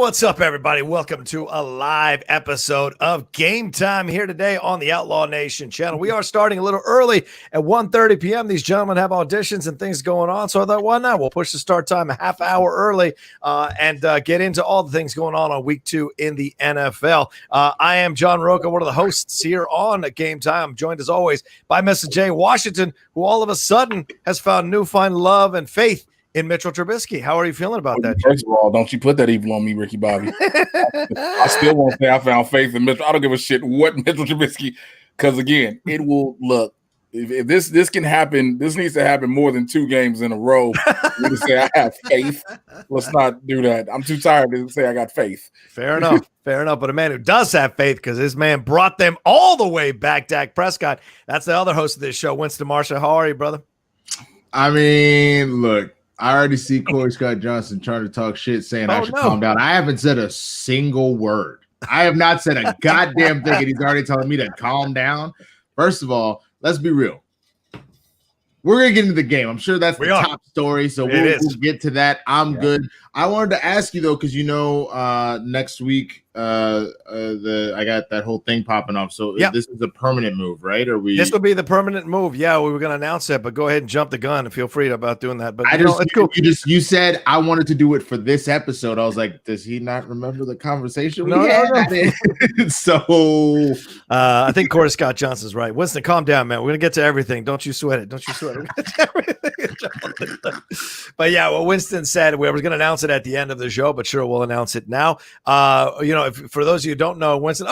What's up, everybody? Welcome to a live episode of Game Time here today on the Outlaw Nation channel. We are starting a little early at 1:30 p.m. These gentlemen have auditions and things going on, so I thought, why not? We'll push the start time a half hour early and get into all the things going on week 2 in the NFL. I am John Rocha, one of the hosts here on Game Time. I'm joined, as always, by Mr. Jay Washington, who all of a sudden has found newfound love and faith in Mitchell Trubisky. How are you feeling about that? First of all, don't you put that evil on me, Ricky Bobby. I still won't say I found faith in Mitchell. I don't give a shit what Mitchell Trubisky, because again, it will look. If this can happen, this needs to happen more than 2 games in a row. To say I have faith. Let's not do that. I'm too tired to say I got faith. Fair enough. Fair enough. But a man who does have faith, because his man brought them all the way back, Dak Prescott. That's the other host of this show, Winston Marshall. How are you, brother? I mean, look. I already see Corey Scott Johnson trying to talk shit, saying I should calm down. I haven't said a single word. I have not said a goddamn thing, and he's already telling me to calm down. First of all, let's be real. We're going to get into the game. I'm sure that's the top story, so we'll get to that. I'm good. I wanted to ask you, though, because next week I got that whole thing popping up. So this is a permanent move, right? This will be the permanent move. Yeah, we were going to announce it, but go ahead and jump the gun and feel free about doing that. But it's cool. You said I wanted to do it for this episode. I was like, does he not remember the conversation? No. So I think Corey Scott Johnson's right. Winston, calm down, man. We're going to get to everything. Don't you sweat it. Don't you sweat it. We're gonna get to everything. But yeah, what Winston said, we were going to announce it at the end of the show, but sure, we'll announce it now. For those of you who don't know, Winston,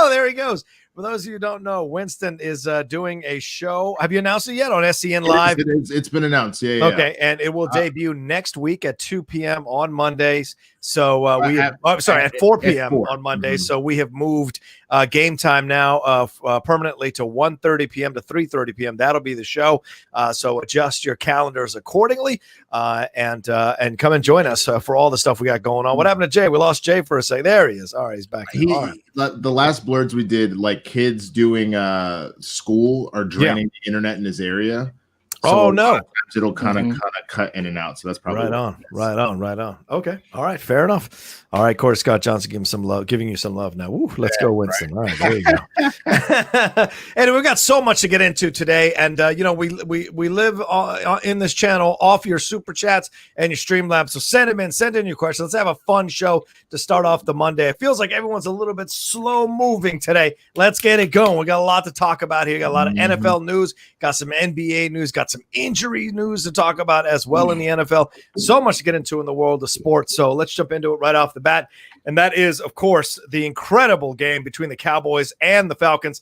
there he goes. For those of you who don't know, Winston is doing a show. Have you announced it yet on SCN Live? It's been announced. Yeah. Okay, and it will debut next week at 2 p.m. on Mondays. So at 4 p.m. on Mondays. Mm-hmm. So we have moved game time now permanently to 1:30 p.m. to 3:30 p.m. That'll be the show. So adjust your calendars accordingly and come and join us for all the stuff we got going on. What happened to Jay? We lost Jay for a second. There he is. All right, he's back. The last blurs we did, like kids doing school are draining the internet in this area. So no, it'll kind of cut in and out. So that's probably right on. Okay, all right, fair enough. All right, Corey Scott Johnson, giving you some love now. Woo, let's go, Winston. Right. All right, there you go. And we've got so much to get into today, and we live in this channel off your super chats and your Streamlabs. So send in your questions. Let's have a fun show to start off the Monday. It feels like everyone's a little bit slow moving today. Let's get it going. We got a lot to talk about here. Got a lot of NFL news. Got some NBA news. Got some injury news to talk about as well in the NFL. So much to get into in the world of sports. So let's jump into it right off the bat. And that is, of course, the incredible game between the Cowboys and the Falcons.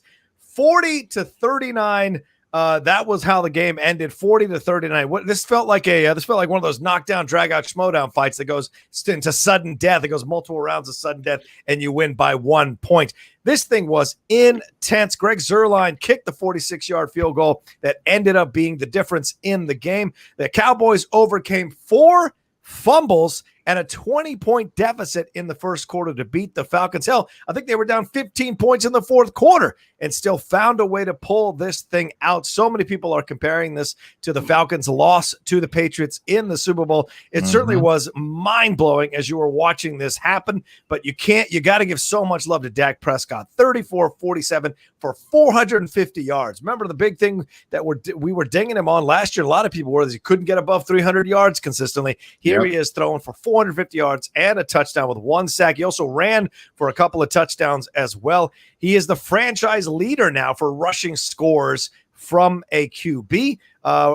40-39. That was how the game ended. 40-39. This felt like one of those knockdown, drag-out, schmodown fights that goes into sudden death. It goes multiple rounds of sudden death, and you win by 1 point. This thing was intense. Greg Zuerlein kicked the 46-yard field goal that ended up being the difference in the game. The Cowboys overcame 4 fumbles and a 20-point deficit in the first quarter to beat the Falcons. Hell, I think they were down 15 points in the fourth quarter and still found a way to pull this thing out. So many people are comparing this to the Falcons' loss to the Patriots in the Super Bowl. It certainly was mind-blowing as you were watching this happen, but you got to give so much love to Dak Prescott. 34-47 for 450 yards. Remember the big thing that we were dinging him on last year? A lot of people were that he couldn't get above 300 yards consistently. Here he is throwing for 450 yards and a touchdown with 1 sack. He also ran for a couple of touchdowns as well. He is the franchise leader now for rushing scores from a QB.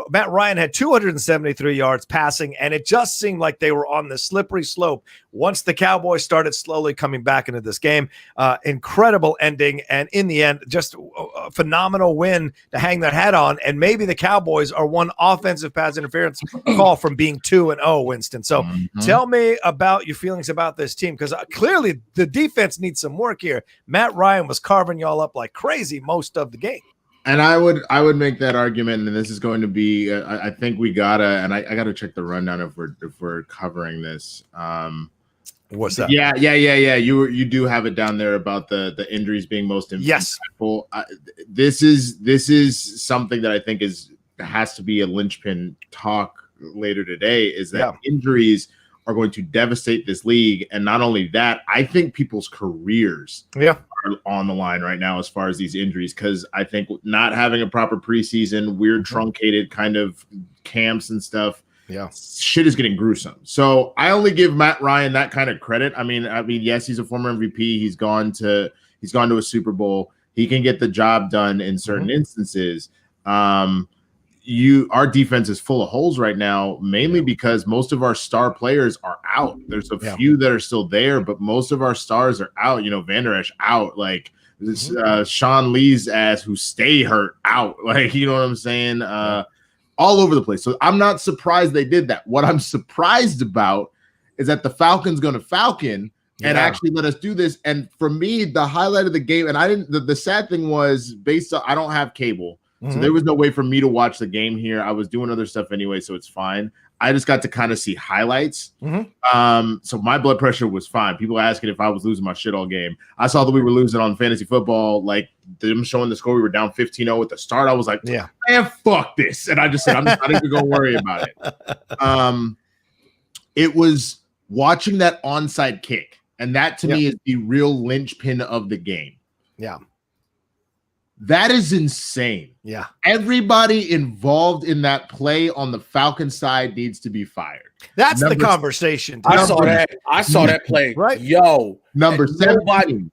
Matt Ryan had 273 yards passing, and it just seemed like they were on the slippery slope once the Cowboys started slowly coming back into this game. Incredible ending, and in the end, just a phenomenal win to hang their hat on, and maybe the Cowboys are one offensive pass interference call from being 2-0, Winston. So tell me about your feelings about this team, because clearly the defense needs some work here. Matt Ryan was carving y'all up like crazy most of the game. And I would make that argument, and this is going to be. I think we gotta, and I gotta check the rundown if we're covering this. What's that? Yeah. You do have it down there about the injuries being most impactful. Yes. This is something that I think has to be a linchpin talk later today. Is that injuries are going to devastate this league. And not only that, I think people's careers are on the line right now as far as these injuries, because I think not having a proper preseason, weird truncated kind of camps and stuff, shit is getting gruesome. So I only give Matt Ryan that kind of credit. I mean, yes, he's a former MVP. He's gone to a Super Bowl. He can get the job done in certain instances. Our defense is full of holes right now, mainly because most of our star players are out. There's a few that are still there, but most of our stars are out. Van Der Esch out, like this, Sean Lee's ass, who stay hurt, out. Like, you know what I'm saying? All over the place. So I'm not surprised they did that. What I'm surprised about is that the Falcons going to Falcon and actually let us do this. And for me, the highlight of the game, and the sad thing was, based on, I don't have cable. So there was no way for me to watch the game here. I was doing other stuff anyway, so it's fine. I just got to kind of see highlights. So my blood pressure was fine. People asking if I was losing my shit all game. I saw that we were losing on fantasy football, like them showing the score. We were down 15-0 at the start. I was like, man, fuck this. And I just said, I'm not even going to worry about it. It was watching that onside kick. And that to me is the real linchpin of the game. Yeah. That is insane. Yeah. Everybody involved in that play on the Falcon side needs to be fired. That's the conversation. I saw that play. Right. Yo. Number 17,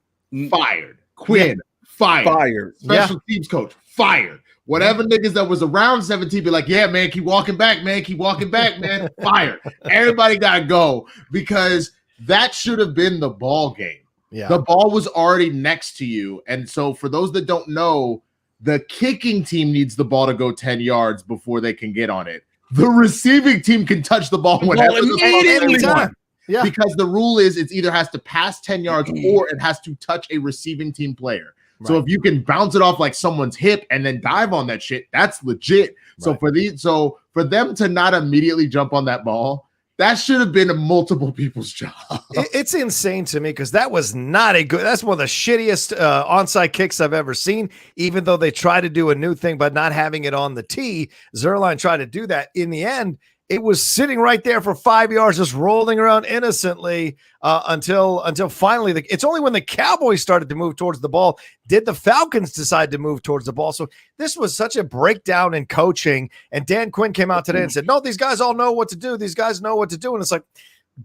fired. Quinn, fired. Special teams coach, fired. Whatever niggas that was around 17 be like, yeah, man, keep walking back, man. Keep walking back, man. Fired. Everybody got to go, because that should have been the ball game. Yeah. The ball was already next to you. And so for those that don't know, the kicking team needs the ball to go 10 yards before they can get on it. The receiving team can touch the ball whenever the ball is. Because the rule is it either has to pass 10 yards or it has to touch a receiving team player. Right. So if you can bounce it off like someone's hip and then dive on that shit, that's legit. Right. So for them to not immediately jump on that ball, that should have been multiple people's job. It's insane to me, because that was not that's one of the shittiest onside kicks I've ever seen, even though they tried to do a new thing by not having it on the tee. Zerline tried to do that. In the end, it was sitting right there for 5 yards, just rolling around innocently until finally, it's only when the Cowboys started to move towards the ball did the Falcons decide to move towards the ball. So this was such a breakdown in coaching. And Dan Quinn came out today and said, no, these guys all know what to do. These guys know what to do. And it's like,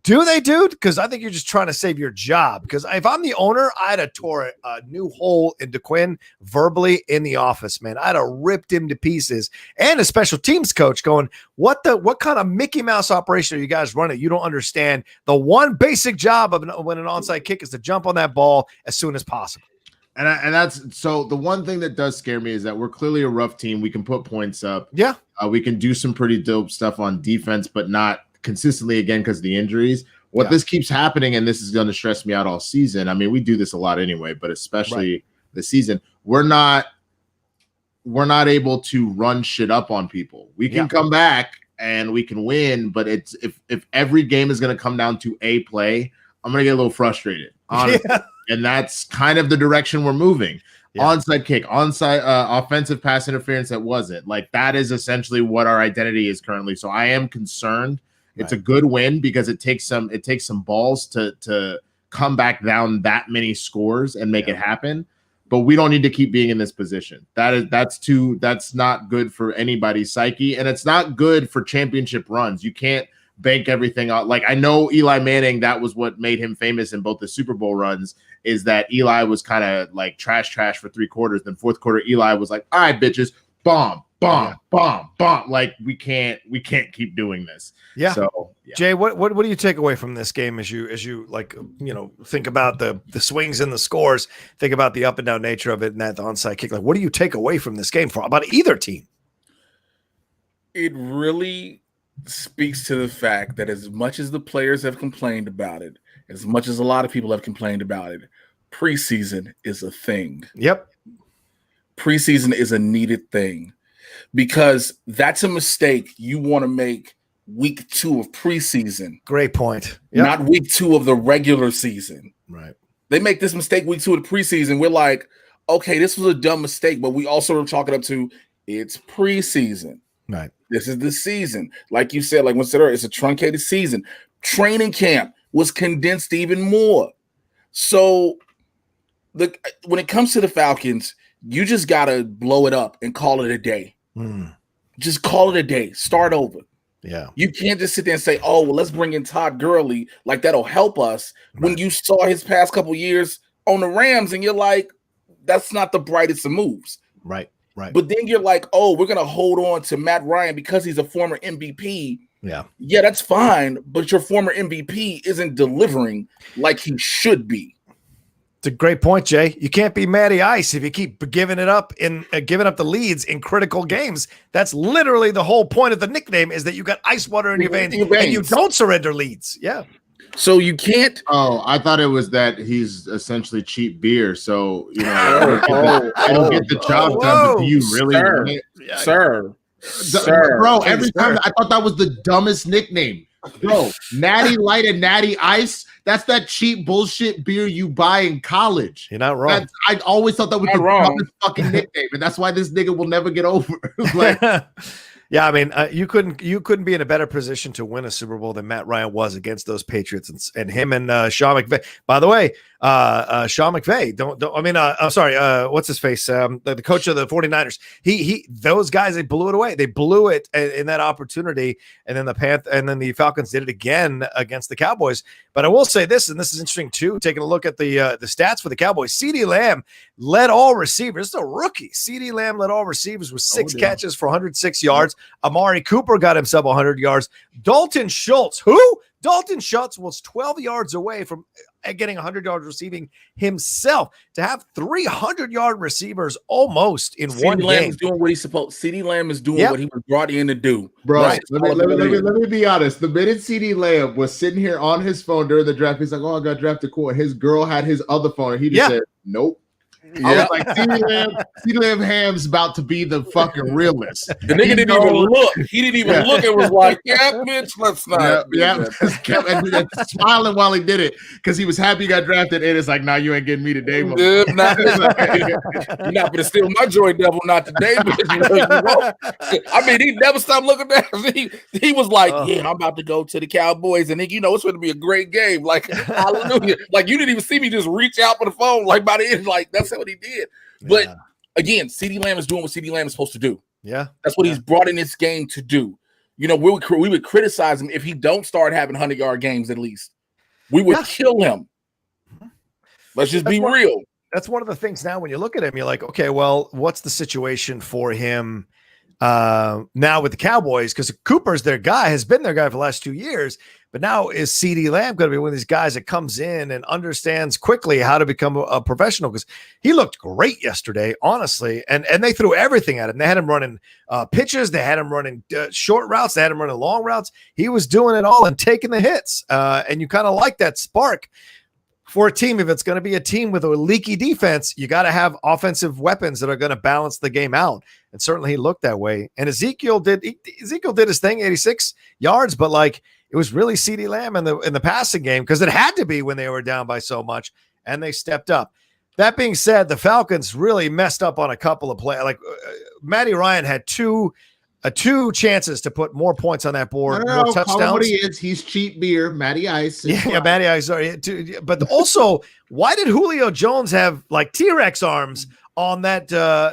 do they, dude? Because I think you're just trying to save your job. Because if I'm the owner, I'd have tore a new hole into Quinn verbally in the office, man. I'd have ripped him to pieces. And a special teams coach going, what kind of Mickey Mouse operation are you guys running? You don't understand. The one basic job of when an onside kick is to jump on that ball as soon as possible. And that's so the one thing that does scare me is that we're clearly a rough team. We can put points up. Yeah. We can do some pretty dope stuff on defense, but not consistently, again, because of the injuries. This keeps happening, and this is going to stress me out all season. I mean, we do this a lot anyway, but especially this season, we're not able to run shit up on people. We can come back and we can win, but it's if every game is going to come down to a play, I'm going to get a little frustrated, honestly. And that's kind of the direction we're moving. Onside kick, onside offensive pass interference that wasn't. Like, that is essentially what our identity is currently. So I am concerned. It's a good win because it takes some balls to come back down that many scores and make it happen. But we don't need to keep being in this position. That's not good for anybody's psyche, and it's not good for championship runs. You can't bank everything out. Like, I know Eli Manning, that was what made him famous in both the Super Bowl runs, is that Eli was kind of like trash for 3 quarters. Then fourth quarter, Eli was like, all right, bitches, bomb. Like, we can't keep doing this. Yeah. So Jay, what do you take away from this game as you like, think about the swings and the scores, think about the up and down nature of it and that the onside kick? Like, what do you take away from this game about either team? It really speaks to the fact that as much as the players have complained about it, as much as a lot of people have complained about it, preseason is a thing. Yep. Preseason is a needed thing. Because that's a mistake you want to make week 2 of preseason. Great point. Yep. Not week 2 of the regular season. Right. They make this mistake week 2 of the preseason. We're like, okay, this was a dumb mistake, but we also chalk it up to it's preseason. Right. This is the season. Like you said, like when said earlier, it's a truncated season. Training camp was condensed even more. So when it comes to the Falcons, you just got to blow it up and call it a day. Just call it a day. Start over. Yeah. You can't just sit there and say, oh, well, let's bring in Todd Gurley. Like, that'll help us. Right. When you saw his past couple years on the Rams and you're like, that's not the brightest of moves. Right. But then you're like, oh, we're going to hold on to Matt Ryan because he's a former MVP. Yeah, that's fine. But your former MVP isn't delivering like he should be. It's a great point, Jay. You can't be Matty Ice if you keep giving it up giving up the leads in critical games. That's literally the whole point of the nickname, is that you got ice water in your veins and you don't surrender leads. Yeah. So you can't. Oh, I thought it was that he's essentially cheap beer. So I don't get the job done. But do you really want it? Sir, bro? Every time I thought that was the dumbest nickname. Bro, Natty Light and Natty Ice, that's that cheap bullshit beer you buy in college. You're not wrong. I always thought that was the dumbest fucking nickname, and that's why this nigga will never get over. Like, yeah, I mean, you couldn't be in a better position to win a Super Bowl than Matt Ryan was against those Patriots and him and Sean McVay. By the way, Sean McVay, I'm sorry, what's his face? The coach of the 49ers. Those guys, they blew it away. They blew it in that opportunity, and then the Falcons did it again against the Cowboys. But I will say this, and this is interesting too, taking a look at the stats for the Cowboys. CeeDee Lamb led all receivers. This is a rookie. CeeDee Lamb led all receivers with 6 catches for 106 yards. Amari Cooper got himself 100 yards. Dalton Schultz was 12 yards away from getting 100 yards receiving himself. To have 300-yard receivers almost in one game. CeeDee Lamb is doing what he's supposed. CeeDee Lamb is doing what he was brought in to do. Bro, right. let me be honest. The minute CeeDee Lamb was sitting here on his phone during the draft, he's like, oh, I got drafted, cool. And his girl had his other phone, and he just said, nope. I was like, CeeDee Lamb Ham's about to be the fucking realist. The nigga didn't even look. He didn't even look and was like, yeah, bitch, let's not. Yeah. Kept smiling while he did it because he was happy he got drafted. And it's like, nah, you ain't getting me today, you're not going to steal my joy, devil, not today, bitch. I mean, he never stopped looking at him. He was like, I'm about to go to the Cowboys, and it's going to be a great game. Like, hallelujah. Like, you didn't even see me just reach out for the phone. Like, by the end, like, that's what he did. But again, CeeDee Lamb is doing what CeeDee Lamb is supposed to do. Yeah. That's what he's brought in this game to do. We would criticize him if he don't start having 100-yard games at least. We would kill him. Let's just be real. That's one of the things now when you look at him, you're like, okay, well, what's the situation for him now with the Cowboys? Because Cooper's their guy, has been their guy for the last 2 years. But now is CeeDee Lamb going to be one of these guys that comes in and understands quickly how to become a professional? Because he looked great yesterday, honestly. And they threw everything at him. They had him running pitches. They had him running short routes. They had him running long routes. He was doing it all and taking the hits. And you kind of like that spark for a team. If it's going to be a team with a leaky defense, you got to have offensive weapons that are going to balance the game out. And certainly he looked that way. And Ezekiel did his thing, 86 yards, but like, it was really CeeDee Lamb in the passing game because it had to be when they were down by so much, and they stepped up. That being said, the Falcons really messed up on a couple of plays. Like Matty Ryan had two chances to put more points on that board, more touchdowns. What he is, he's cheap beer, Matty Ice. Yeah, Matty Ice. Sorry, but also, why did Julio Jones have like T-Rex arms on that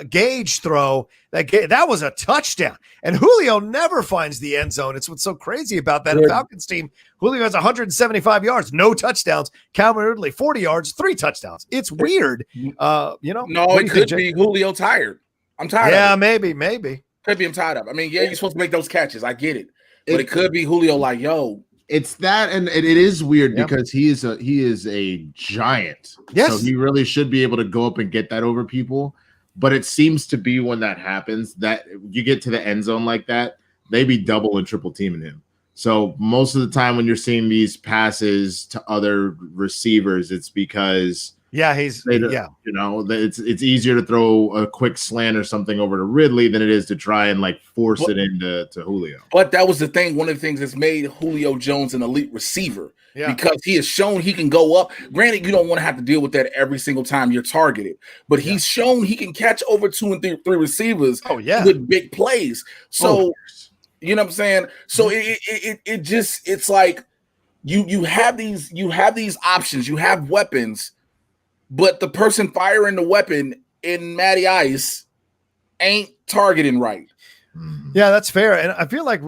Gage throw? That was a touchdown. And Julio never finds the end zone. It's what's so crazy about that Falcons team. Julio has 175 yards, no touchdowns. Calvin Ridley, 40 yards, 3 touchdowns. It's weird. No, it could be Julio tired. I'm tired. Yeah, maybe. Could be I'm tired of. I mean, you're supposed to make those catches. I get it. But it could be Julio like, yo. It's that, and it is weird because he is a giant. Yes. So he really should be able to go up and get that over people. But it seems to be when that happens that you get to the end zone like that, they be double and triple teaming him. So most of the time when you're seeing these passes to other receivers, it's because it's easier to throw a quick slant or something over to Ridley than it is to try and like force it into Julio. But that was the thing. One of the things that's made Julio Jones an elite receiver because he has shown he can go up. Granted, you don't want to have to deal with that every single time you're targeted, but he's shown he can catch over 2 and 3 receivers with big plays. So you know what I'm saying? So it's like you have these options, you have weapons, but the person firing the weapon in Matty Ice ain't targeting right. Yeah, that's fair. And I feel like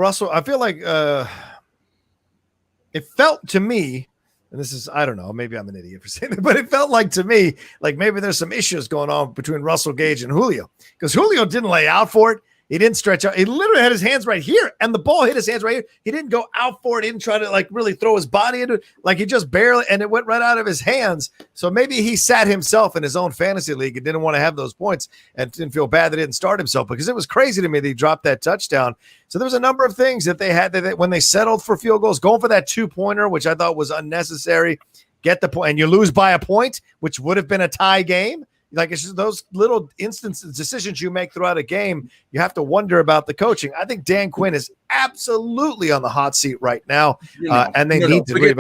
it felt to me, and this is, I don't know, maybe I'm an idiot for saying that, but it felt like to me, like maybe there's some issues going on between Russell Gage and Julio, because Julio didn't lay out for it. He didn't stretch out. He literally had his hands right here, and the ball hit his hands right here. He didn't go out for it. He didn't try to like really throw his body into it. Like he just barely, and it went right out of his hands. So maybe he sat himself in his own fantasy league and didn't want to have those points and didn't feel bad that he didn't start himself, because it was crazy to me that he dropped that touchdown. So there was a number of things that they had that when they settled for field goals, going for that 2-pointer, which I thought was unnecessary. Get the point, and you lose by a point, which would have been a tie game. Like, it's just those little instances, decisions you make throughout a game, you have to wonder about the coaching. I think Dan Quinn is absolutely on the hot seat right now, and they need to forget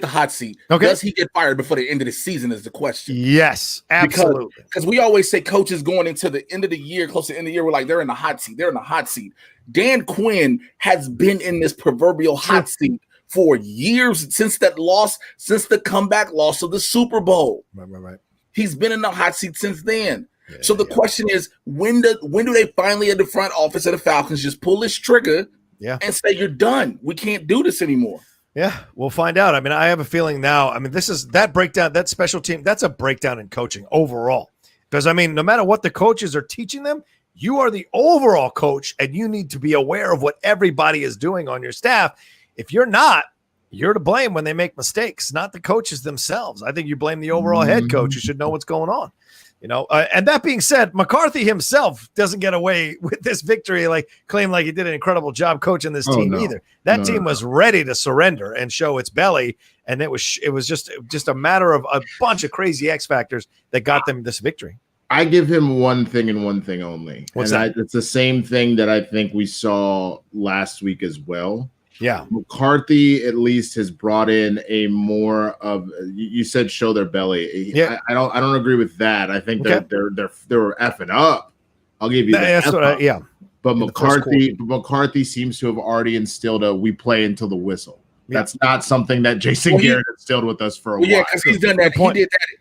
the hot seat. Okay. Does he get fired before the end of the season is the question. Yes, absolutely. Because we always say coaches going into the end of the year, close to the end of the year, we're like, they're in the hot seat. They're in the hot seat. Dan Quinn has been in this proverbial hot seat for years, since the comeback loss of the Super Bowl. Right. He's been in the hot seat since then. So the question is, when do they finally at the front office of the Falcons just pull this trigger and say, you're done? We can't do this anymore. Yeah, we'll find out. I mean, I have a feeling now. I mean, this is that breakdown, that special team, that's a breakdown in coaching overall. Because, I mean, no matter what the coaches are teaching them, you are the overall coach, and you need to be aware of what everybody is doing on your staff. If you're not, you're to blame when they make mistakes, not the coaches themselves. I think you blame the overall head coach. You should know what's going on, and that being said, McCarthy himself doesn't get away with this victory, claim like he did an incredible job coaching this team either. That team was ready to surrender and show its belly, and it was just a matter of a bunch of crazy X factors that got them this victory. I give him one thing and one thing only. What's that? It's the same thing that I think we saw last week as well. Yeah, McCarthy at least has brought in a more of, you said show their belly. Yeah, I don't agree with that. I think that they were effing up. I'll give you that. That's what But McCarthy seems to have already instilled we play until the whistle. Yeah. That's not something that Jason Garrett instilled with us for a while. Yeah, because he's done that.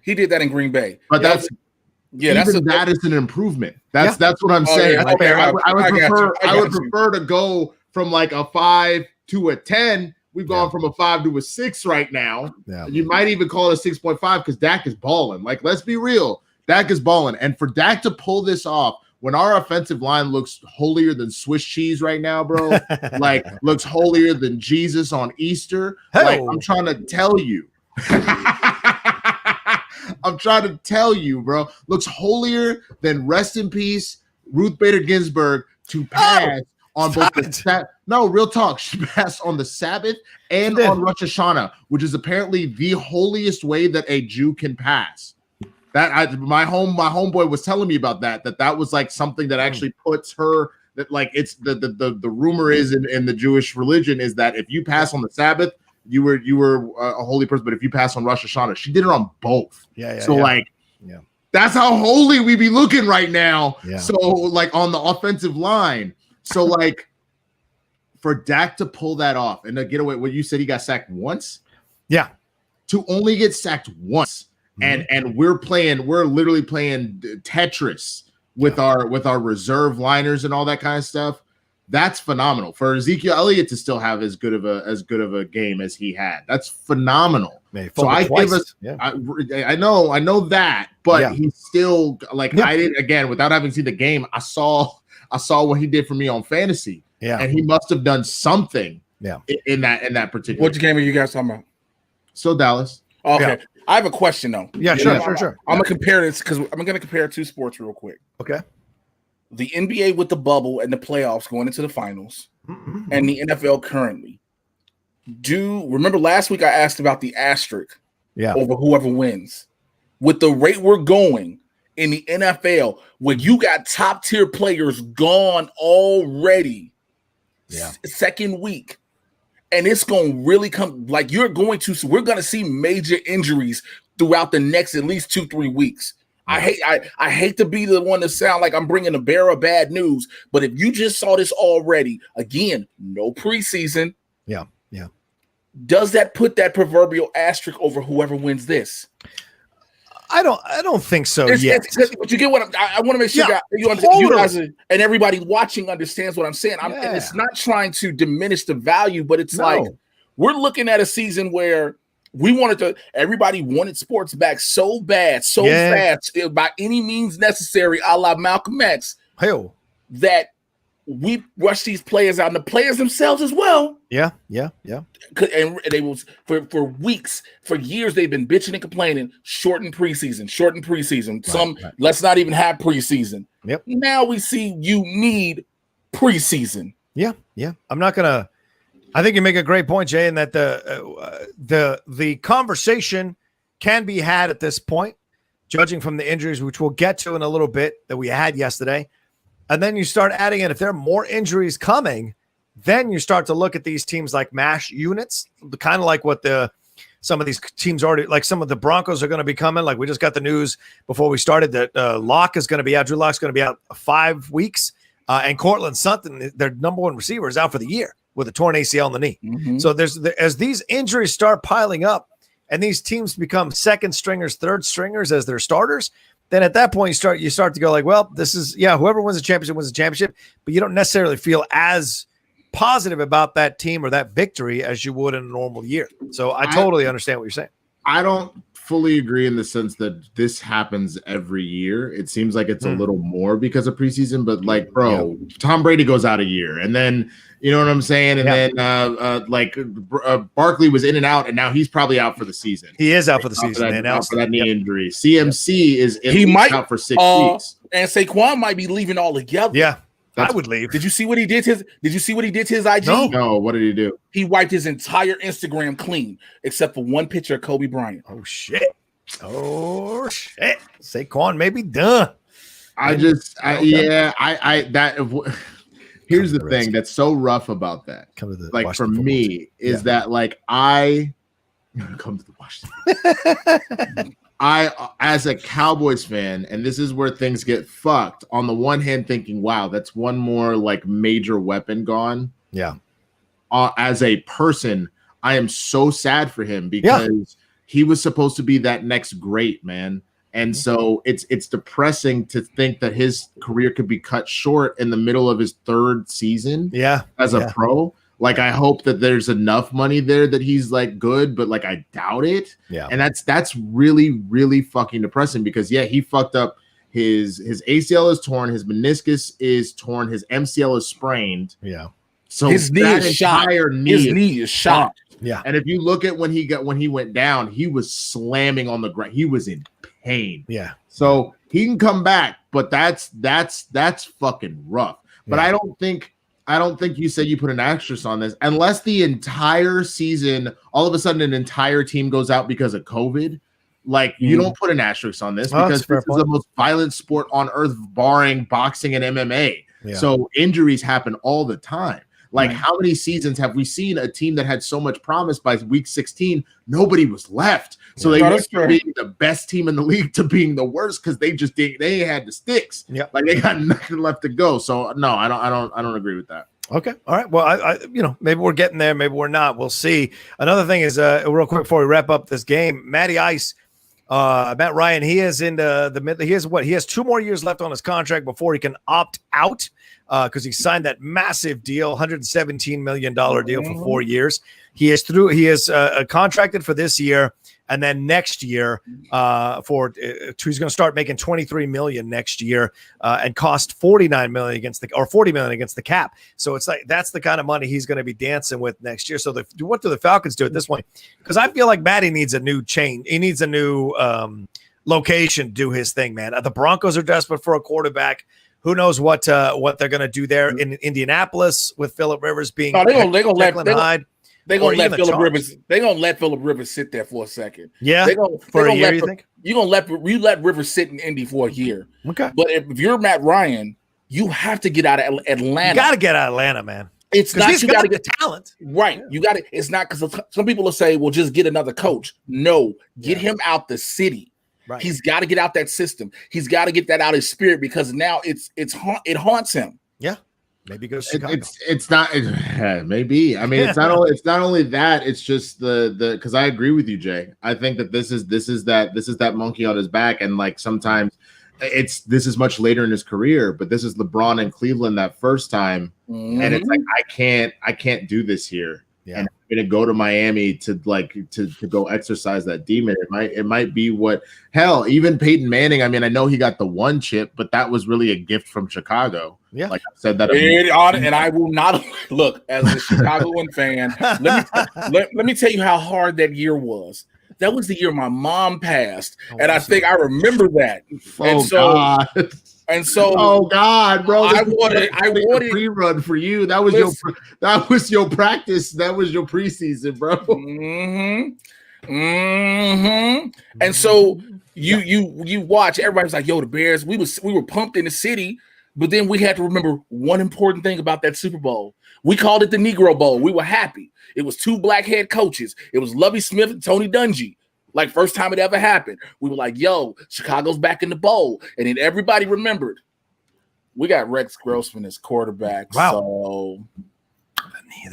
He did that in Green Bay. But that is an improvement. That's what I'm saying. I would prefer to go from like a 5 to a 10. We've gone from a 5 to a 6 right now. Yeah. You might even call it a 6.5 because Dak is balling. Like, let's be real. Dak is balling. And for Dak to pull this off, when our offensive line looks holier than Swiss cheese right now, bro, like looks holier than Jesus on Easter. Like, I'm trying to tell you. Bro. Looks holier than rest in peace, Ruth Bader Ginsburg to pass on both the real talk. She passed on the Sabbath and on Rosh Hashanah, which is apparently the holiest way that a Jew can pass. My homeboy was telling me about that was like something that actually puts her, that like it's the rumor is in the Jewish religion is that if you pass on the Sabbath, you were a holy person, but if you pass on Rosh Hashanah, she did it on both. That's how holy we be looking right now. Yeah. So like on the offensive line. So, like, for Dak to pull that off and to get away, what you said, he got sacked once? Yeah. To only get sacked once. And we're literally playing Tetris with our reserve liners and all that kind of stuff. That's phenomenal. For Ezekiel Elliott to still have as good of a game as he had. That's phenomenal. So I give us I know that, but he's still I didn't, again, without having seen the game, I saw what he did for me on fantasy. Yeah. And he must have done something in that particular. Which game are you guys talking about? So Dallas. Okay. Yeah. I have a question though. Yeah, sure. I'm gonna compare this because I'm gonna compare two sports real quick. Okay. The NBA with the bubble and the playoffs going into the finals, and the NFL currently. Remember last week I asked about the asterisk over whoever wins. With the rate we're going in the NFL, when you got top tier players gone already, second week, and it's going to really come like we're going to see major injuries throughout the next at least 2-3 weeks. I hate to be the one to sound like I'm bringing a bearer of bad news, but if you just saw this already, again, no preseason. Yeah. does that put that proverbial asterisk over whoever wins this? I don't think so yet. But you get what I want to make sure you understand. You guys and everybody watching understands what I'm saying. And it's not trying to diminish the value, but it's like we're looking at a season where everybody wanted sports back so bad, so fast, by any means necessary, a la Malcolm X. Hell, that we rush these players out, and the players themselves as well. Yeah. And they was for weeks, for years, they've been bitching and complaining. Shorten preseason. Let's not even have preseason. Yep. Now we see you need preseason. Yeah. I think you make a great point, Jay, in that the conversation can be had at this point, judging from the injuries, which we'll get to in a little bit, that we had yesterday. And then you start adding in, if there are more injuries coming, then you start to look at these teams like MASH units, kind of like what some of these teams already, like some of the Broncos are going to be coming. Like we just got the news before we started that Locke is going to be out. Drew Locke's going to be out 5 weeks. And Cortland Sutton, their number one receiver, is out for the year with a torn ACL in the knee. Mm-hmm. So as these injuries start piling up and these teams become second stringers, third stringers as their starters, then at that point you start to go like, well, this is, whoever wins the championship wins the championship, but you don't necessarily feel as positive about that team or that victory as you would in a normal year. So I totally understand what you're saying. I don't fully agree in the sense that this happens every year. It seems like it's a little more because of preseason, but like, bro, Tom Brady goes out a year and then, you know what I'm saying? And then Barkley was in and out, and now he's probably out for the season. He is out for the season. Out for that knee injury. CMC is out for 6 weeks. And Saquon might be leaving altogether. Yeah. I would leave. Did you see what he did to his IG? No. What did he do? He wiped his entire Instagram clean, except for one picture of Kobe Bryant. Oh shit! Saquon may be done. Here's the thing that's so rough about that. Like for me is that like I come to the Washington. I, as a Cowboys fan, and this is where things get fucked, on the one hand thinking, wow, that's one more like major weapon gone. Yeah. As a person, I am so sad for him because he was supposed to be that next great, man. And so it's depressing to think that his career could be cut short in the middle of his third season as a pro. Like, I hope that there's enough money there that he's like good, but like I doubt it. Yeah. And that's really, really fucking depressing because he fucked up. His ACL is torn, his meniscus is torn, his MCL is sprained. Yeah. So his knee is shot. His knee is shot. Yeah. And if you look at when he went down, he was slamming on the ground. He was in pain. Yeah. So he can come back, but that's fucking rough. But I don't think you said you put an asterisk on this unless the entire season, all of a sudden an entire team goes out because of COVID. Like you don't put an asterisk on this because this is the most violent sport on earth, barring boxing and MMA. Yeah. So injuries happen all the time. Like how many seasons have we seen a team that had so much promise by week 16, nobody was left. So they went from being the best team in the league to being the worst because they had the sticks. Yeah, like they got nothing left to go. So no, I don't agree with that. Okay. All right. Well, I maybe we're getting there, maybe we're not. We'll see. Another thing is real quick before we wrap up this game, Matty Ice, Matt Ryan, he is in the mid. He has 2 more years left on his contract before he can opt out because he signed that massive deal, $117 million deal for 4 years. He is contracted for this year. And then next year, he's going to start making $23 million next year, and cost $40 million against the cap. So it's like that's the kind of money he's going to be dancing with next year. So what do the Falcons do at this point? Because I feel like Matty needs a new chain. He needs a new location to do his thing, man. The Broncos are desperate for a quarterback. Who knows what they're going to do there in Indianapolis with Phillip Rivers being They're gonna let Phillip Rivers. They're gonna let Phillip Rivers sit there for a second. Yeah, for a year. You think you're gonna let Rivers sit in Indy for a year? Okay, but if you're Matt Ryan, you have to get out of Atlanta. You got to get out of Atlanta, man. It's not you got to get talent, right? You got to. It's not because some people will say, "Well, just get another coach." No, get him out the city. Right. He's got to get out that system. He's got to get that out of his spirit because now it haunts him. Yeah. Maybe go to Chicago. It's not maybe. I mean, it's not only that. It's just the because I agree with you, Jay. I think that this is that monkey on his back, and like sometimes this is much later in his career, but this is LeBron in Cleveland that first time, and it's like I can't do this here. Yeah. And I'm gonna go to Miami to go exercise that demon. It might be what even Peyton Manning. I mean, I know he got the one chip, but that was really a gift from Chicago. Yeah, like I said that. And I will not look as a Chicagoan fan. Let me tell you how hard that year was. That was the year my mom passed, and I think I remember that. And so, oh God, bro! I wanted a rerun for you. That was your practice. That was your preseason, bro. And so you watch. Everybody's like, "Yo, the Bears." We were pumped in the city, but then we had to remember one important thing about that Super Bowl. We called it the Negro Bowl. We were happy. It was 2 black head coaches. It was Lovie Smith and Tony Dungy. Like first time it ever happened. We were like, yo, Chicago's back in the bowl. And then everybody remembered. We got Rex Grossman as quarterback. Wow. So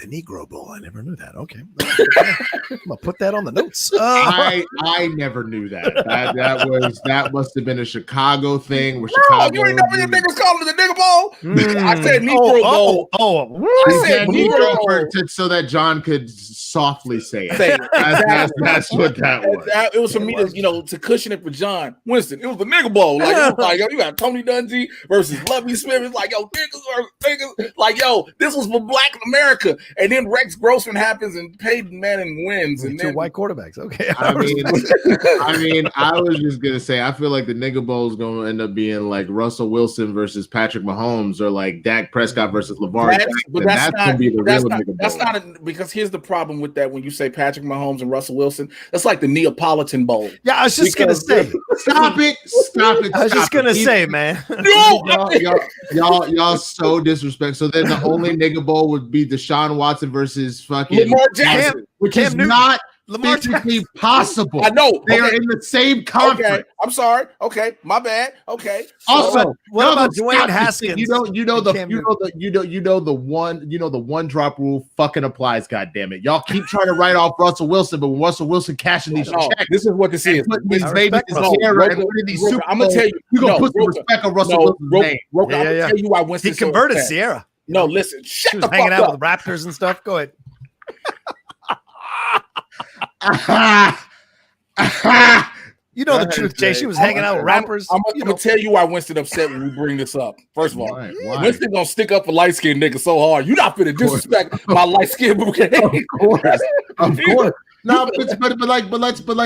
the Negro Bowl. I never knew that. Okay. I'm gonna put that on the notes. I never knew that. That must have been a Chicago thing. Where Chicago, you ain't know when your niggas called it the Nigga Bowl? I said Negro Bowl. I said Negro Bowl so that John could softly say it. That's what that was. It was for me to cushion it for John Winston. It was the Nigga Bowl. Like, yo, you got Tony Dungy versus Lovie Smith. It's like, yo, niggas. Like, yo, this was for Black America. And then Rex Grossman happens and Peyton Manning wins. And 2 white quarterbacks. Okay. I mean, I was just gonna say, I feel like the Nigga Bowl is gonna end up being like Russell Wilson versus Patrick Mahomes, or like Dak Prescott versus LeVar Jackson. That's not because here's the problem with that. When you say Patrick Mahomes and Russell Wilson, that's like the Neapolitan Bowl. Yeah, I was just gonna say, stop it. I was just gonna say, man. Y'all so disrespectful. So then the only Nigga Bowl would be Deshaun Watson versus fucking Lamar Jackson, which is not physically possible. I know they are in the same conference. Okay. I'm sorry. Okay, my bad. Okay. Also, what about Dwayne Haskins? The one drop rule fucking applies. God damn it, y'all keep trying to write off Russell Wilson, but when Russell Wilson cashing these checks, this is what this is. I'm gonna tell you, you're gonna put some respect on Russell Wilson's name. I'm gonna tell you why Winston. He converted Sierra. No, listen. Shut the fuck up. Hanging out with Raptors and stuff. Go ahead. You know the truth, Jay. She was hanging out with rappers. I'm gonna tell you why Winston upset when we bring this up. First of all, Winston gonna stick up for light skinned niggas so hard. You're not finna disrespect my light skinned. Of course. No, but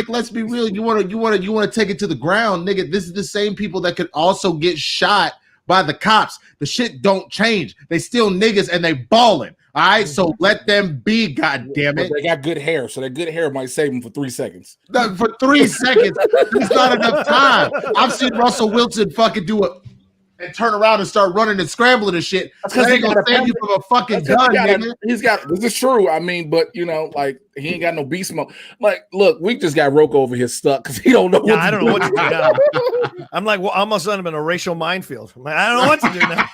let's be real. You want to take it to the ground, nigga. This is the same people that could also get shot by the cops. The shit don't change. They still niggas and they balling. All right, so let them be. God damn it, they got good hair, so that good hair might save them for 3 seconds. For 3 seconds, it's not enough time. I've seen Russell Wilson fucking do it and turn around and start running and scrambling and shit. Because they gonna save you from a fucking gun, nigga. This is true. I mean, but like he ain't got no beast mode. Like, look, we just got Rocha over here stuck because he don't know. I don't know what to do now. I'm like, well, almost done in a racial minefield. I'm like, I don't know what to do now.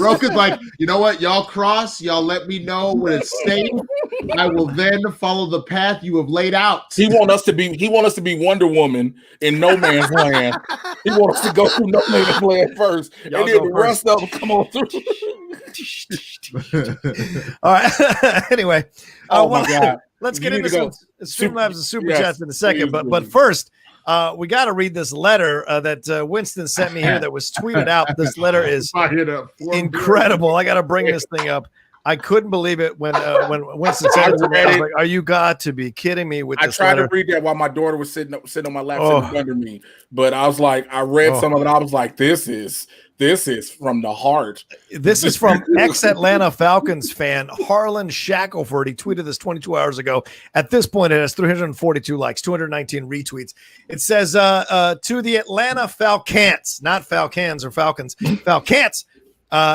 Rocha's like, you know what? Y'all cross. Y'all let me know when it's safe. I will then follow the path you have laid out. He want us to be Wonder Woman in No Man's Land. He wants us to go through No Man's Land first. Y'all and then the rest of them come on through. All right. Anyway, my God. Let's get into some StreamLabs and SuperChats in a second. But first, we got to read this letter that Winston sent me here that was tweeted out. This letter is incredible. I got to bring this thing up. I couldn't believe it when Winston said it to me. I was like, "Are you got to be kidding me?" With this I tried letter? to read that while my daughter was sitting on my lap sitting under me, but I was like, I read some of it. I was like, "This is from the heart." This is from ex-Atlanta Falcons fan Harlan Shackelford. He tweeted this 22 hours ago. At this point, it has 342 likes, 219 retweets. It says, "To the Atlanta Falcons, not Falcons or Falcons, Falcons."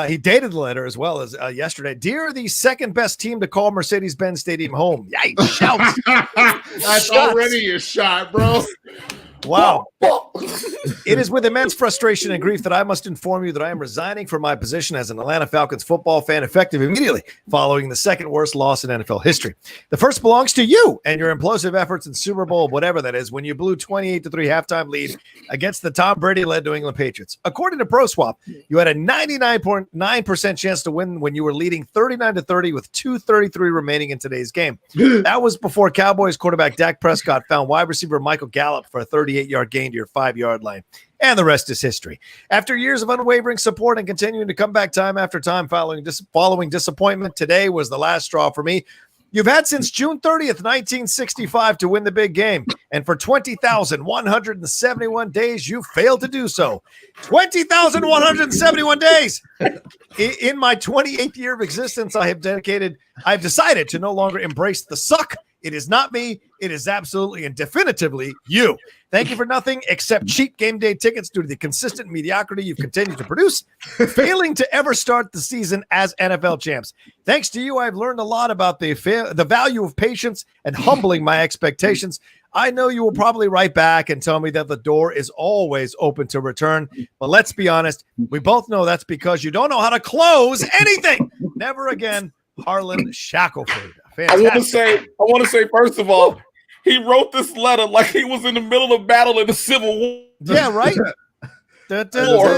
He dated the letter as well as yesterday. Dear the second best team to call Mercedes-Benz Stadium home. Yikes. Shouts. That's already a shot, bro. Wow. It is with immense frustration and grief that I must inform you that I am resigning from my position as an Atlanta Falcons football fan effective immediately following the second worst loss in NFL history. The first belongs to you and your implosive efforts in Super Bowl, whatever that is, when you blew 28-3 halftime lead against the Tom Brady-led New England Patriots. According to ProSwap, you had a 99.9% chance to win when you were leading 39-30 with 2:33 remaining in today's game. That was before Cowboys quarterback Dak Prescott found wide receiver Michael Gallup for a 38-yard gain to your 5-yard line. And the rest is history. After years of unwavering support and continuing to come back time after time following disappointment, today was the last straw for me. You've had since June 30th, 1965 to win the big game. And for 20,171 days, you failed to do so. 20,171 days. In my 28th year of existence, I've decided to no longer embrace the suck. It is not me. It is absolutely and definitively you. Thank you for nothing except cheap game day tickets due to the consistent mediocrity you've continued to produce, failing to ever start the season as NFL champs. Thanks to you, I've learned a lot about the value of patience and humbling my expectations. I know you will probably write back and tell me that the door is always open to return. But let's be honest, we both know that's because you don't know how to close anything. Never again, Harlan Shackelford. Fantastic. I want to say, first of all, he wrote this letter like he was in the middle of battle in the Civil War. Yeah, right. Dear the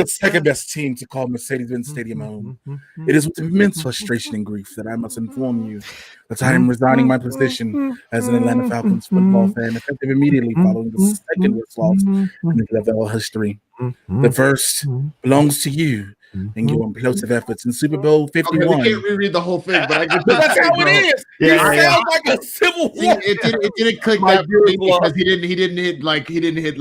second best team to call Mercedes-Benz Stadium home. It is with immense frustration and grief that I must inform you that I am resigning my position as an Atlanta Falcons football fan, effective immediately following the second worst loss in NFL history. The first belongs to you and your implosive efforts in Super Bowl 51. Okay, we can't reread the whole thing, but I get that's how it is. Yeah, it sounds like a Civil War. It didn't click that for me because he didn't hit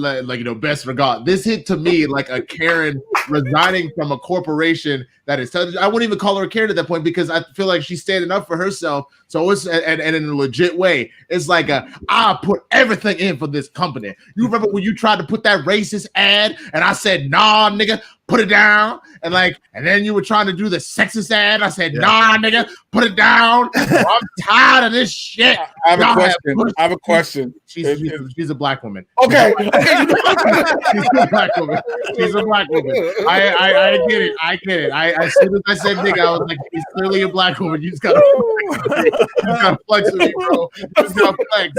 best regard. This hit to me like a Karen resigning from a corporation that is. I wouldn't even call her a Karen at that point because I feel like she's standing up for herself. So it's and in a legit way. It's like I put everything in for this company. You remember when you tried to put that racist ad and I said, nah, nigga, put it down. And then you were trying to do the sexist ad. I said, nah, nigga, put it down. I'm tired of this shit. I have a question. She's a black woman. Okay. She's a black woman. She's a black woman. I get it. As soon as I said nigga, I was like, she's clearly a black woman. You just gotta flex with me, bro. You just gotta flex.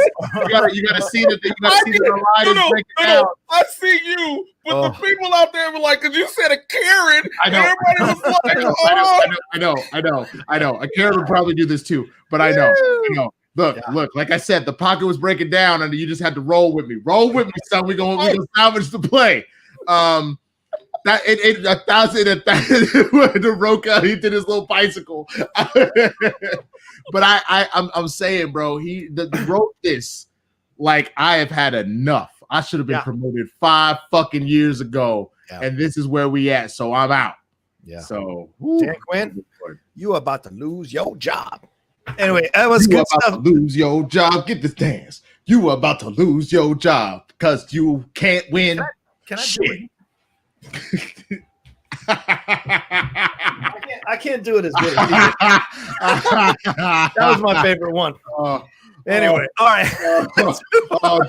You gotta see that the line is breaking down. I see you, but the people out there were like, because you said a Karen, I know. Everybody was like, I know. A Karen would probably do this too, but I know. Look, like I said, the pocket was breaking down, and you just had to roll with me. Roll with me, son. We gonna salvage the play. That it 1,000. The Rocha, he did his little bicycle. But I'm saying, bro, he wrote this like I have had enough. I should have been promoted 5 fucking years ago, and this is where we at. So I'm out. Yeah. So Dan Quinn, you about to lose your job. Anyway, that was good stuff. To lose your job. Get this dance. You are about to lose your job because you can't win. Can I do it? I can't do it as good as you did. That was my favorite one. Anyway, all right.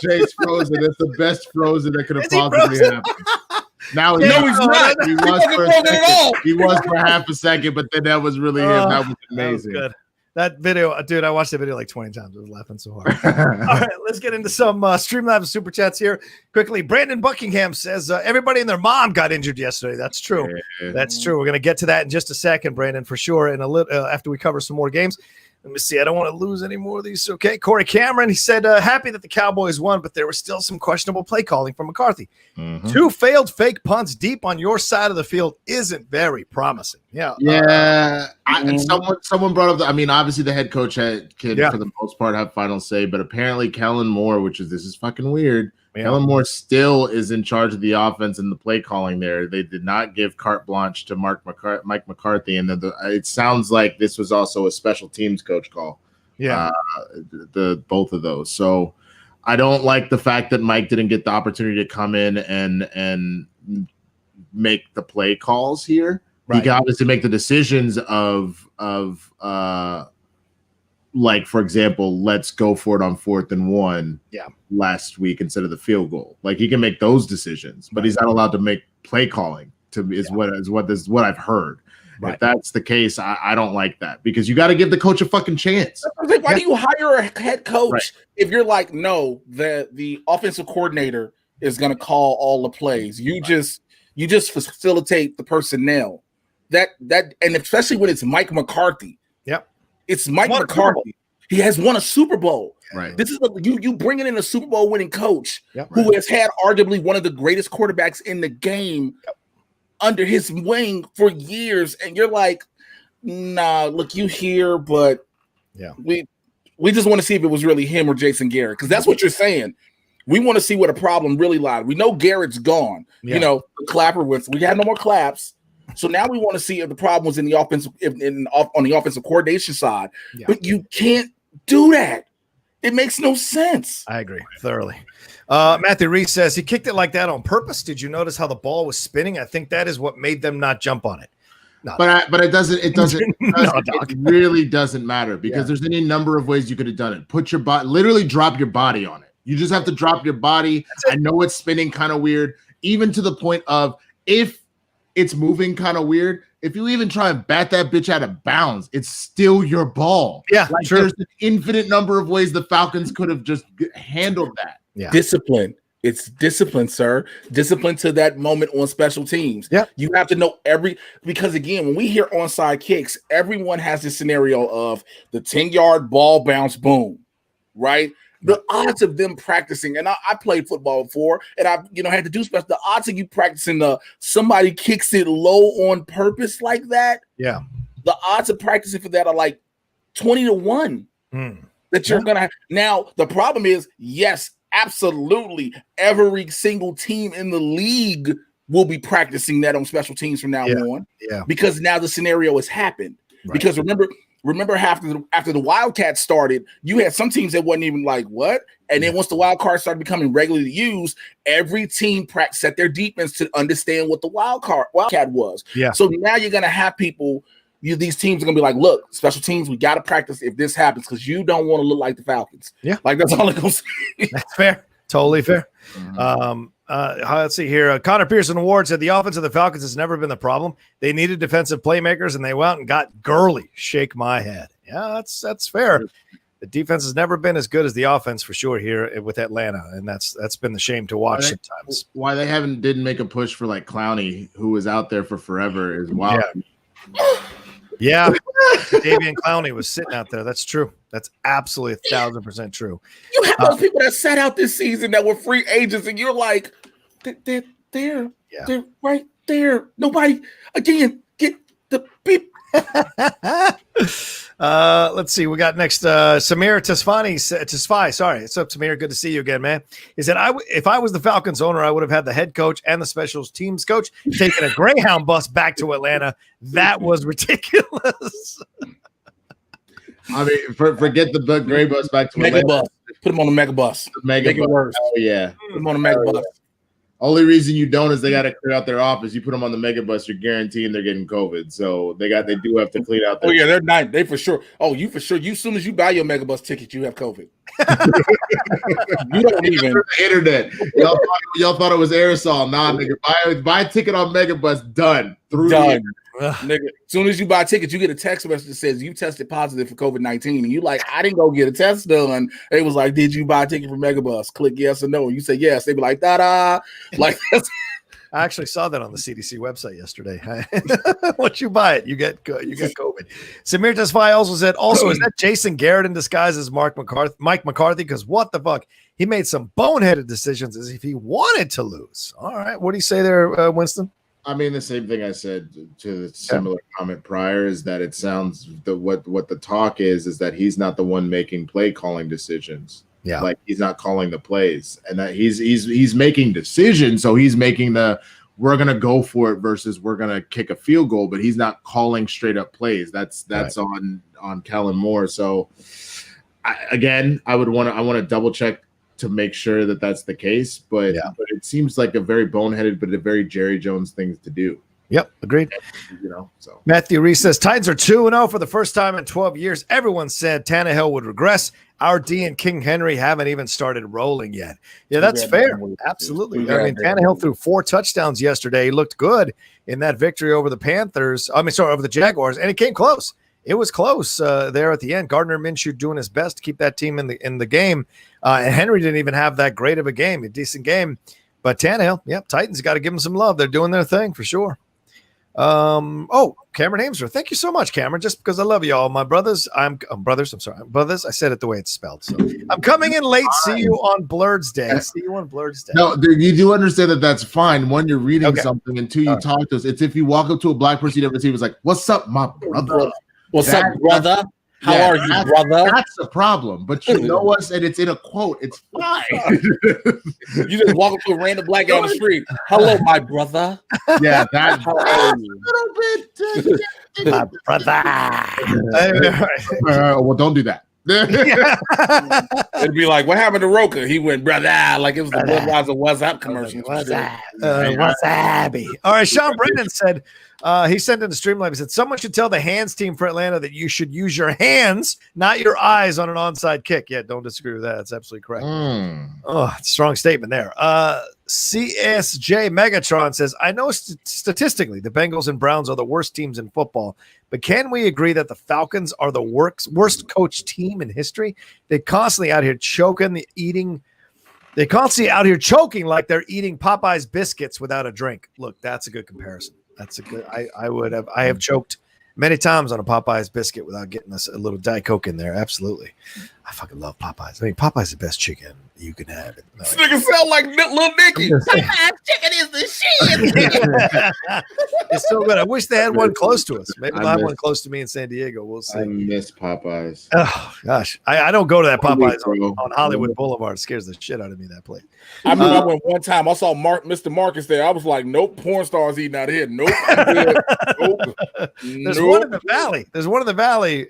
Jay's frozen. That's the best frozen that could have possibly happened. Now he's not. He was for a second. He was for half a second, but then that was really him. That was amazing. That was good. That video, dude, I watched the video like 20 times. I was laughing so hard. All right, let's get into some StreamLabs and Super Chats here quickly. Brandon Buckingham says, everybody and their mom got injured yesterday. That's true. Yeah. That's true. We're going to get to that in just a second, Brandon, for sure, and a little after we cover some more games. Let me see. I don't want to lose any more of these. Okay. Corey Cameron, he said, happy that the Cowboys won, but there was still some questionable play calling from McCarthy. 2 failed fake punts deep on your side of the field isn't very promising. Yeah. Yeah. And someone brought up, obviously the head coach can, for the most part, have final say, but apparently Kellen Moore, this is fucking weird. Yeah. Kellen Moore still is in charge of the offense and the play calling there. They did not give carte blanche to Mike McCarthy, and it sounds like this was also a special teams coach call. Yeah, both of those. So I don't like the fact that Mike didn't get the opportunity to come in and make the play calls here. Right. He can obviously make the decisions of like, for example, let's go for it on 4th and 1 last week instead of the field goal. Like, he can make those decisions, but he's not allowed to make play calling is what I've heard. Right. If that's the case, I don't like that, because you got to give the coach a fucking chance. Like, why do you hire a head coach if you're like, no, the offensive coordinator is going to call all the plays? You just facilitate the personnel. That and especially when it's Mike McCarthy. Yep. It's Mike McCarthy. He has won a Super Bowl. Right. This is you bringing in a Super Bowl winning coach who has had arguably one of the greatest quarterbacks in the game under his wing for years, and you're like, nah, look, you here, but we just want to see if it was really him or Jason Garrett, because that's what you're saying. We want to see what a problem really lied. We know Garrett's gone. You know, Clapper we had no more claps. So now we want to see if the problem was in the offensive on the offensive coordination side. Yeah. But you can't do that. It makes no sense. I agree thoroughly. Matthew Reese says he kicked it like that on purpose. Did you notice how the ball was spinning? I think that is what made them not jump on it. But it doesn't. It really doesn't matter, because there's any number of ways you could have done it. Put your body, literally drop your body on it. You just have to drop your body. I know it's spinning kind of weird, even to the point of if it's moving kind of weird. If you even try and bat that bitch out of bounds, it's still your ball. Yeah, like, there's an infinite number of ways the Falcons could have just handled that. Yeah. Discipline. It's discipline, sir. Discipline to that moment on special teams. Yeah. You have to know because again, when we hear onside kicks, everyone has this scenario of the 10-yard ball bounce, boom, right? The odds of them practicing, and I played football before, and I had to do special. The odds of you practicing somebody kicks it low on purpose like that. Yeah. The odds of practicing for that are like 20-1 that you're gonna have. Now the problem is, yes, absolutely, every single team in the league will be practicing that on special teams from now on. Yeah. Because now the scenario has happened. Right. Because remember after the Wildcats started, you had some teams that wasn't even like, what? And then once the wild card started becoming regularly used, every team set their defense to understand what the Wildcat was. Yeah. So now you're going to have people, these teams are going to be like, look, special teams, we got to practice if this happens, because you don't want to look like the Falcons. Yeah. Like, that's all I'm going to say. That's fair. Totally fair. Let's see here. Connor Pearson Ward said the offense of the Falcons has never been the problem. They needed defensive playmakers, and they went out and got Gurley. Shake my head. Yeah, that's fair. The defense has never been as good as the offense for sure here with Atlanta, and that's been the shame to watch sometimes. Why they didn't make a push for like Clowney, who was out there for forever, is wild. Yeah. Davian Clowney was sitting out there. That's true. That's absolutely 1,000% true. You have those people that sat out this season that were free agents, and you're like, they're right there. Nobody, again, get the beep. Let's see. We got next Samir Tesfai. Sorry. What's up, Samir? Good to see you again, man. He said, if I was the Falcons owner, I would have had the head coach and the special teams coach taking a Greyhound bus back to Atlanta. That was ridiculous. I mean, forget the gray bus back to Mega Atlanta. Bus. Put them on the Mega Bus. Make it worse. Oh yeah. Put them on the Mega Bus. Only reason you don't is they got to clear out their office. You put them on the Mega Bus, you're guaranteeing they're getting COVID. So they do have to clean out. Oh yeah, they're not. They for sure. Oh, you for sure. You as soon as you buy your Mega Bus ticket, you have COVID. You don't even the internet. Y'all thought it was aerosol. Nah, nigga. Buy a ticket on Mega Bus. Done. Done. Nigga, as soon as you buy a ticket, you get a text message that says you tested positive for COVID-19, and you like, I didn't go get a test done. They was like, did you buy a ticket for Megabus? Click yes or no. And you say yes. They be like, da-da. Like, I actually saw that on the CDC website yesterday. Once you buy it, you get COVID. Samir Tesfai also said, is that Jason Garrett in disguise as Mike McCarthy? Because what the fuck? He made some boneheaded decisions as if he wanted to lose. All right. What do you say there, Winston? I mean, the same thing I said to the similar comment prior is that it sounds what the talk is that he's not the one making play calling decisions. Yeah, like he's not calling the plays, and that he's making decisions. So he's making we're gonna go for it versus we're gonna kick a field goal, but he's not calling straight up plays. That's right. on Kellen Moore. So I want to double check to make sure that that's the case, but it seems like a very boneheaded, but a very Jerry Jones thing to do. Yep, agreed. So Matthew Reese says Titans are 2-0 for the first time in 12 years. Everyone said Tannehill would regress. Our D and King Henry haven't even started rolling yet. Yeah, that's fair. Absolutely. I mean, Tannehill threw 4 touchdowns yesterday. He looked good in that victory over the Panthers. Over the Jaguars, and it came close. It was close there at the end. Gardner Minshew doing his best to keep that team in the game. And Henry didn't even have that great of a game, a decent game. But Tannehill, Titans got to give him some love. They're doing their thing for sure. Cameron Hamster, thank you so much, Cameron. Just because I love you all, my brothers. Brothers. I said it the way it's spelled. So I'm coming in late. See you on Blurred's Day. No, you do understand that that's fine. One, you're reading something, and 2, you talk to us. It's if you walk up to a black person you never see, was like, "What's up, my brother? What's up, brother? How are you, brother?" That's the problem. But you know us, and it's in a quote. It's fine. You just walk up to a random black guy on the street. Hello, my brother. Yeah, that's How are you? a little bit. My brother. Well, don't do that. It'd be like, what happened to Rocha? He went, brother, like it was the Budweiser WhatsApp commercial. Wasabi. All right, Sean Brennan said, he sent in the Streamlabs. He said, someone should tell the hands team for Atlanta that you should use your hands, not your eyes on an onside kick. Yeah, don't disagree with that. That's absolutely correct. Oh, strong statement there. CSJ Megatron says, I know statistically the Bengals and Browns are the worst teams in football, but can we agree that the Falcons are the worst coach team in history? They constantly out here choking, They constantly out here choking like they're eating Popeye's biscuits without a drink. Look, that's a good comparison. That's a good. I have choked many times on a Popeye's biscuit without getting a little Diet Coke in there. Absolutely. I fucking love Popeyes. I mean, Popeye's the best chicken you can have. This nigga sound like Little Nicky. Popeye's chicken is the shit. It's so good. I wish they had one close to us. Maybe they'll have one close to me in San Diego. We'll see. I miss Popeyes. Oh, gosh. I don't go to that Popeyes on Hollywood Boulevard. It scares the shit out of me, that place. I mean, I went one time. I saw Mr. Marcus there. I was like, nope, porn stars eating out here. Nope. There's one in the valley.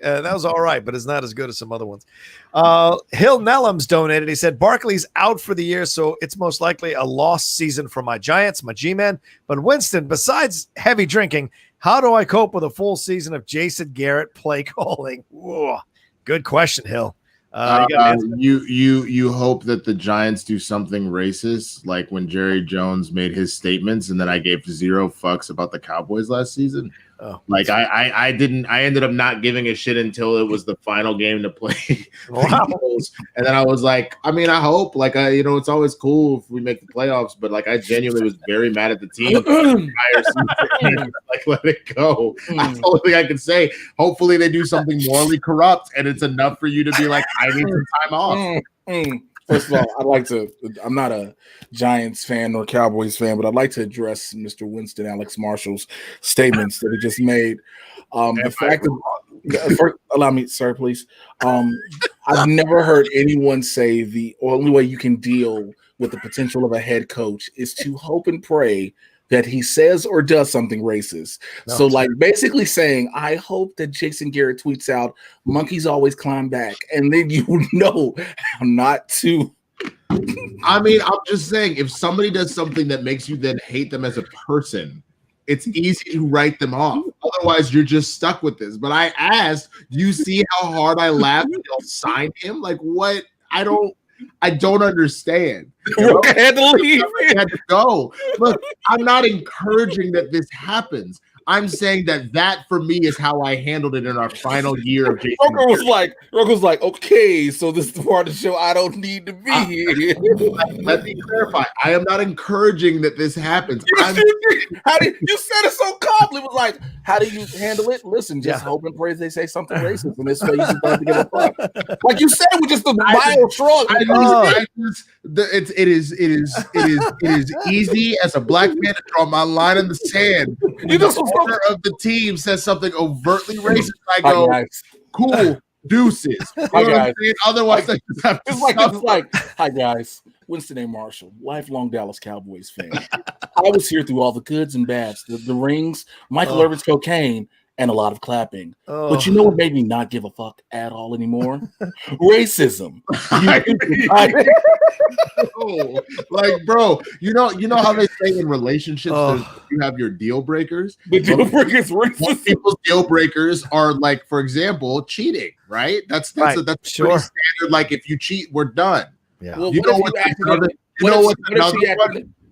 That was all right, but it's not as good as some other ones. Hill Nellums donated. He said, Barkley's out for the year, so it's most likely a lost season for my Giants, my G-Men. But Winston, besides heavy drinking, how do I cope with a full season of Jason Garrett play calling? Whoa, good question, Hill. You hope that the Giants do something racist, like when Jerry Jones made his statements, and then I gave 0 fucks about the Cowboys last season. Oh, like I ended up not giving a shit until it was the final game to play. Wow. And then I was like, I mean, I hope, like, it's always cool if we make the playoffs, but like, I genuinely was very mad at the team. Like, let it go. That's the only thing I can say. Hopefully they do something morally corrupt, and it's enough for you to be like, I need some time off. First of all, I'm not a Giants fan or Cowboys fan, but I'd like to address Mr. Winston Alex Marshall's statements that he just made. The fact that, allow me, sir, please. I've never heard anyone say the only way you can deal with the potential of a head coach is to hope and pray that he says or does something racist. No, so like basically saying, I hope that Jason Garrett tweets out, monkeys always climb back. And then you know how not to. I mean, I'm just saying, if somebody does something that makes you then hate them as a person, it's easy to write them off. Otherwise, you're just stuck with this. But I asked, do you see how hard I laughed when they'll sign him? Like, what? I don't understand. Had to leave. Had to go. Look, I'm not encouraging that this happens. I'm saying that for me is how I handled it in our final year of Jason. Rocha was like, okay, so this is the part of the show I don't need to be here. Let me clarify. I am not encouraging that this happens. How did you said it so calmly? It was like, how do you handle it? Listen, just hope and pray they say something racist in this face. You don't have to give a fuck. Like you said, with just a mild shrug. It is easy as a black man to draw my line in the sand. You just owner of the team says something overtly racist. I go, cool, deuces. Otherwise, it's like, hi guys, Winston A. Marshall, lifelong Dallas Cowboys fan. I was here through all the goods and bads, the rings, Michael Irvin's cocaine, and a lot of clapping. Oh. But you know what made me not give a fuck at all anymore? Racism. Like, bro, you know how they say in relationships you have your deal breakers. The deal breakers, most people's deal breakers are like, for example, cheating. Right? That's right. That's Sure. pretty standard. Like, if you cheat, we're done. Yeah. Well, You know what?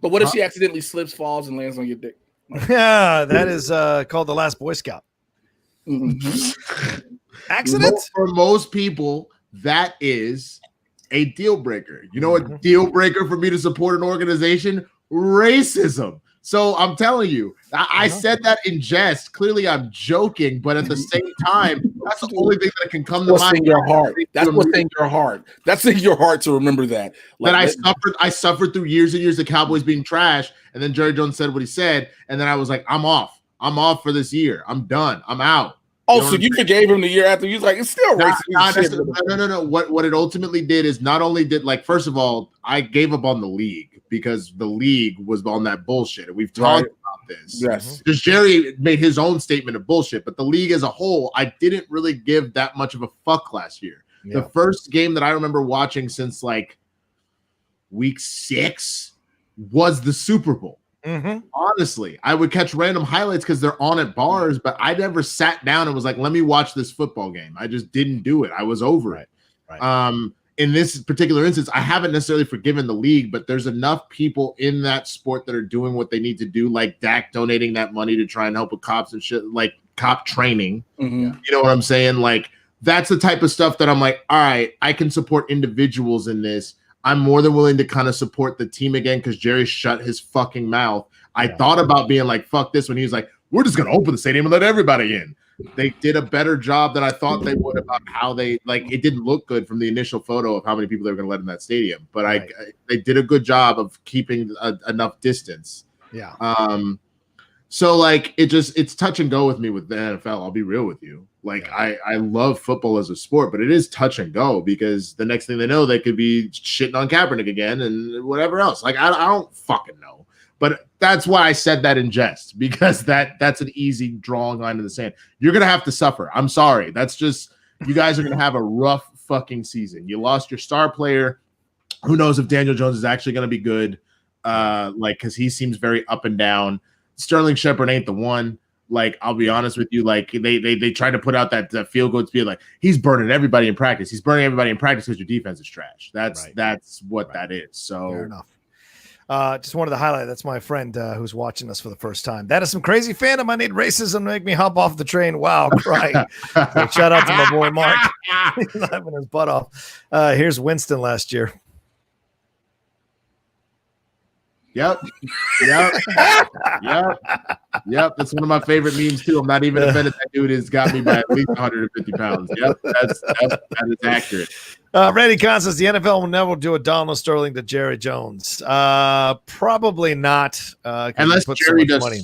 But what if she accidentally slips, falls, and lands on your dick? Yeah, that is called the Last Boy Scout. Mm-hmm. Accident? For most people, that is a deal breaker. You know, a deal breaker for me to support an organization? Racism. So I'm telling you, I said that in jest. Clearly, I'm joking, but at the same time, that's the only thing that can come to mind. In your heart. That's what's in your heart. That's in your heart to remember that. Like, that I suffered through years and years of Cowboys being trash, and then Jerry Jones said what he said, and then I was like, I'm off. I'm off for this year. I'm done. I'm out. Oh, so you forgave him the year after? He was like, it's still racist. No. What it ultimately did is not only did, like, first of all, I gave up on the league because the league was on that bullshit. And we've talked about this. Yes. Because Jerry made his own statement of bullshit, but the league as a whole, I didn't really give that much of a fuck last year. Yeah. The first game that I remember watching since like week 6 was the Super Bowl. Mm-hmm. Honestly, I would catch random highlights because they're on at bars, but I never sat down and was like, let me watch this football game. I just didn't do it. I was over it. Right. In this particular instance, I haven't necessarily forgiven the league, but there's enough people in that sport that are doing what they need to do, like Dak donating that money to try and help with cops and shit, like cop training. Mm-hmm. You know what I'm saying? Like, that's the type of stuff that I'm like, all right, I can support individuals in this. I'm more than willing to kind of support the team again because Jerry shut his fucking mouth. I thought about being like, fuck this, when he was like, we're just going to open the stadium and let everybody in. They did a better job than I thought they would about how they, like, it didn't look good from the initial photo of how many people they were going to let in that stadium. But they did a good job of keeping enough distance. Yeah. So, like, it's touch and go with me with the NFL. I'll be real with you. Like, I love football as a sport, but it is touch and go because the next thing they know, they could be shitting on Kaepernick again and whatever else. Like, I don't fucking know. But that's why I said that in jest, because that's an easy drawing line in the sand. You're going to have to suffer. I'm sorry. That's just, you guys are going to have a rough fucking season. You lost your star player. Who knows if Daniel Jones is actually going to be good? Because he seems very up and down. Sterling Shepard ain't the one. Like, I'll be honest with you. Like, they tried to put out that field goal to be like, he's burning everybody in practice. He's burning everybody in practice because your defense is trash. That's what that is. So fair enough. Just wanted to highlight, that's my friend who's watching us for the first time. That is some crazy fandom. I need racism to make me hop off the train. Wow, crying. So shout out to my boy Mark. He's laughing his butt off. Here's Winston last year. Yep. That's one of my favorite memes too. I'm not even offended that dude has got me by at least 150 pounds. Yep, that is accurate. Randy Kahn says the NFL will never do a Donald Sterling to Jerry Jones. Probably not. Unless Jerry does. Money.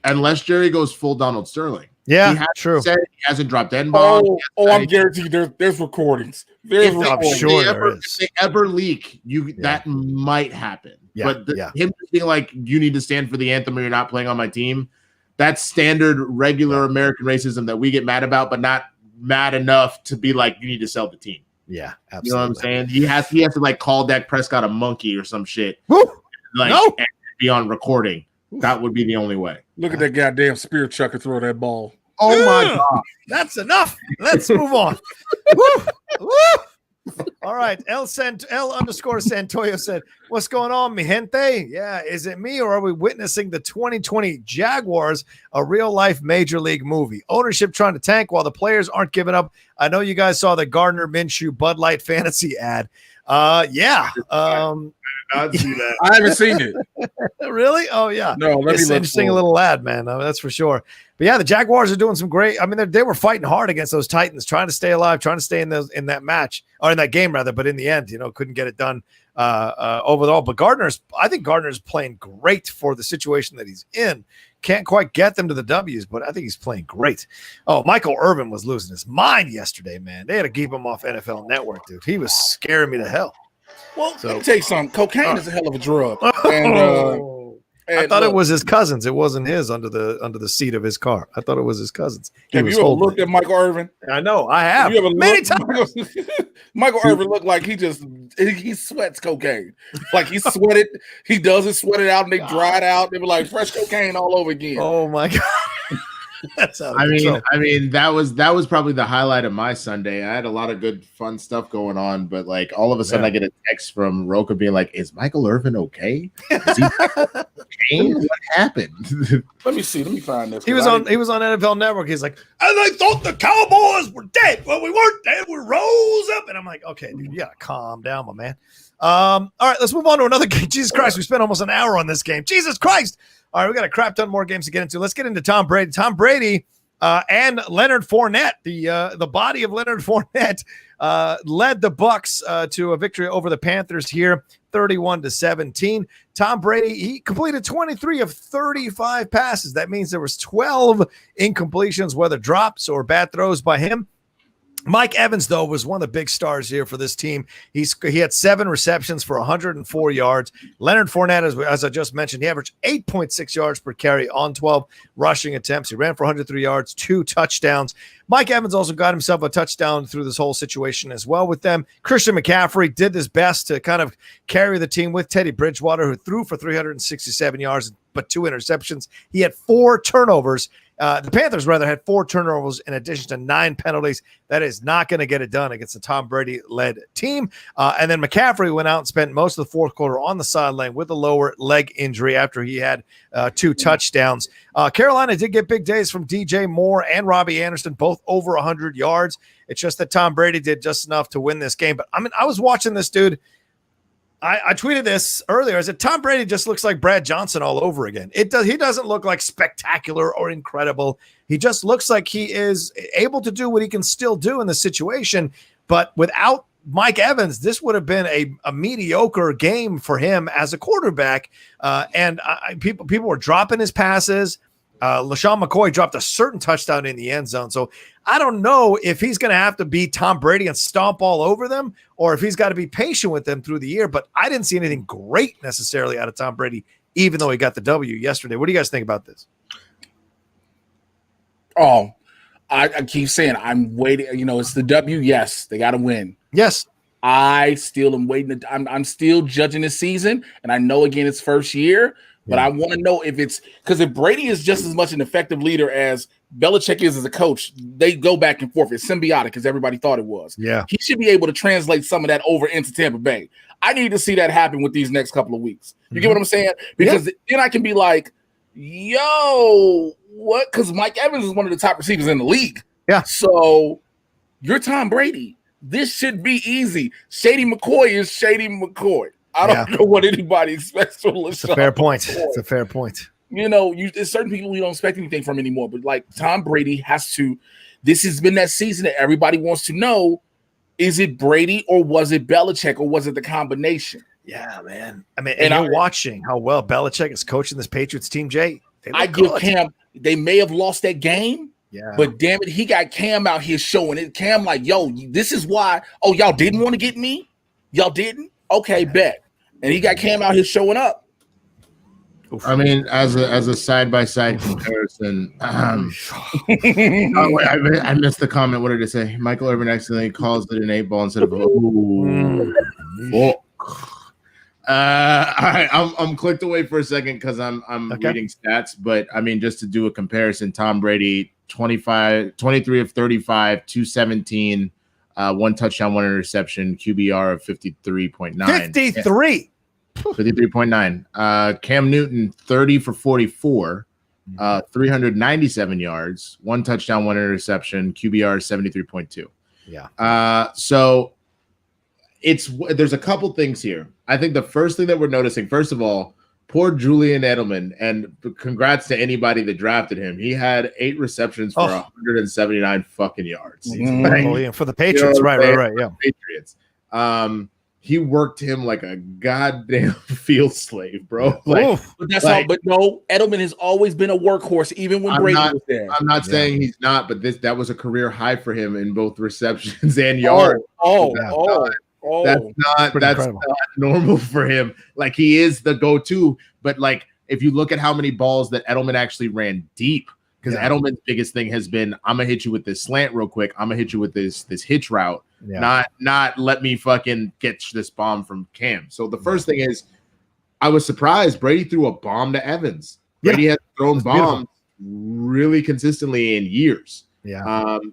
Unless Jerry goes full Donald Sterling. Yeah, true. Said he hasn't dropped N-bombs. I'm guaranteed there's recordings. I'm sure if they ever leak, that might happen. Yeah, but him just being like, you need to stand for the anthem or you're not playing on my team, that's standard regular American racism that we get mad about, but not mad enough to be like, you need to sell the team. Yeah, absolutely. You know what I'm saying? He has to like call Dak Prescott a monkey or some shit. And be on recording. That would be the only way. Look at that goddamn spear chucker throw that ball. Oh my God. That's enough. Let's move on. Woo! All right. L_Santoyo said, what's going on, mi gente? Yeah. Is it me or are we witnessing the 2020 Jaguars, a real life major league movie? Ownership trying to tank while the players aren't giving up. I know you guys saw the Gardner Minshew Bud Light fantasy ad. Yeah. I did not see that. I haven't seen it. Really? Oh, yeah. No, it's interesting, a little ad, man. That's for sure. But yeah, the Jaguars are doing some great. I mean, they were fighting hard against those Titans, trying to stay alive, trying to stay in that match or in that game rather. But in the end, couldn't get it done overall. But I think Gardner's playing great for the situation that he's in. Can't quite get them to the W's, but I think he's playing great. Oh, Michael Irvin was losing his mind yesterday, man. They had to keep him off NFL Network, dude. He was scaring me to hell. Well, let me tell you something. Cocaine is a hell of a drug. And And I thought it was his cousins. It wasn't his under the seat of his car. I thought it was his cousins. Have you ever looked at Michael Irvin? I know, I have. You ever many times. Michael Irvin looked like he sweats cocaine. Like he sweated, he doesn't sweat it out and they dry it out. They were like fresh cocaine all over again. Oh my God. That's I mean, that was probably the highlight of my Sunday. I had a lot of good, fun stuff going on, but like all of a sudden, I get a text from Rocha being like, "Is Michael Irvin okay? Is he okay? What happened?" Let me see. Let me find this. He was on NFL Network. He's like, and they thought the Cowboys were dead. Well, we weren't dead. We rose up. And I'm like, okay, dude, you gotta calm down, my man. All right, let's move on to another game. Jesus Christ, we spent almost an hour on this game. Jesus Christ. All right, we got a crap ton more games to get into. Let's get into Tom Brady. Tom Brady and Leonard Fournette, the body of Leonard Fournette, led the Bucks to a victory over the Panthers here, 31-17. Tom Brady, he completed 23 of 35 passes. That means there was 12 incompletions, whether drops or bad throws by him. Mike Evans, though, was one of the big stars here for this team. He had 7 receptions for 104 yards. Leonard Fournette, as I just mentioned, he averaged 8.6 yards per carry on 12 rushing attempts. He ran for 103 yards, 2 touchdowns. Mike Evans also got himself a touchdown through this whole situation as well with them. Christian McCaffrey did his best to kind of carry the team with Teddy Bridgewater, who threw for 367 yards but 2 interceptions. He had 4 turnovers. The Panthers, rather, had 4 turnovers in addition to 9 penalties. That is not going to get it done against a Tom Brady-led team. And then McCaffrey went out and spent most of the fourth quarter on the sideline with a lower leg injury after he had 2 touchdowns. Carolina did get big days from DJ Moore and Robbie Anderson, both over 100 yards. It's just that Tom Brady did just enough to win this game. But, I mean, I was watching this dude. I tweeted this earlier. I said, Tom Brady just looks like Brad Johnson all over again. He doesn't look like spectacular or incredible. He just looks like he is able to do what he can still do in the situation. But without Mike Evans, this would have been a mediocre game for him as a quarterback. And people were dropping his passes. LaShawn McCoy dropped a certain touchdown in the end zone. So I don't know if he's going to have to be Tom Brady and stomp all over them or if he's got to be patient with them through the year. But I didn't see anything great necessarily out of Tom Brady, even though he got the W yesterday. What do you guys think about this? Oh, I keep saying I'm waiting. You know, it's the W. Yes, they got to win. Yes. I still am waiting. I'm still judging this season. And I know, again, it's first year. But I want to know if it's because if Brady is just as much an effective leader as Belichick is as a coach, they go back and forth. It's symbiotic as everybody thought it was. Yeah. He should be able to translate some of that over into Tampa Bay. I need to see that happen with these next couple of weeks. You get what I'm saying? Because then I can be like, yo, what? Because Mike Evans is one of the top receivers in the league. Yeah. So you're Tom Brady. This should be easy. Shady McCoy is Shady McCoy. I don't know what anybody expects from LaShawn. It's a fair point. It's a fair point. You know, there's certain people you don't expect anything from anymore. But like Tom Brady has to. This has been that season that everybody wants to know: is it Brady or was it Belichick or was it the combination? Yeah, man. I mean, and you're watching how well Belichick is coaching this Patriots team, Jay. I give Cam. They may have lost that game. Yeah. But damn it, he got Cam out here showing it. Cam like, yo, this is why. Oh, y'all didn't want to get me? Y'all didn't? Okay, bet. And he got Cam out here showing up. I mean, as a side-by-side comparison, I missed the comment. What did it say? Michael Irvin accidentally calls it an 8-ball instead of all right, I'm clicked away for a second because I'm reading stats, but I mean, just to do a comparison, Tom Brady 23 of 35, 217. 1 touchdown, 1 interception, QBR of 53.9. 53.9. Cam Newton, 30 for 44, 397 yards, 1 touchdown, 1 interception, QBR 73.2. Yeah. So there's a couple things here. I think the first thing that we're noticing, first of all, poor Julian Edelman, and congrats to anybody that drafted him. He had 8 receptions for 179 fucking yards. For the Patriots, right. Yeah, Patriots. He worked him like a goddamn field slave, bro. But that's all. But no, Edelman has always been a workhorse, even when Brady was there. I'm not saying he's not, but that was a career high for him in both receptions and yards. That's not normal for him. Like, he is the go-to, but like if you look at how many balls that Edelman actually ran deep, because Edelman's biggest thing has been, I'm gonna hit you with this slant real quick. I'm gonna hit you with this hitch route. Not let me fucking get this bomb from Cam. So the first thing is, I was surprised Brady threw a bomb to Evans. Brady has thrown bombs really consistently in years.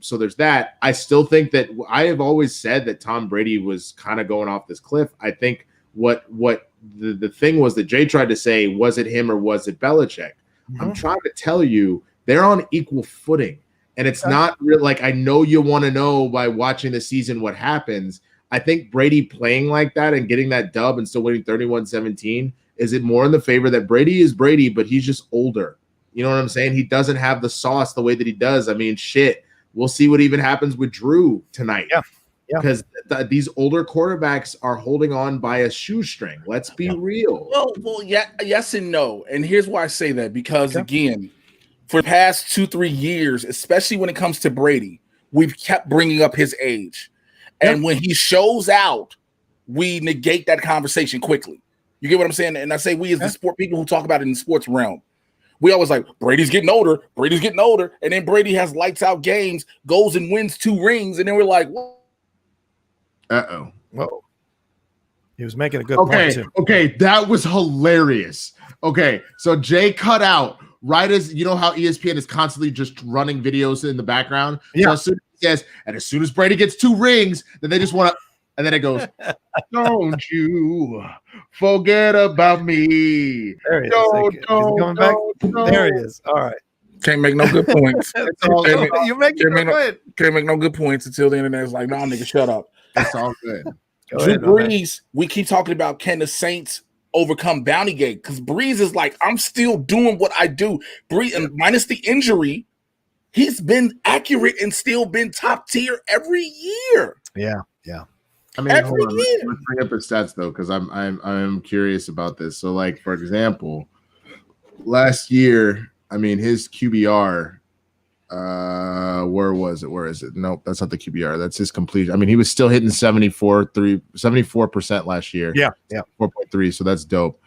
So there's that. I still think that I have always said that Tom Brady was kind of going off this cliff. I think what the thing was that Jay tried to say, was it him or was it Belichick? I'm trying to tell you, they're on equal footing. And it's not real. Like, I know you want to know by watching the season what happens. I think Brady playing like that and getting that dub and still winning 31-17, is it more in the favor that Brady is Brady, but he's just older? You know what I'm saying? He doesn't have the sauce the way that he does. I mean, shit. We'll see what even happens with Drew tonight. Because these older quarterbacks are holding on by a shoestring. Let's be real. Well, yeah, yes and no. And here's why I say that. Because, again, for the past 2-3 years, especially when it comes to Brady, we've kept bringing up his age. And when he shows out, we negate that conversation quickly. You get what I'm saying? And I say we as the sport people who talk about it in the sports realm. We always like, Brady's getting older. Brady's getting older. And then Brady has lights out games, goes and wins 2 rings. And then we're like, what? Whoa. He was making a good point, too. Okay, that was hilarious. Okay, so Jay cut out right as, you know how ESPN is constantly just running videos in the background? So as soon as he says, and as soon as Brady gets 2 rings, then they just want to, and then it goes, don't you forget about me. There he is. Is he coming back? There he is. All right. Can't make no good points. You make it can't make no good points until the internet's like, nah, nigga, shut up. It's all good. Drew Brees, we keep talking about, can the Saints overcome Bounty Gate? Because Brees is like, I'm still doing what I do. Brees, and minus the injury, he's been accurate and still been top tier every year. Yeah. I mean, let's bring up his stats though, because I'm curious about this. So, like, for example, last year, I mean, his QBR, where was it? Where is it? Nope, that's not the QBR. That's his completion. I mean, he was still hitting 74% last year. 4.3. So that's dope.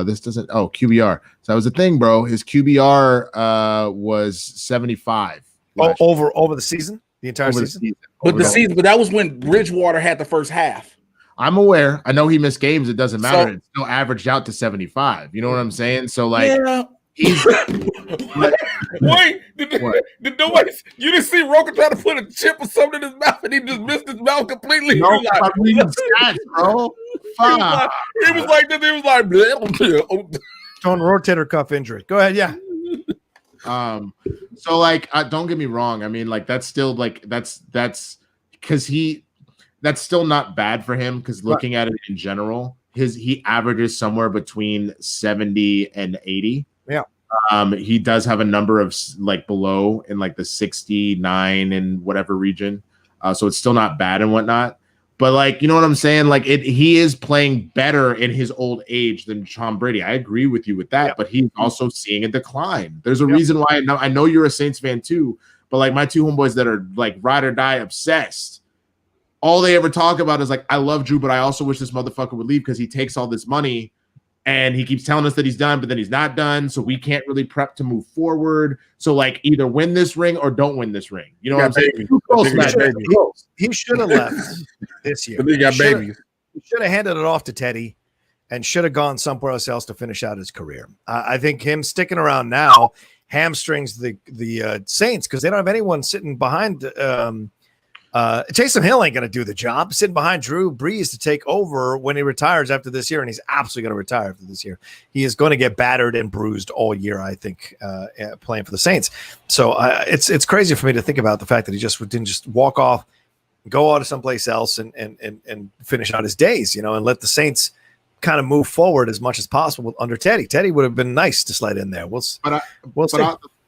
This doesn't. Oh, QBR. So that was the thing, bro. His QBR was 75. Over the season. The entire season? But that was when Bridgewater had the first half. I'm aware. I know he missed games. It doesn't matter. It still averaged out to 75. You know what I'm saying? So, like, he's wait, did nobody, you didn't see Rocha try to put a chip or something in his mouth and he just missed his mouth completely? No, I'm reading stats, bro. He was like this. He was like, torn rotator cuff injury. Go ahead. Yeah. So, like, don't get me wrong. I mean, like, that's still like that's because that's still not bad for him, because looking at it in general, he averages somewhere between 70 and 80. Yeah. He does have a number of like below in like the 69 and whatever region. So it's still not bad and whatnot. But, like, you know what I'm saying? Like, he is playing better in his old age than Tom Brady. I agree with you with that, but he's also seeing a decline. There's a reason why. I know you're a Saints fan too, but, like, my 2 homeboys that are like ride or die obsessed, all they ever talk about is like, I love Drew, but I also wish this motherfucker would leave because he takes all this money and he keeps telling us that he's done, but then he's not done. So we can't really prep to move forward. So, like, either win this ring or don't win this ring. You know what I'm saying? He should have left this year. He got babies. He should have handed it off to Teddy and should have gone somewhere else to finish out his career. I think him sticking around now hamstrings the Saints, because they don't have anyone sitting behind. Taysom Hill ain't going to do the job sitting behind Drew Brees to take over when he retires after this year, and he's absolutely going to retire after this year. He is going to get battered and bruised all year, I think, playing for the Saints. So it's crazy for me to think about the fact that he didn't just walk off, go out to someplace else and finish out his days, and let the Saints kind of move forward as much as possible under Teddy. Teddy would have been nice to slide in there. We'll see.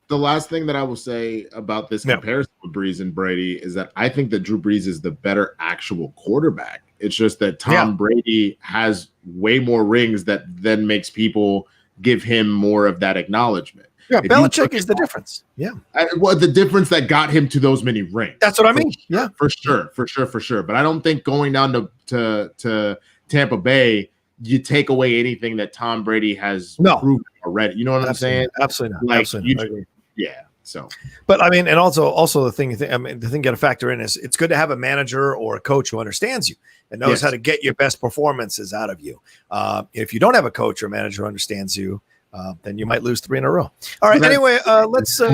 The last thing that I will say about this comparison with Brees and Brady is that I think that Drew Brees is the better actual quarterback. It's just that Tom Brady has way more rings that then makes people give him more of that acknowledgement. Yeah, Belichick is the difference. Yeah. The difference that got him to those many rings. That's what I mean. Yeah. For sure. But I don't think going down to Tampa Bay you take away anything that Tom Brady has proven already. You know what I'm saying? Absolutely not. Like, Absolutely. Yeah. So, but I mean, and also the thing you got to factor in is it's good to have a manager or a coach who understands you and knows how to get your best performances out of you. If you don't have a coach or manager who understands you, then you might lose 3 in a row. All right. Anyway, let's move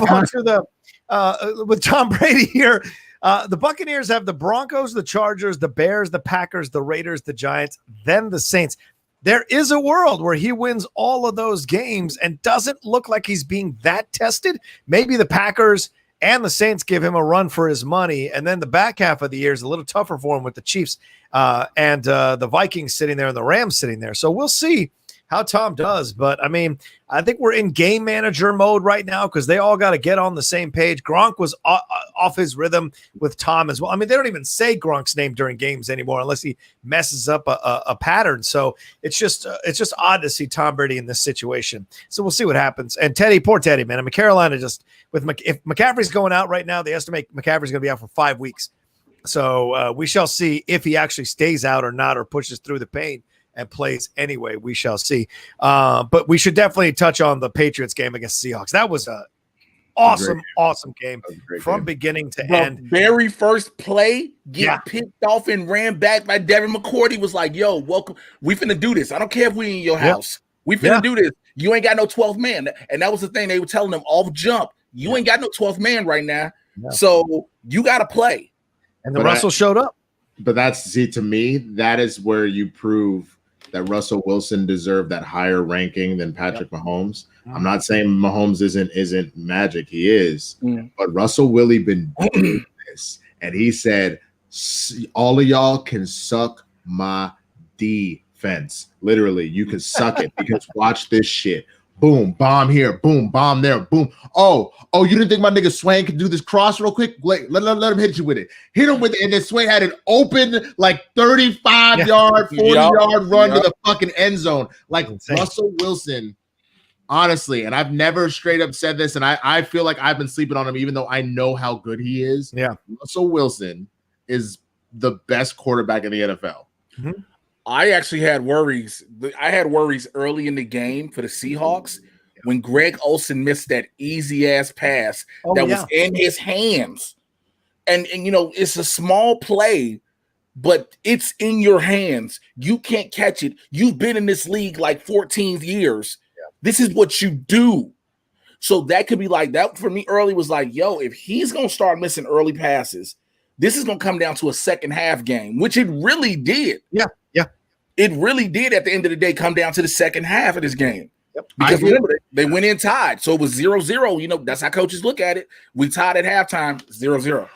on to the with Tom Brady here. The Buccaneers have the Broncos, the Chargers, the Bears, the Packers, the Raiders, the Giants, then the Saints. There is a world where he wins all of those games and doesn't look like he's being that tested. Maybe the Packers and the Saints give him a run for his money, and then the back half of the year is a little tougher for him with the Chiefs and the Vikings sitting there and the Rams sitting there. So we'll see how Tom does. But, I mean, I think we're in game manager mode right now because they all got to get on the same page. Gronk was off his rhythm with Tom as well. I mean, they don't even say Gronk's name during games anymore unless he messes up a pattern. So it's just odd to see Tom Brady in this situation. So we'll see what happens. And Teddy, poor Teddy, man. I mean, Carolina just if McCaffrey's going out right now, they estimate McCaffrey's going to be out for 5 weeks. So we shall see if he actually stays out or not or pushes through the pain and plays anyway. We shall see. But we should definitely touch on the Patriots game against Seahawks. That was a awesome game from beginning to end. Very first play, picked off and ran back by Devin McCourty was like, yo, welcome. We finna do this. I don't care if we in your house. We finna do this. You ain't got no 12th man. And that was the thing they were telling them off jump. You ain't got no 12th man right now. No. So you got to play. And then Russell showed up. But to me, that is where you prove that Russell Wilson deserved that higher ranking than Patrick Mahomes. I'm not saying Mahomes isn't magic. He is. But Russell Willie been doing this. And he said, all of y'all can suck my defense. Literally, you can suck it because watch this shit. Boom, bomb here. Boom, bomb there. Boom. Oh, you didn't think my nigga Swain could do this cross real quick? Let him hit you with it. Hit him with it. And then Swain had an open, like 35-yard, 40-yard run to the fucking end zone. Like Russell Wilson, honestly, and I've never straight up said this, and I feel like I've been sleeping on him, even though I know how good he is. Yeah. Russell Wilson is the best quarterback in the NFL. Mm-hmm. I actually had worries. I had worries early in the game for the Seahawks when Greg Olsen missed that easy-ass pass was in his hands. And you know, it's a small play, but it's in your hands. You can't catch it. You've been in this league like 14 years. Yeah. This is what you do. So that could be like that for me early was like, yo, if he's going to start missing early passes, this is going to come down to a second half game, which it really did. Yeah. It really did at the end of the day come down to the second half of this game. Yep. Because remember, they went in tied. So it was 0-0. You know, that's how coaches look at it. We tied at halftime, 0-0.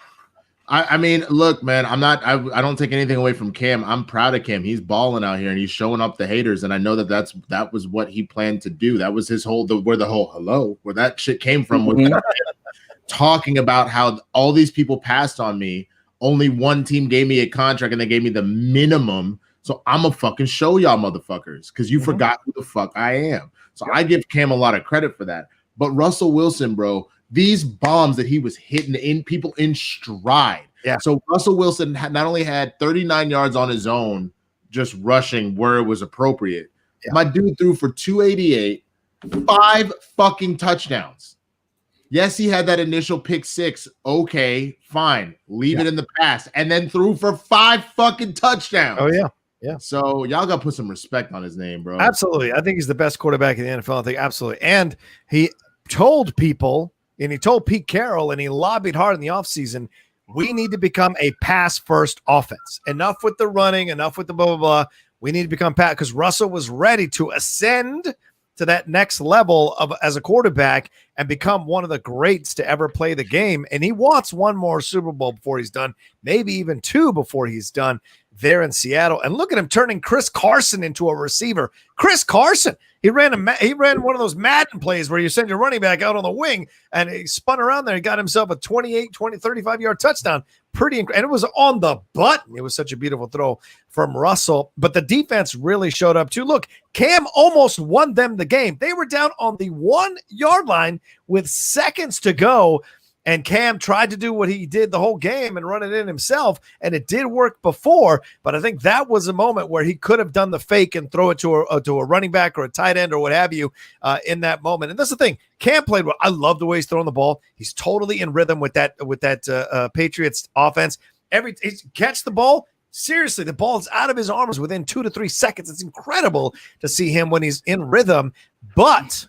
I mean, look, man, I don't take anything away from Cam. I'm proud of Cam. He's balling out here and he's showing up the haters. And I know that was what he planned to do. That was his where that shit came from was talking about how all these people passed on me. Only one team gave me a contract and they gave me the minimum. So I'm going to fucking show y'all motherfuckers because you forgot who the fuck I am. So I give Cam a lot of credit for that. But Russell Wilson, bro, these bombs that he was hitting in people in stride. Yeah. So Russell Wilson not only had 39 yards on his own, just rushing where it was appropriate. Yeah. My dude threw for 288, 5 fucking touchdowns. Yes, he had that initial pick 6. Okay, fine. Leave it in the past. And then threw for 5 fucking touchdowns. Oh, yeah. Yeah. So y'all got to put some respect on his name, bro. Absolutely. I think he's the best quarterback in the NFL. I think absolutely. And he told people, and he told Pete Carroll, and he lobbied hard in the offseason, we need to become a pass-first offense. Enough with the running, enough with the blah, blah, blah. We need to become pass because Russell was ready to ascend to that next level of as a quarterback and become one of the greats to ever play the game. And he wants one more Super Bowl before he's done, maybe even 2 before he's done there in Seattle. And look at him turning Chris Carson into a receiver. Chris Carson, he ran one of those Madden plays where you send your running back out on the wing and he spun around there and got himself a 28, 20, 35-yard touchdown. And it was on the button. It was such a beautiful throw from Russell. But the defense really showed up too. Look, Cam almost won them the game. They were down on the 1-yard line with seconds to go. And Cam tried to do what he did the whole game and run it in himself, and it did work before. But I think that was a moment where he could have done the fake and throw it to a running back or a tight end or what have you in that moment. And that's the thing. Cam played well. I love the way he's throwing the ball. He's totally in rhythm with that Patriots offense. Catch the ball. Seriously, the ball is out of his arms within 2 to 3 seconds. It's incredible to see him when he's in rhythm. But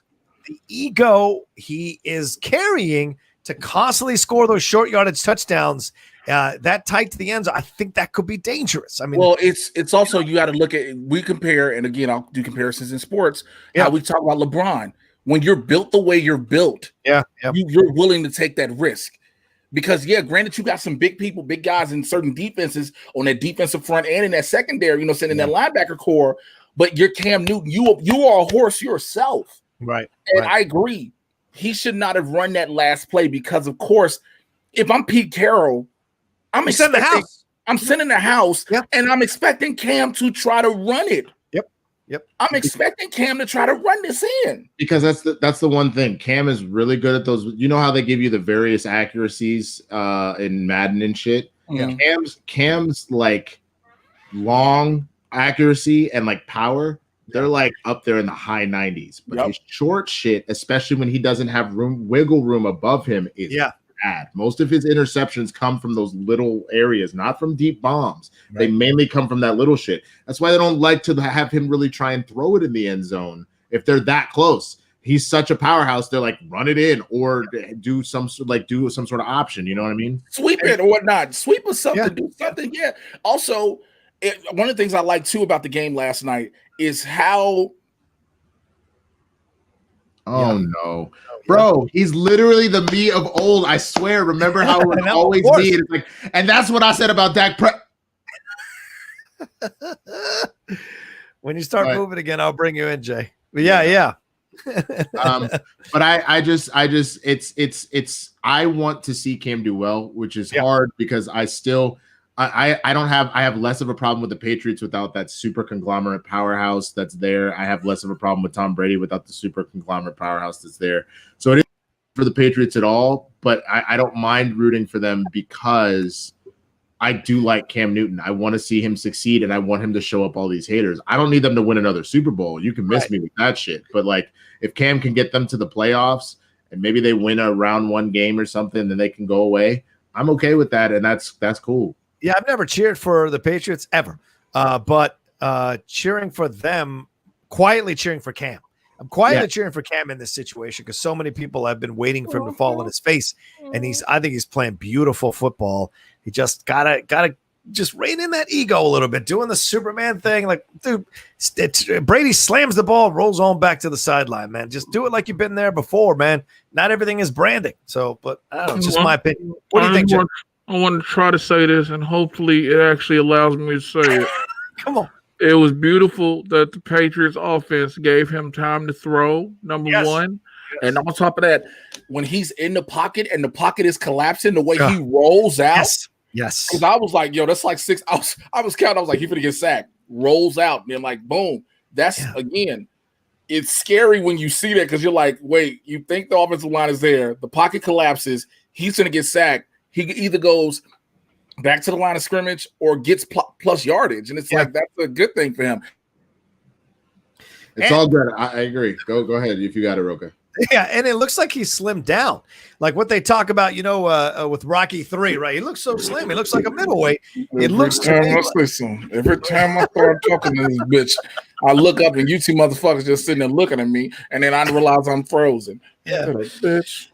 the ego he is carrying to constantly score those short yardage touchdowns that tight to the end zone, I think that could be dangerous. I mean, well, it's also, you got to look at, we compare, and again, I'll do comparisons in sports. How we talk about LeBron. When you're built the way you're built, you're willing to take that risk. Because, granted, you got some big people, big guys in certain defenses on that defensive front and in that secondary, sitting in that linebacker core, but you're Cam Newton. You are a horse yourself. Right. And I agree. He should not have run that last play because, of course, if I'm Pete Carroll, I'm sitting in the house, and I'm expecting Cam to try to run it. Yep. I'm expecting Cam to try to run this in. Because that's the one thing. Cam is really good at those. You know how they give you the various accuracies in Madden and shit? Yeah. Cam's like long accuracy and like power. They're like up there in the high 90s. But his short shit, especially when he doesn't have wiggle room above him, is bad. Most of his interceptions come from those little areas, not from deep bombs. Right. They mainly come from that little shit. That's why they don't like to have him really try and throw it in the end zone if they're that close. He's such a powerhouse. They're like, run it in or do some sort of option. You know what I mean? Sweep it or whatnot. Sweep or something. Do something. Yeah. Also, one of the things I like too about the game last night is how. Oh no, bro! He's literally the me of old. I swear. Remember how it was always me? It's like, and that's what I said about Dak Prescott. When you start moving again, I'll bring you in, Jay. But yeah. But I just I want to see Cam do well, which is hard because I have less of a problem with the Patriots without that super conglomerate powerhouse that's there. I have less of a problem with Tom Brady without the super conglomerate powerhouse that's there. So it isn't for the Patriots at all, but I don't mind rooting for them because I do like Cam Newton. I want to see him succeed, and I want him to show up all these haters. I don't need them to win another Super Bowl. You can miss me with that shit. But like, if Cam can get them to the playoffs and maybe they win a round one game or something, then they can go away. I'm okay with that, and that's cool. Yeah, I've never cheered for the Patriots ever, but cheering for them, quietly cheering for Cam. I'm quietly cheering for Cam in this situation because so many people have been waiting for him to fall on his face, and I think he's playing beautiful football. He just gotta just rein in that ego a little bit, doing the Superman thing. Like, dude, Brady slams the ball, rolls on back to the sideline, man. Just do it like you've been there before, man. Not everything is branding. So, but I don't know, it's just my opinion. What do you think, Jim? I want to try to say this, and hopefully it actually allows me to say it. Come on. It was beautiful that the Patriots offense gave him time to throw, number one. Yes. And on top of that, when he's in the pocket and the pocket is collapsing, the way he rolls out. Yes. Because I was like, yo, that's like six. I was counting. I was like, he's going to get sacked. Rolls out. And then like, boom. That's, again, it's scary when you see that because you're like, wait, you think the offensive line is there. The pocket collapses. He's going to get sacked. He either goes back to the line of scrimmage or gets plus yardage. And it's like, that's a good thing for him. It's all good. I agree. Go ahead if you got it, Rocha. Yeah, and it looks like he's slimmed down. Like what they talk about, with Rocky 3, right? He looks so slim. He looks like a middleweight. It looks to me every time I start talking to this bitch, I look up and you two motherfuckers just sitting there looking at me, and then I realize I'm frozen. Yeah, bitch.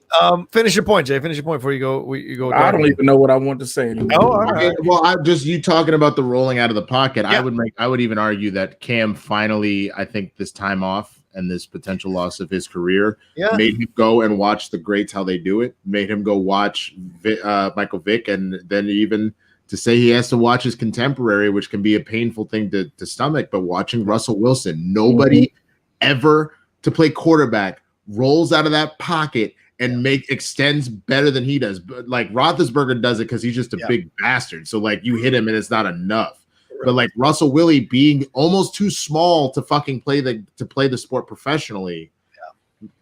Finish your point, Jay. Finish your point before you go. I don't even know what I want to say anymore. Oh, all right. Well, I'm just you talking about the rolling out of the pocket. Yeah. I would even argue that Cam finally, I think this time off and this potential loss of his career made him go and watch the greats how they do it. Made him go watch Michael Vick, and then even to say he has to watch his contemporary, which can be a painful thing to stomach. But watching Russell Wilson, nobody ever to play quarterback rolls out of that pocket and extends better than he does. But like Roethlisberger does it because he's just a big bastard. So like you hit him and it's not enough. But like Russell Willie being almost too small to fucking play the sport professionally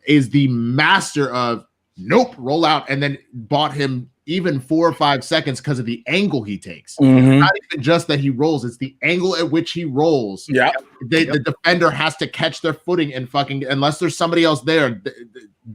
is the master of Nope, roll out, and then bought him even 4 or 5 seconds because of the angle he takes. Mm-hmm. Not even just that he rolls, it's the angle at which he rolls. Yeah. The defender has to catch their footing and fucking, unless there's somebody else there,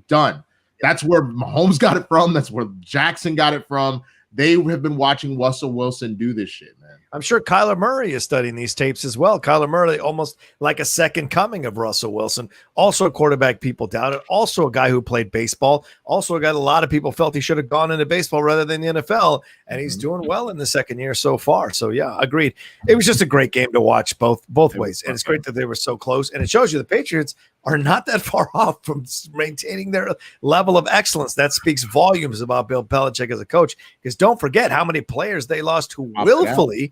done. That's where Mahomes got it from. That's where Jackson got it from. They have been watching Russell Wilson do this shit, man. I'm sure Kyler Murray is studying these tapes as well. Kyler Murray, almost like a second coming of Russell Wilson. Also a quarterback people doubted. Also a guy who played baseball. Also a guy that a lot of people felt he should have gone into baseball rather than the NFL. And he's doing well in the second year so far. So, yeah, agreed. It was just a great game to watch both ways. And it's great that they were so close. And it shows you the Patriots are not that far off from maintaining their level of excellence. That speaks volumes about Bill Belichick as a coach. Because don't forget how many players they lost who willfully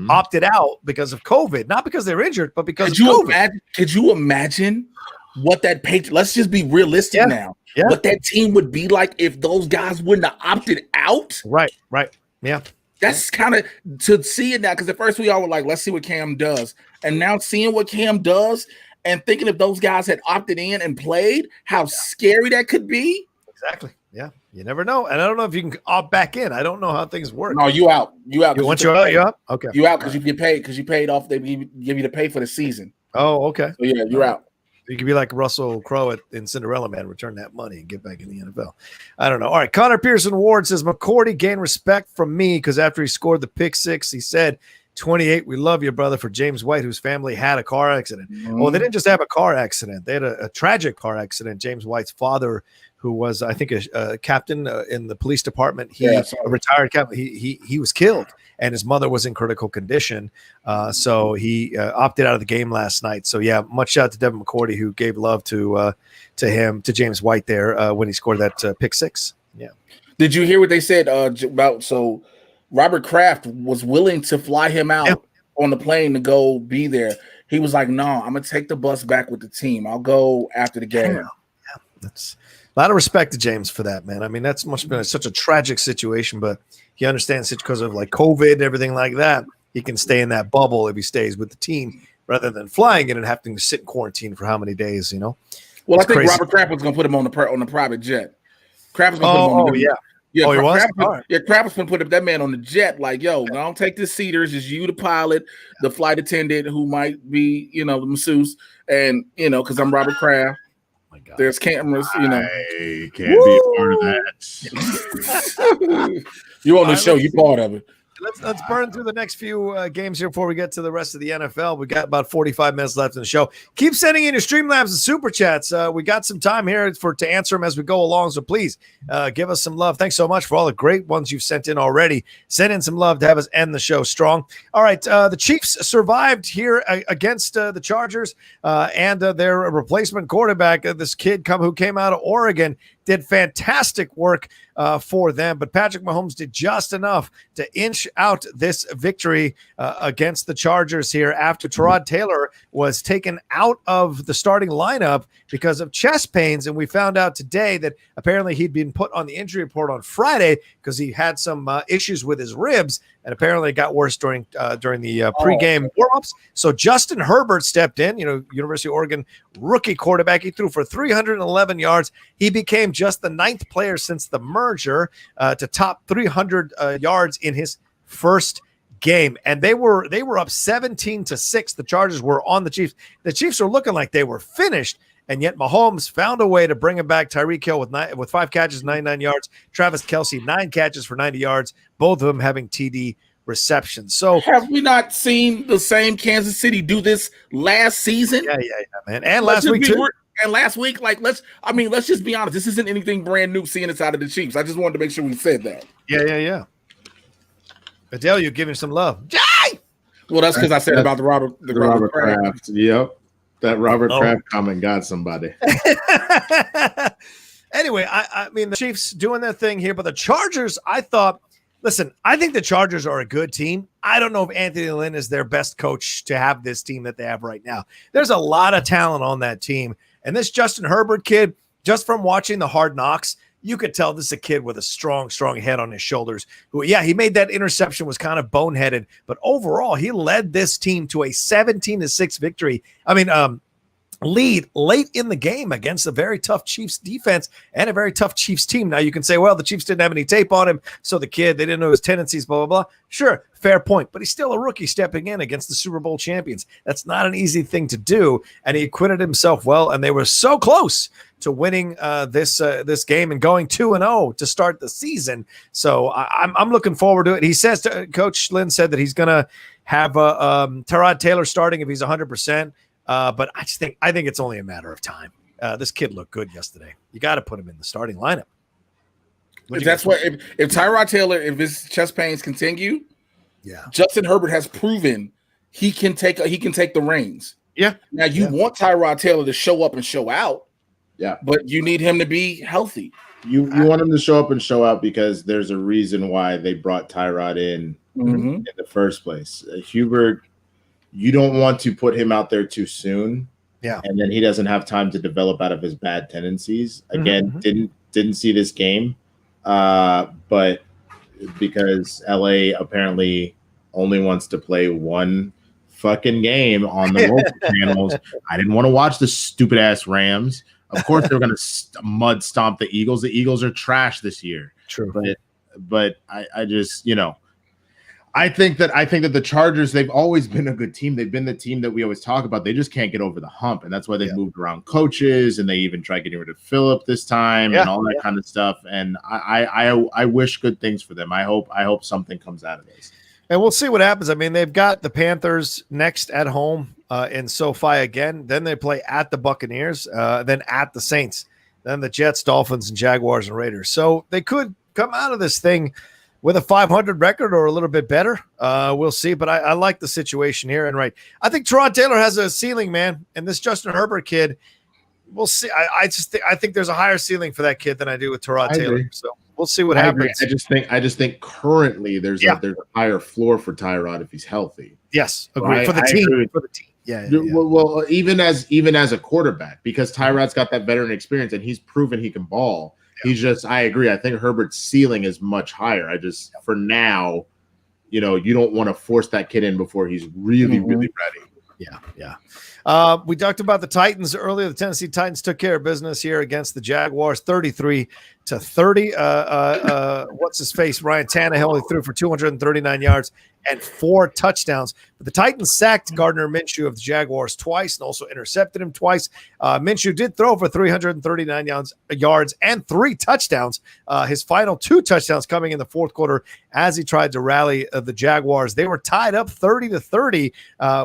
opted out because of COVID, not because they're injured, but because of COVID. Could you imagine what that let's just be realistic now. Yeah. What that team would be like if those guys wouldn't have opted out. Right. Yeah. That's kind of to see it now, because at first we all were like, let's see what Cam does. And now seeing what Cam does and thinking if those guys had opted in and played, how scary that could be. Exactly. Yeah. You never know. And I don't know if you can opt back in. I don't know how things work. No, you out. Once you're out, you out? Okay. You out because you get paid, because you paid off. They give you the pay for the season. Oh, okay. So yeah, you're out. You could be like Russell Crowe in Cinderella Man, return that money and get back in the NFL. I don't know. All right. Connor Pearson Ward says, McCourty gained respect from me because after he scored the pick six, he said, 28, we love you, brother, for James White, whose family had a car accident. Well, they didn't just have a car accident. They had a tragic car accident. James White's father, who was, I think, a captain in the police department, a retired captain, he was killed, and his mother was in critical condition. So he opted out of the game last night. So, yeah, much shout out to Devin McCourty, who gave love to James White there when he scored that pick six. Yeah. Did you hear what they said about Robert Kraft was willing to fly him out on the plane to go be there. He was like, no, I'm going to take the bus back with the team. I'll go after the game. Yeah. That's a lot of respect to James for that, man. I mean, that's must have been such a tragic situation, but he understands it because of like COVID and everything like that. He can stay in that bubble if he stays with the team rather than flying in and having to sit in quarantine for how many days, you know? Well, it's I think crazy. Robert Kraft was going to put him on the private jet. Kraft was going to put him on the Yeah, he was? Kraft was going to put that man on the jet like, yo, don't take the seaters. It's you, the pilot, the flight attendant who might be, the masseuse. And, because I'm Robert Kraft. Oh there's cameras, I can't be a part of that. You on the show. You part of it. Let's burn through the next few games here before we get to the rest of the NFL. We got about 45 minutes left in the show. Keep sending in your StreamLabs and Super Chats. We got some time here to answer them as we go along, so please give us some love. Thanks so much for all the great ones you've sent in already. Send in some love to have us end the show strong. All right, the Chiefs survived here against the Chargers and their replacement quarterback, this kid who came out of Oregon, did fantastic work for them, but Patrick Mahomes did just enough to inch out this victory against the Chargers here after Tyrod Taylor was taken out of the starting lineup because of chest pains, and we found out today that apparently he'd been put on the injury report on Friday because he had some issues with his ribs, and apparently it got worse during the pregame warmups. So Justin Herbert stepped in, University of Oregon rookie quarterback. He threw for 311 yards. He became just the 9th player since the merger to top 300 yards in his first game. And they were up 17-6. The Chargers were on the Chiefs. The Chiefs are looking like they were finished. And yet Mahomes found a way to bring him back. Tyreek Hill with 5 catches, 99 yards. Travis Kelce, 9 catches for 90 yards. Both of them having TD receptions. So have we not seen the same Kansas City do this last season? Yeah, man. And last week too. And last week, let's just be honest. This isn't anything brand new seeing it out of the Chiefs. I just wanted to make sure we said that. Yeah. Adele, you're giving some love. Jay! Well, that's because I said about the Robert Kraft. Yep. That Robert Kraft comment got somebody. Anyway, I mean, the Chiefs doing their thing here, but the Chargers, I think the Chargers are a good team. I don't know if Anthony Lynn is their best coach to have this team that they have right now. There's a lot of talent on that team. And this Justin Herbert kid, just from watching the Hard Knocks, you could tell this is a kid with a strong head on his shoulders who, he made that interception, was kind of boneheaded, but overall he led this team to a 17-6 victory. lead late in the game against a very tough Chiefs defense and a very tough Chiefs team. Now you can say, well, the Chiefs didn't have any tape on him, so they didn't know his tendencies, blah, blah, blah. Sure, fair point, but he's still a rookie stepping in against the Super Bowl champions. That's not an easy thing to do, and he acquitted himself well, and they were so close to winning this game and going 2-0 to start the season. So I'm looking forward to it. He says, Coach Lynn said that he's going to have Tyrod Taylor starting if he's 100%. But I think it's only a matter of time. This kid looked good yesterday. You got to put him in the starting lineup. If Tyrod Taylor, if his chest pains continue, Justin Herbert has proven he can take the reins. Yeah. Now you want Tyrod Taylor to show up and show out. Yeah. But you need him to be healthy. You want him to show up and show out because there's a reason why they brought Tyrod in the first place. Hubert, you don't want to put him out there too soon. Yeah. And then he doesn't have time to develop out of his bad tendencies. Again, didn't see this game. But because LA apparently only wants to play one fucking game on the local channels, I didn't want to watch the stupid ass Rams. Of course, they're going to mud stomp the Eagles. The Eagles are trash this year. True. But I just, I think that the Chargers, they've always been a good team. They've been the team that we always talk about. They just can't get over the hump. And that's why they've moved around coaches, and they even tried getting rid of Phillip this time and all that kind of stuff. And I wish good things for them. I hope something comes out of this. And we'll see what happens. I mean, they've got the Panthers next at home in SoFi again. Then they play at the Buccaneers, then at the Saints, then the Jets, Dolphins, and Jaguars and Raiders. So they could come out of this thing with a 500 record or a little bit better. We'll see. But I like the situation here. And I think Tyrod Taylor has a ceiling, man. And this Justin Herbert kid, we'll see. I think there's a higher ceiling for that kid than I do with Tyrod Taylor. So we'll see what happens. I just think currently there's a higher floor for Tyrod if he's healthy. Yes, agree. For the team. For the team. Yeah. Well, even as a quarterback, because Tyrod's got that veteran experience and he's proven he can ball. Yeah. He's just, I agree. I think Herbert's ceiling is much higher. For now, you don't want to force that kid in before he's really, really ready. Yeah. We talked about the Titans earlier. The Tennessee Titans took care of business here against the Jaguars, 33-30. What's his face? Ryan Tannehill only threw for 239 yards and 4 touchdowns. But the Titans sacked Gardner Minshew of the Jaguars twice and also intercepted him twice. Minshew did throw for 339 yards and 3 touchdowns. His final 2 touchdowns coming in the fourth quarter as he tried to rally the Jaguars. They were tied up 30-30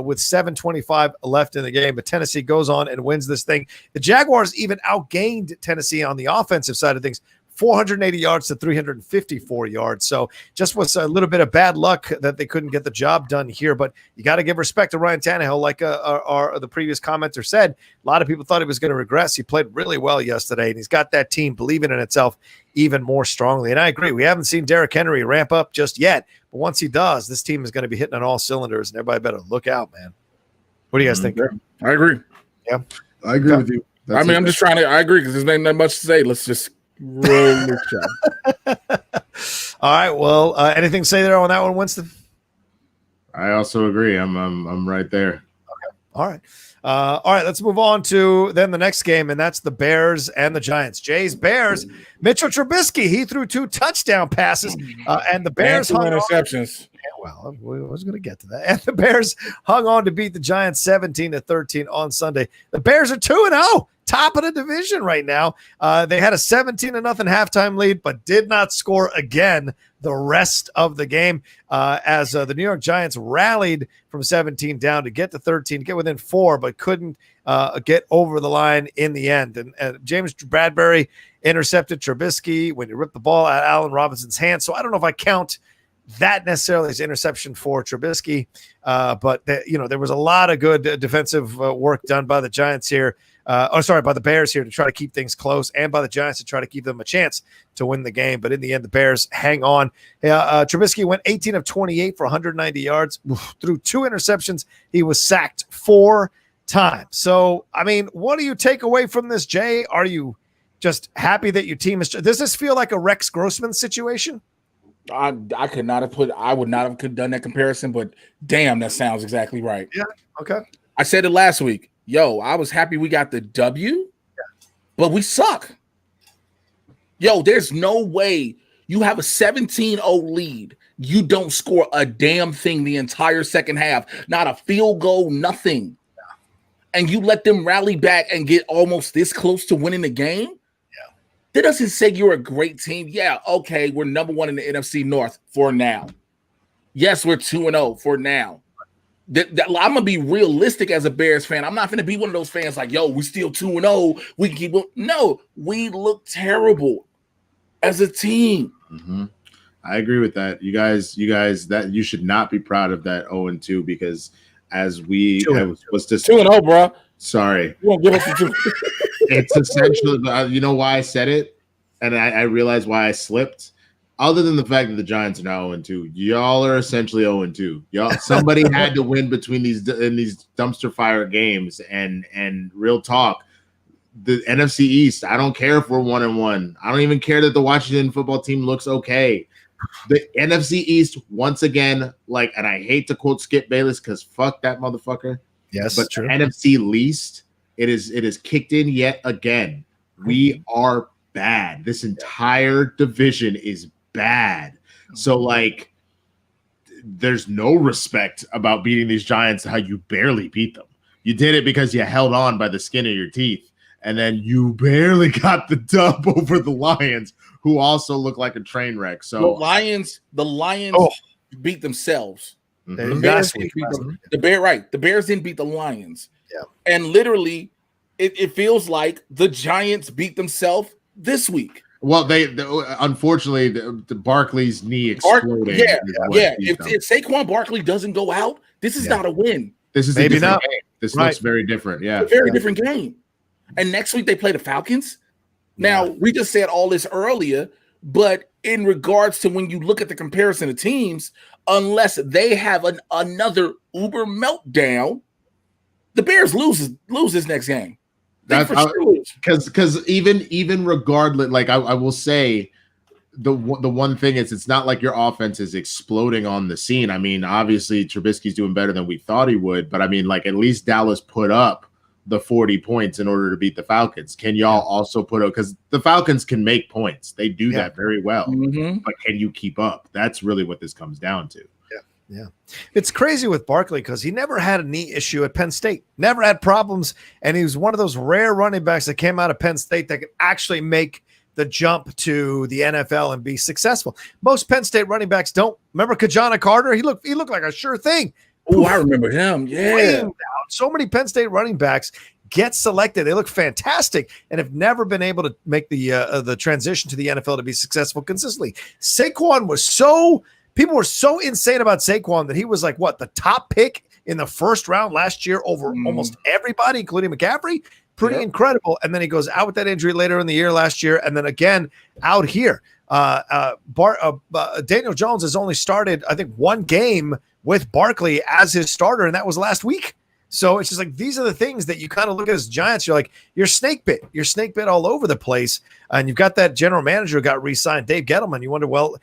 with 7:25 left in the game, but Tennessee goes on and wins this thing. The Jaguars even outgained Tennessee on the offensive side of things, 480 yards to 354 yards. So just was a little bit of bad luck that they couldn't get the job done here. But you got to give respect to Ryan Tannehill. Like the previous commenter said, a lot of people thought he was going to regress. He played really well yesterday, and he's got that team believing in itself even more strongly. And I agree. We haven't seen Derrick Henry ramp up just yet. But once he does, this team is going to be hitting on all cylinders, and everybody better look out, man. What do you guys think? I agree. Yeah. I agree with you. I'm just trying to – I agree because there's not much to say. Let's just – roll the show. All right. Well, anything to say there on that one, Winston? I also agree. I'm right there. Okay. All right. Let's move on to then the next game, and that's the Bears and the Giants. Jay's Bears. Mitchell Trubisky, he threw 2 touchdown passes, and the Bears hung interceptions. Well, I was going to get to that. And the Bears hung on to beat the Giants 17-13 on Sunday. The Bears are 2-0. Top of the division right now. They had a 17-0 halftime lead, but did not score again the rest of the game as the New York Giants rallied from 17 down to get to 13, get within 4, but couldn't get over the line in the end. And James Bradbury intercepted Trubisky when he ripped the ball out of Allen Robinson's hand. So I don't know if I count that necessarily as interception for Trubisky, but there was a lot of good defensive work done by the Giants here. By the Bears here to try to keep things close, and by the Giants to try to give them a chance to win the game. But in the end, the Bears hang on. Trubisky went 18 of 28 for 190 yards, threw 2 interceptions. He was sacked 4 times. So, I mean, what do you take away from this, Jay? Are you just happy that your team is – does this feel like a Rex Grossman situation? I would not have done that comparison, but damn, that sounds exactly right. Yeah, okay. I said it last week. yo, I was happy we got the W, but we suck. Yo, there's no way you have a 17-0 lead. You don't score a damn thing the entire second half, not a field goal, nothing. And you let them rally back and get almost this close to winning the game? Yeah. That doesn't say you're a great team. Yeah, okay, we're number 1 in the NFC North for now. Yes, we're 2-0 for now. I'm going to be realistic as a Bears fan. I'm not going to be one of those fans like, yo, we still 2-0. We can keep – no, we look terrible as a team. Mm-hmm. I agree with that. You guys, that you should not be proud of that 0-2 because – as we was just 2-0, bro. Sorry, you won't give us the 2. It's essentially. You know why I said it, and I realized why I slipped. Other than the fact that the Giants are now 0-2, y'all are essentially 0-2. Y'all, somebody had to win between these dumpster fire games, and real talk. The NFC East. I don't care if we're 1-1. I don't even care that the Washington football team looks okay. The NFC East, once again, and I hate to quote Skip Bayless because fuck that motherfucker. Yes, but true. NFC least, it is kicked in yet again. We are bad. This entire division is bad. So, there's no respect about beating these Giants, how you barely beat them. You did it because you held on by the skin of your teeth, and then you barely got the dub over the Lions, who also look like a train wreck. So the Lions beat themselves. Mm-hmm. The Bears didn't beat the Lions. Yeah. And literally, it feels like the Giants beat themselves this week. Well, they unfortunately the Barkley's knee exploded. If Saquon Barkley doesn't go out, this is not a win. This is maybe not. Game. This looks very different. Yeah, it's a very different game. And next week they play the Falcons. Now, we just said all this earlier, but in regards to when you look at the comparison of teams, unless they have another uber meltdown, the Bears lose this next game. Because even regardless, I will say the one thing is it's not like your offense is exploding on the scene. I mean, obviously Trubisky's doing better than we thought he would, but I mean, at least Dallas put up the 40 points in order to beat the Falcons. Can y'all also put up, because the Falcons can make points. They do that very well. Mm-hmm. But can you keep up? That's really what this comes down to. Yeah. It's crazy with Barkley because he never had a knee issue at Penn State, never had problems. And he was one of those rare running backs that came out of Penn State that could actually make the jump to the NFL and be successful. Most Penn State running backs don't. Remember Kajana Carter? He looked like a sure thing. Oh, I remember him. Yeah. So many Penn State running backs get selected. They look fantastic and have never been able to make the transition to the NFL to be successful consistently. Saquon was people were so insane about Saquon that he was the top pick in the first round last year over almost everybody, including McCaffrey. Pretty incredible. And then he goes out with that injury later in the year last year. And then again out here. Daniel Jones has only started, I think, one game with Barkley as his starter, and that was last week. So it's just these are the things that you kind of look at as Giants. You're you're snake bit. You're snake bit all over the place. And you've got that general manager who got re-signed, Dave Gettleman. You wonder, well,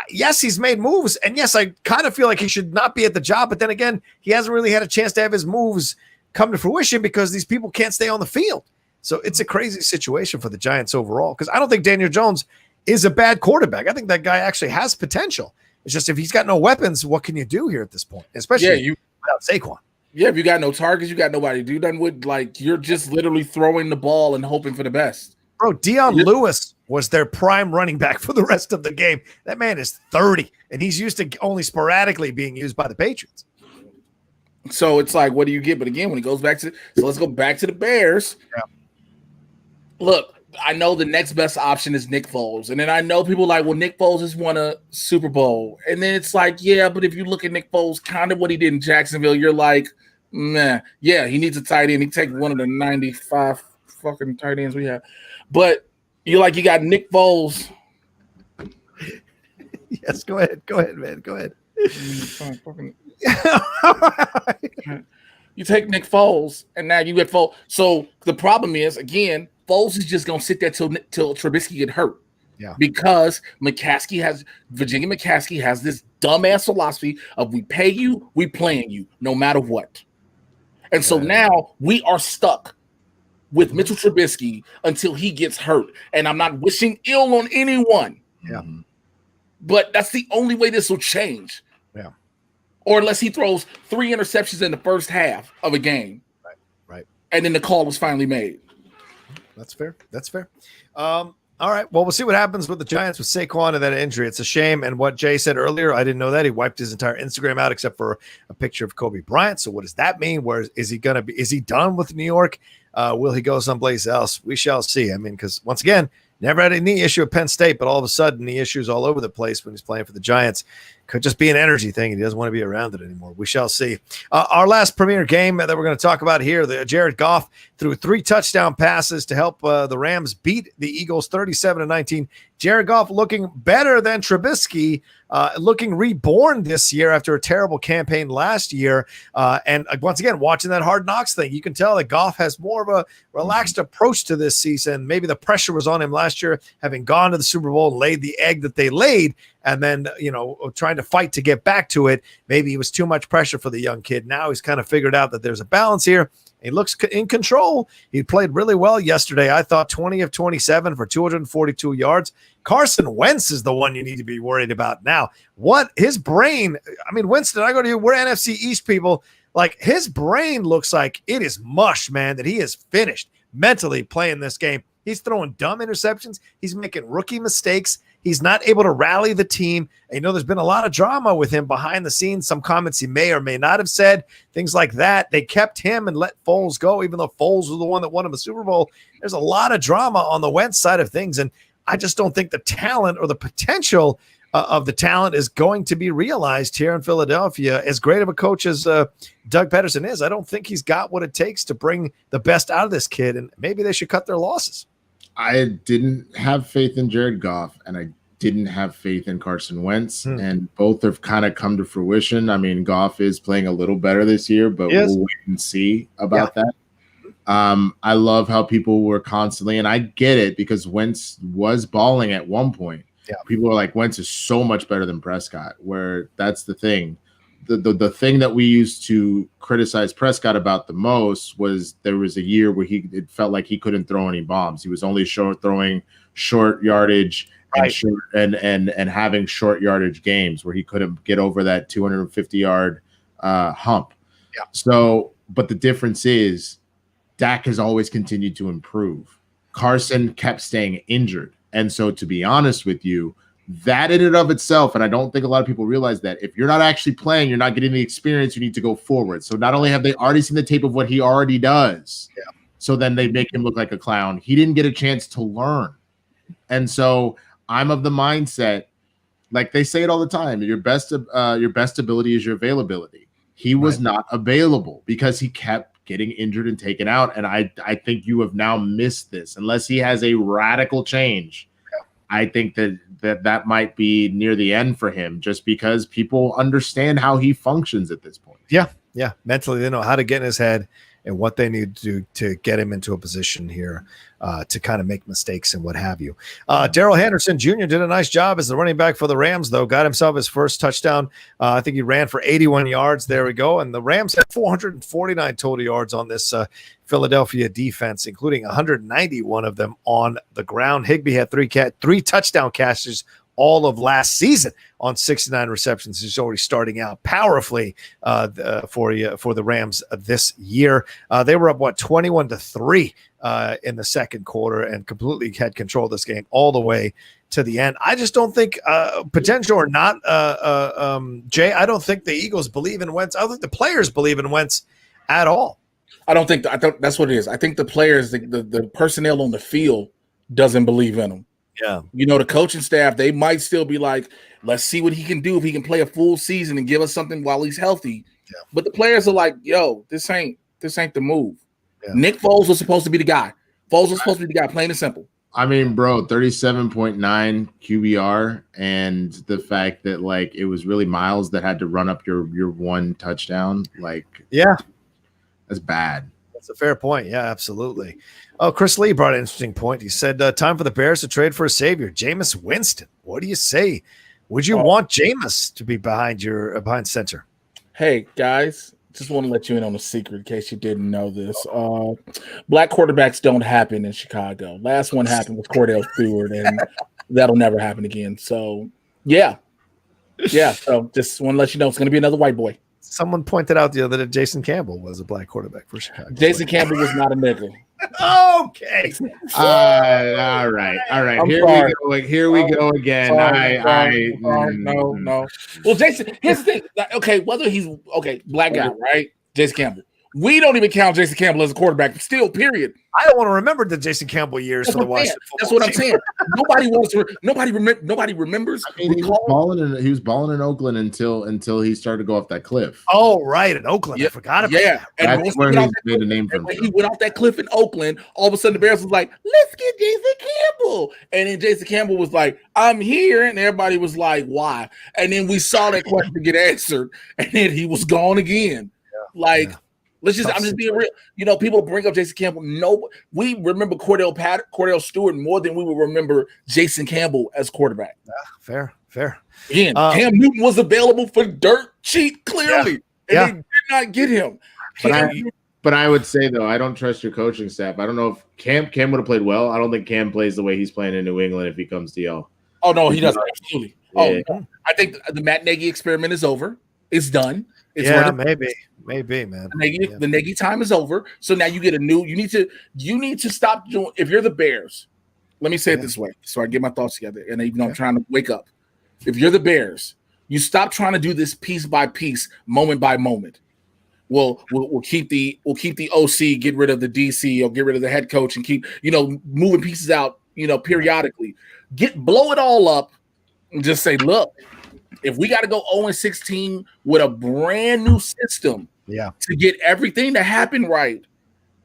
yes, he's made moves. And yes, I kind of feel like he should not be at the job. But then again, he hasn't really had a chance to have his moves come to fruition because these people can't stay on the field. So it's a crazy situation for the Giants overall, because I don't think Daniel Jones is a bad quarterback. I think that guy actually has potential. It's just if he's got no weapons, what can you do here at this point? Especially without Saquon. Yeah, if you got no targets, you got nobody to do nothing with. You're just literally throwing the ball and hoping for the best. Bro, Deion Lewis was their prime running back for the rest of the game. That man is 30, and he's used to only sporadically being used by the Patriots. So it's what do you get? But again, when it goes back to – so let's go back to the Bears. Yeah. Look, I know the next best option is Nick Foles. And then I know people Nick Foles has won a Super Bowl. And then it's yeah, but if you look at Nick Foles, kind of what he did in Jacksonville, you're nah. Yeah, he needs a tight end. He take one of the 95 fucking tight ends we have. But you got Nick Foles. Yes, go ahead. Go ahead, man. Go ahead. You take Nick Foles, and now you get Foles. So the problem is, again, Foles is just going to sit there till Trubisky get hurt. Yeah. Because Virginia McCaskey has this dumbass philosophy of we pay you, we playing you, no matter what. And so now we are stuck with Mitchell Trubisky until he gets hurt. And I'm not wishing ill on anyone. Yeah. But that's the only way this will change. Yeah. Or unless he throws 3 interceptions in the first half of a game. Right. And then the call was finally made. That's fair. All right. Well, we'll see what happens with the Giants with Saquon and that injury. It's a shame. And what Jay said earlier, I didn't know that. He wiped his entire Instagram out except for a picture of Kobe Bryant. So what does that mean? Where is he going to be? Is he done with New York? Will he go someplace else? We shall see. I mean, because once again, never had a knee issue at Penn State, but all of a sudden knee issues all over the place when he's playing for the Giants. Could just be an energy thing, and he doesn't want to be around it anymore. We shall see. Our last premier game that we're going to talk about here, the Jared Goff threw 3 touchdown passes to help the Rams beat the Eagles 37-19. Jared Goff looking better than Trubisky, looking reborn this year after a terrible campaign last year. And once again, watching that Hard Knocks thing, you can tell that Goff has more of a relaxed approach to this season. Maybe the pressure was on him last year, having gone to the Super Bowl and laid the egg that they laid, and then, trying to fight to get back to it. Maybe it was too much pressure for the young kid. Now he's kind of figured out that there's a balance here. He looks in control. He played really well yesterday. I thought 20 of 27 for 242 yards. Carson Wentz is the one you need to be worried about now. What his brain, Winston, I go to you. We're NFC East people. Like, his brain looks like it is mush, man, that he is finished mentally playing this game. He's throwing dumb interceptions. He's making rookie mistakes. He's not able to rally the team. And, there's been a lot of drama with him behind the scenes, some comments he may or may not have said, things like that. They kept him and let Foles go, even though Foles was the one that won him a Super Bowl. There's a lot of drama on the Wentz side of things, and I just don't think the talent or the potential of the talent is going to be realized here in Philadelphia. As great of a coach as Doug Peterson is, I don't think he's got what it takes to bring the best out of this kid, and maybe they should cut their losses. I didn't have faith in Jared Goff, and I didn't have faith in Carson Wentz, and both have kind of come to fruition. I mean, Goff is playing a little better this year, but we'll wait and see about that. I love how people were constantly, and I get it because Wentz was balling at one point. Yeah. People are like, Wentz is so much better than Prescott, where that's the thing. The thing that we used to criticize Prescott about the most was there was a year where it felt like he couldn't throw any bombs. He was only throwing short yardage and having short yardage games where he couldn't get over that 250-yard hump. Yeah. So, but the difference is Dak has always continued to improve. Carson kept staying injured. And so, to be honest with you, that in and of itself, and I don't think a lot of people realize that, if you're not actually playing, you're not getting the experience, you need to go forward. So not only have they already seen the tape of what he already does, so then they make him look like a clown. He didn't get a chance to learn. And so I'm of the mindset, like they say it all the time, your best ability is your availability. He was not available because he kept getting injured and taken out. And I think you have now missed this. Unless he has a radical change, I think that might be near the end for him, just because people understand how he functions at this point. Yeah. Mentally, they know how to get in his head and what they need to do to get him into a position here to kind of make mistakes and what have you. Darrell Henderson Jr. did a nice job as the running back for the Rams, though. Got himself his first touchdown. I think he ran for 81 yards. There we go. And the Rams had 449 total yards on this Philadelphia defense, including 191 of them on the ground. Higbee had three touchdown catches all of last season on 69 receptions. He's already starting out powerfully for the Rams this year. They were up 21-3 in the second quarter and completely had control of this game all the way to the end. I just don't think potential or not, Jay, I don't think the Eagles believe in Wentz. I don't think the players believe in Wentz at all. I think that's what it is. I think the players, the personnel on the field doesn't believe in him. Yeah. The coaching staff, they might still be like, let's see what he can do if he can play a full season and give us something while he's healthy. Yeah. But the players are like, yo, this ain't the move. Yeah. Nick Foles was supposed to be the guy. Foles was supposed to be the guy, plain and simple. I mean, bro, 37.9 QBR, and the fact that it was really Miles that had to run up your one touchdown, that's bad. That's a fair point. Yeah, absolutely. Oh, Chris Lee brought an interesting point. He said, time for the Bears to trade for a savior, Jameis Winston. What do you say? Would you want Jameis to be behind center? Hey, guys, Just want to let you in on a secret in case you didn't know this. Black quarterbacks don't happen in Chicago. Last one happened with Cordell Stewart, and that'll never happen again. So, yeah. So just want to let you know it's going to be another white boy. Someone pointed out the other day Jason Campbell was a black quarterback for Chicago. Jason Campbell was not a nigga. Okay. All right. Here we go again. No. Well, Jason, here's the thing. Okay, whether he's black guy, right? Jason Campbell. We don't even count Jason Campbell as a quarterback. Still, period. I don't want to remember the Jason Campbell years for the Washington football That's what I'm saying. Nobody remembers. I mean, he was balling in Oakland until he started to go off that cliff. Oh, right, in Oakland. I forgot about that. And that's where he made a name for himself. When he went off that cliff in Oakland, all of a sudden the Bears was like, let's get Jason Campbell. And then Jason Campbell was like, I'm here. And everybody was like, why? And then we saw that question get answered. And then he was gone again. I'm just being real. You know, people bring up Jason Campbell. No, we remember Cordell Stewart more than we would remember Jason Campbell as quarterback. Fair. Again, Cam Newton was available for dirt cheap, clearly. And they did not get him. But I would say, though, I don't trust your coaching staff. I don't know if Cam would have played well. I don't think Cam plays the way he's playing in New England if he comes to y'all. Oh, no, he doesn't. Absolutely. Yeah. Oh, I think the Matt Nagy experiment is over. It's done. Maybe, man. The Nagy time is over. So now you get you need to stop doing. If you're the Bears, let me say it this way, so I get my thoughts together. And even though I'm trying to wake up, if you're the Bears, you stop trying to do this piece by piece, moment by moment. We'll keep the OC, get rid of the DC, or get rid of the head coach, and keep moving pieces out periodically. Blow it all up, and just say, look. If we got to go 0-16 with a brand new system to get everything to happen right,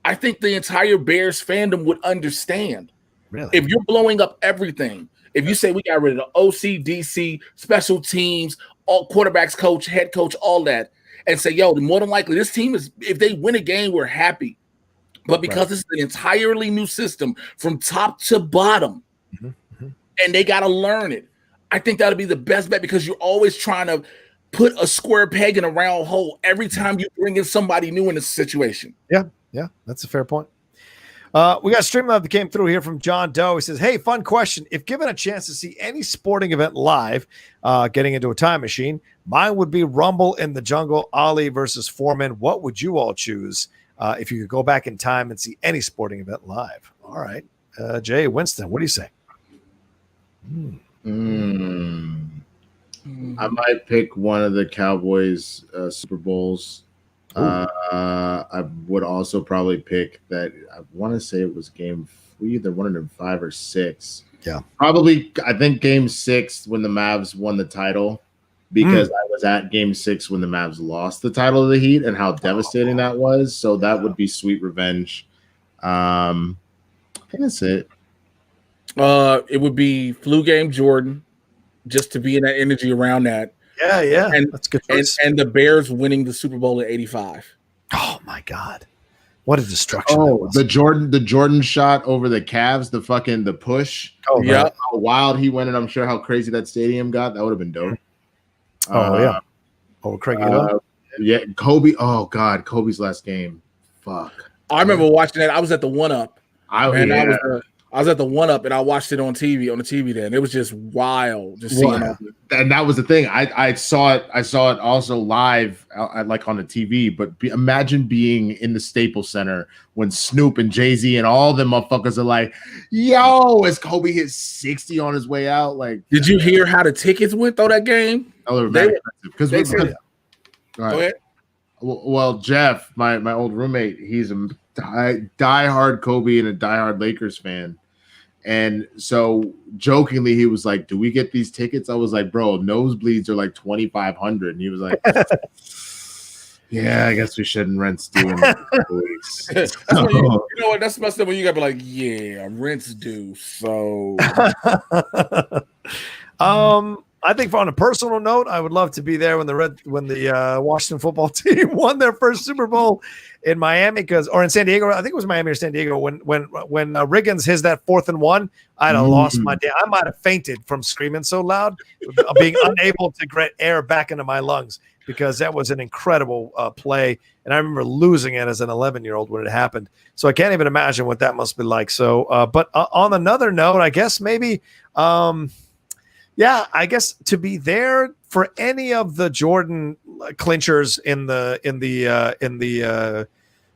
I think the entire Bears fandom would understand. Really? If you're blowing up everything, if you say we got rid of the OC, DC, special teams, all quarterbacks coach, head coach, all that, and say, more than likely this team is, if they win a game, we're happy. But because this is an entirely new system from top to bottom, and they got to learn it, I think that'll be the best bet because you're always trying to put a square peg in a round hole every time you bring in somebody new in a situation. Yeah, that's a fair point. We got StreamLabs that came through here from John Doe. He says, hey, fun question. If given a chance to see any sporting event live, getting into a time machine, mine would be Rumble in the Jungle, Ali versus Foreman. What would you all choose if you could go back in time and see any sporting event live? All right. Jay, Winston, what do you say? I might pick one of the Cowboys Super Bowls. I would also probably pick that. I want to say it was we either won it in 5 or 6. Yeah, probably. I think game 6 when the Mavs won the title, because I was at game 6 when the Mavs lost the title of the Heat and how devastating that was. So that would be sweet revenge. I think that's it. It would be flu game Jordan, just to be in that energy around that. Yeah, and that's good. And the Bears winning the Super Bowl in '85. Oh my God, what a destruction! Oh, the Jordan shot over the Cavs, the push. Oh yeah, how wild he went, and I'm sure how crazy that stadium got. That would have been dope. Craig. Yeah, Kobe. Oh God, Kobe's last game. Fuck. I remember watching that. I was at the 1UP. I was at the 1UP and I watched it on the TV then. It was just wild. Seeing it. And that was the thing. I saw it also live, like on the TV. But imagine being in the Staples Center when Snoop and Jay-Z and all them motherfuckers are like, "Yo!" as Kobe hit 60 on his way out. Like, did you hear how the tickets went though that game? Oh, they were expensive. Go ahead. Well, Jeff, my old roommate, he's a diehard Kobe and a diehard Lakers fan. And so jokingly, he was like, "Do we get these tickets?" I was like, "Bro, nosebleeds are like $2,500." And he was like, "Yeah, I guess we shouldn't rent Stu in weeks." You know what? That's messed up when you gotta be like, "Yeah, rent's due." So, I think on a personal note, I would love to be there when the Washington football team won their first Super Bowl in Miami, or in San Diego. I think it was Miami or San Diego when Riggins hits that 4th and 1. I'd have lost my day. I might have fainted from screaming so loud, being unable to get air back into my lungs. because that was an incredible play. And I remember losing it as an 11-year-old when it happened. So I can't even imagine what that must be like. So, but on another note, I guess maybe, I guess to be there for any of the Jordan clinchers in the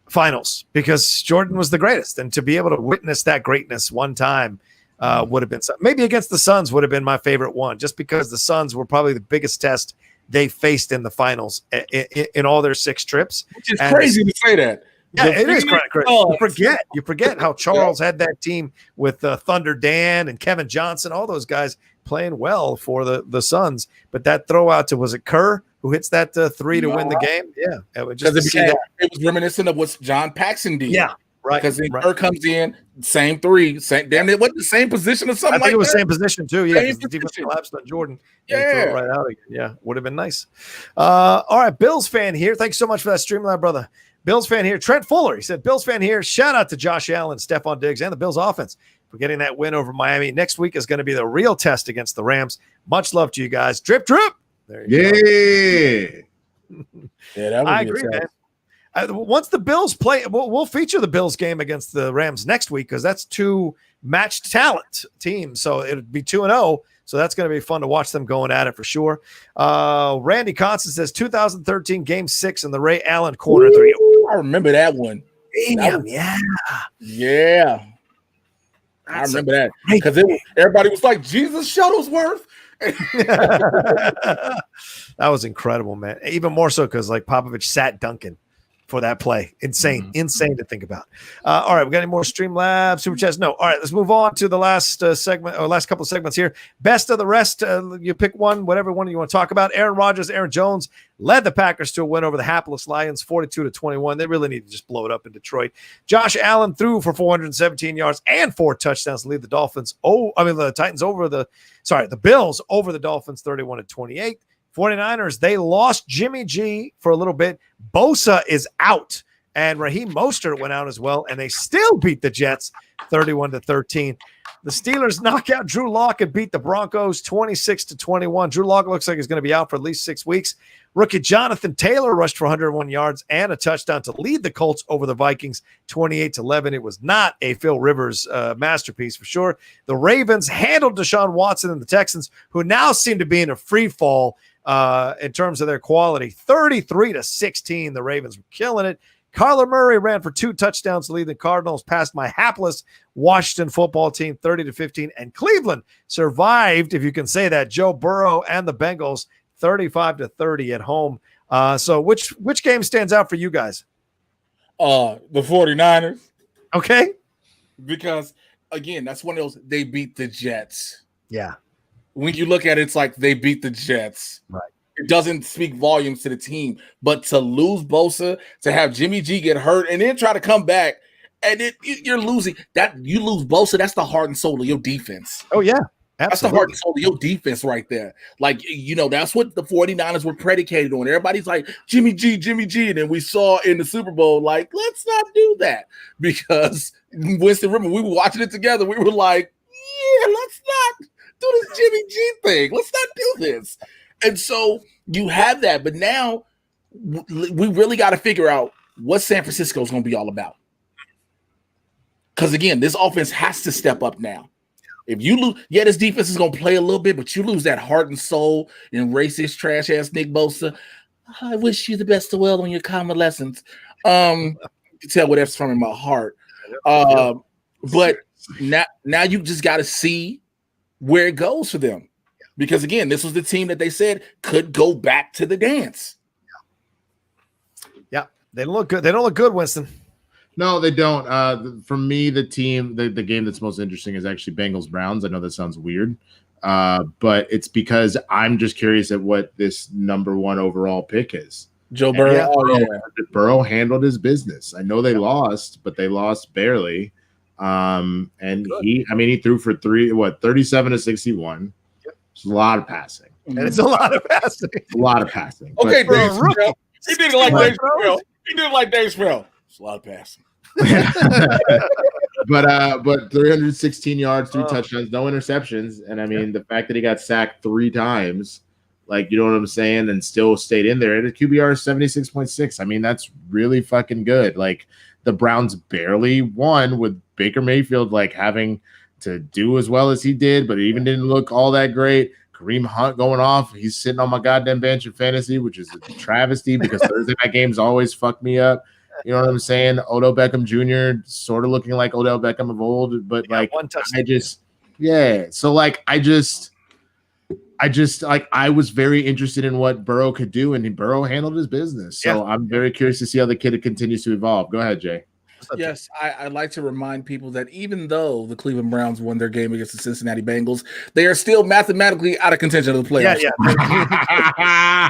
finals, because Jordan was the greatest, and to be able to witness that greatness one time would have been something. Maybe against the Suns would have been my favorite one, just because the Suns were probably the biggest test they faced in the finals in all their 6 trips. Which is crazy to say that. Yeah, it is crazy. You forget how Charles had that team with Thunder Dan and Kevin Johnson, all those guys playing well for the Suns. But that throw out to, was it Kerr who hits that 3 to win the game? Yeah, it was reminiscent of what John Paxson did. Yeah, right. Because then Kerr comes in, same 3, damn it, what, the same position or something? I think it was same position too. Yeah, because the defense collapsed on Jordan. Yeah, throw it right out again. Yeah, would have been nice. All right, Bills fan here. Thanks so much for that StreamLab, brother. Bills fan here. Trent Fuller. He said, Bills fan here. Shout out to Josh Allen, Stephon Diggs, and the Bills offense for getting that win over Miami. Next week is going to be the real test against the Rams. Much love to you guys. Drip, drip. There you go. Yeah, that would I agree, man. Once the Bills play, we'll feature the Bills game against the Rams next week, because that's 2 matched talent teams. So it'll be 2-0. So that's going to be fun to watch them going at it for sure. Randy Constant says 2013 Game 6 in the Ray Allen corner 3. I remember that one. Damn, yeah. I remember that because everybody was like, Jesus Shuttlesworth. That was incredible, man. Even more so because like Popovich sat Duncan for that play. Insane to think about. All right, we got any more StreamLabs, Super Chats? No. All right, let's move on to the last segment, or last couple of segments here. Best of the rest. You pick one, whatever one you want to talk about. Aaron Rodgers, Aaron Jones led the Packers to a win over the hapless Lions, 42-21. They really need to just blow it up in Detroit. Josh Allen threw for 417 yards and 4 touchdowns to lead the the Bills over the Dolphins, 31-28. 49ers, they lost Jimmy G for a little bit. Bosa is out, and Raheem Mostert went out as well, and they still beat the Jets 31-13. The Steelers knock out Drew Lock and beat the Broncos 26-21. Drew Lock looks like he's going to be out for at least 6 weeks. Rookie Jonathan Taylor rushed for 101 yards and a touchdown to lead the Colts over the Vikings 28-11. It was not a Phil Rivers masterpiece for sure. The Ravens handled Deshaun Watson and the Texans, who now seem to be in a free fall in terms of their quality. 33-16, the Ravens were killing it. Kyler Murray ran for 2 touchdowns to lead the Cardinals past my hapless Washington football team, 30-15. And Cleveland survived, if you can say that, Joe Burrow and the Bengals, 35-30 at home. So which game stands out for you guys? The 49ers. Okay. Because, again, that's one of those, they beat the Jets. Yeah. When you look at it, it's like they beat the Jets. Right. It doesn't speak volumes to the team. But to lose Bosa, to have Jimmy G get hurt, and then try to come back, and you're losing. You lose Bosa, that's the heart and soul of your defense. Oh, yeah. Absolutely. That's the heart and soul of your defense right there. Like, that's what the 49ers were predicated on. Everybody's like, Jimmy G. And then we saw in the Super Bowl, like, let's not do that. Because Winston, remember, we were watching it together. We were like, yeah, let's not do this Jimmy G thing. Let's not do this. And so you have that. But now we really got to figure out what San Francisco is going to be all about. Because, again, this offense has to step up now. If you lose, this defense is going to play a little bit, but you lose that heart and soul and racist, trash-ass Nick Bosa. I wish you the best of well on your convalescence. You can tell where that's from in my heart. But now you just got to see where it goes for them. Because, again, this was the team that they said could go back to the dance. Yeah, they don't look good. They don't look good, Winston. No, they don't. For me, the game that's most interesting is actually Bengals-Browns. I know that sounds weird, but it's because I'm just curious at what this number 1 overall pick is. Joe Burrow. Burrow handled his business. I know they lost, but they lost barely. And he threw for 37-61. It's a lot of passing. And it's a lot of passing. Okay, Dave Chappelle. He did it like Dave Chappelle. It's a lot of passing. but 316 yards, 3 touchdowns, no interceptions. And the fact that he got sacked 3 times Like, you know what I'm saying? And still stayed in there. And the QBR is 76.6. I mean, that's really fucking good. Like, the Browns barely won with Baker Mayfield, like, having to do as well as he did, but it even didn't look all that great. Kareem Hunt going off. He's sitting on my goddamn bench in fantasy, which is a travesty because Thursday night games always fuck me up. You know what I'm saying? Odell Beckham Jr. sort of looking like Odell Beckham of old, but like, I was very interested in what Burrow could do, and Burrow handled his business. So I'm very curious to see how the kid continues to evolve. Go ahead, Jay. Yes, I'd like to remind people that even though the Cleveland Browns won their game against the Cincinnati Bengals, they are still mathematically out of contention of the playoffs.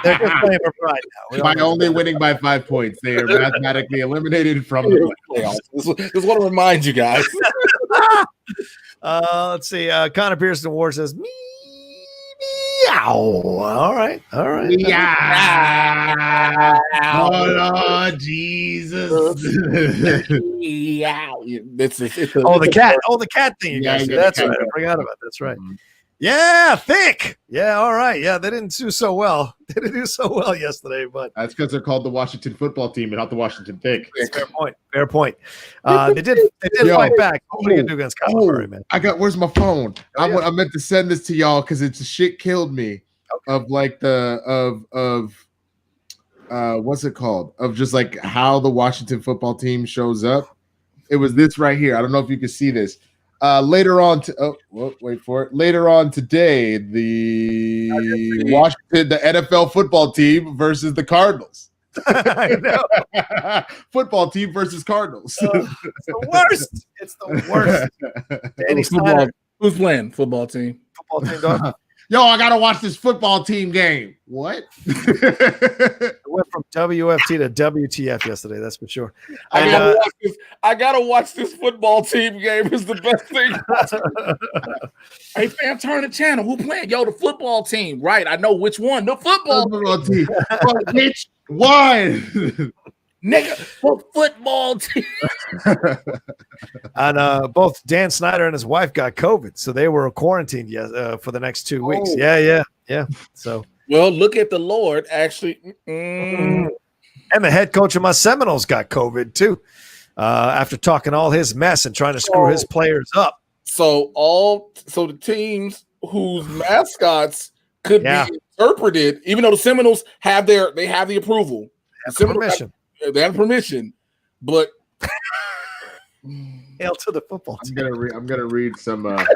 They're just playing for pride now. By only winning by 5 points, they are mathematically eliminated from the playoffs. Just want to remind you guys. Let's see. Connor Pearson Ward says, meow. All right. Yeah. Oh, Jesus. The cat. Oh, the cat thing. You guys. That's right. I forgot about that. That's right. Mm-hmm. Yeah, thick. Yeah, all right. Yeah, they didn't do so well. They didn't do so well yesterday, but that's because they're called the Washington football team and not the Washington Thick. Fair point. They did fight back. What are you do against Kyler Murray, man? Where's my phone? I meant to send this to y'all because it's shit killed me. Okay. Of like what's it called? Of just like how the Washington football team shows up. It was this right here. I don't know if you can see this. Later on today, the NFL football team versus the Cardinals. I know. Football team versus Cardinals. It's the worst. It's the worst. Danny Snyder. Who's playing football team? Football team, dog. Yo, I gotta watch this football team game. What? It went from WFT to WTF yesterday. That's for sure. I gotta watch this football team game. Is the best thing. Hey, fam, turn the channel. Who playing? Yo, the football team. Right. I know which one. The football team. Which one? Nigga, for football team. And both Dan Snyder and his wife got COVID, so they were quarantined for the next 2 weeks. Yeah. So, well, look at the Lord, actually. And the head coach of my Seminoles got COVID too, after talking all his mess and trying to screw his players up. So the teams whose mascots could be interpreted, even though the Seminoles have the approval, permission. They have permission, but hail to the football team. I'm gonna read some landscape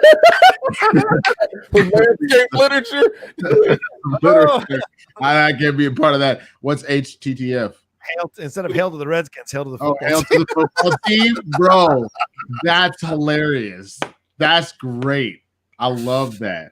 literature. I can't be a part of that. What's HTTF? Instead of hail to the Redskins, hail to the football hail to the football team, bro. That's hilarious. That's great. I love that.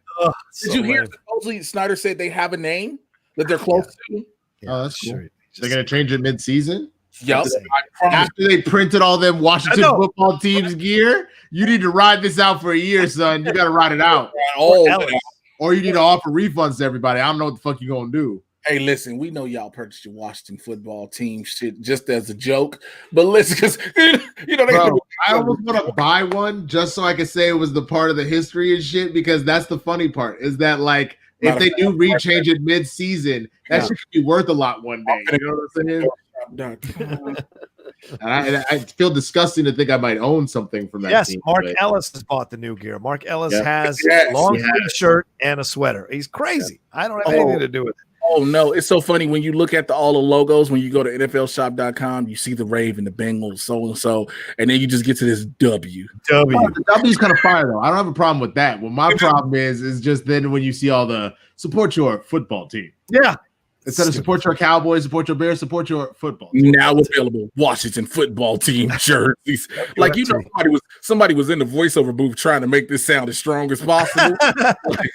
Did you hear? Supposedly, Snyder said they have a name that they're close to. Yeah, that's cool. Sure. They're gonna change it mid-season. Yes. After they printed all them Washington football teams gear, you need to ride this out for a year, son. You got to ride it out. Or you need to offer refunds to everybody. I don't know what the fuck you gonna do. Hey, listen, we know y'all purchased your Washington football team shit just as a joke, but listen, because I almost want to buy one just so I can say it was the part of the history and shit. Because that's the funny part is that like if they do rechange it mid-season, that shit could be worth a lot one day. You know what I'm saying? And I feel disgusting to think I might own something from that. Yes, team, Mark Ellis has bought the new gear. Mark Ellis has a long sleeve shirt and a sweater. He's crazy. I don't have anything to do with it. Oh no, it's so funny when you look at all the logos. When you go to NFLshop.com, you see the Raven, the Bengals, so and so, and then you just get to this W. The W's kind of fire though. I don't have a problem with that. What my problem is just then when you see all the support your football team. Yeah. Instead of support your Cowboys, support your Bears, support your football team. Now available Washington football team jerseys. Like somebody was in the voiceover booth trying to make this sound as strong as possible. Like,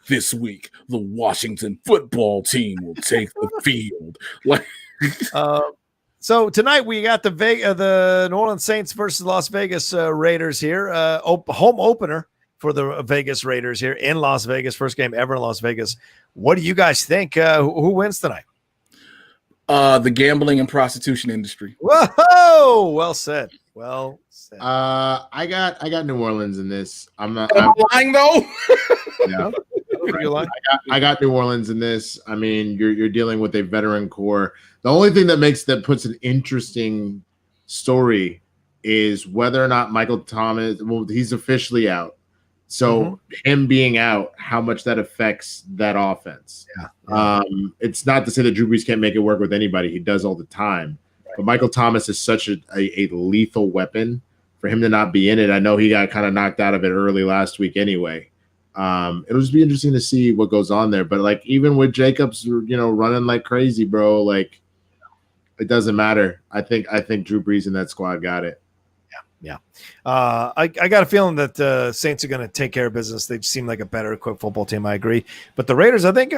this week, the Washington football team will take the field. Like, so tonight we got the New Orleans Saints versus Las Vegas Raiders here. Home opener for the Vegas Raiders here in Las Vegas. First game ever in Las Vegas. What do you guys think? Who wins tonight? The gambling and prostitution industry. Whoa! Well said. Well said. I got New Orleans in this. I'm lying though. Yeah. I got New Orleans in this. I mean, you're dealing with a veteran core. The only thing that puts an interesting story is whether or not Michael Thomas. Well, he's officially out. So him being out, how much that affects that offense. Yeah. It's not to say that Drew Brees can't make it work with anybody. He does all the time. Right. But Michael Thomas is such a lethal weapon. For him to not be in it, I know he got kind of knocked out of it early last week anyway. It'll just be interesting to see what goes on there. But like even with Jacobs, running like crazy, bro, like it doesn't matter. I think Drew Brees and that squad got it. Yeah. I got a feeling that the Saints are going to take care of business. They seem like a better equipped football team. I agree. But the Raiders, I think,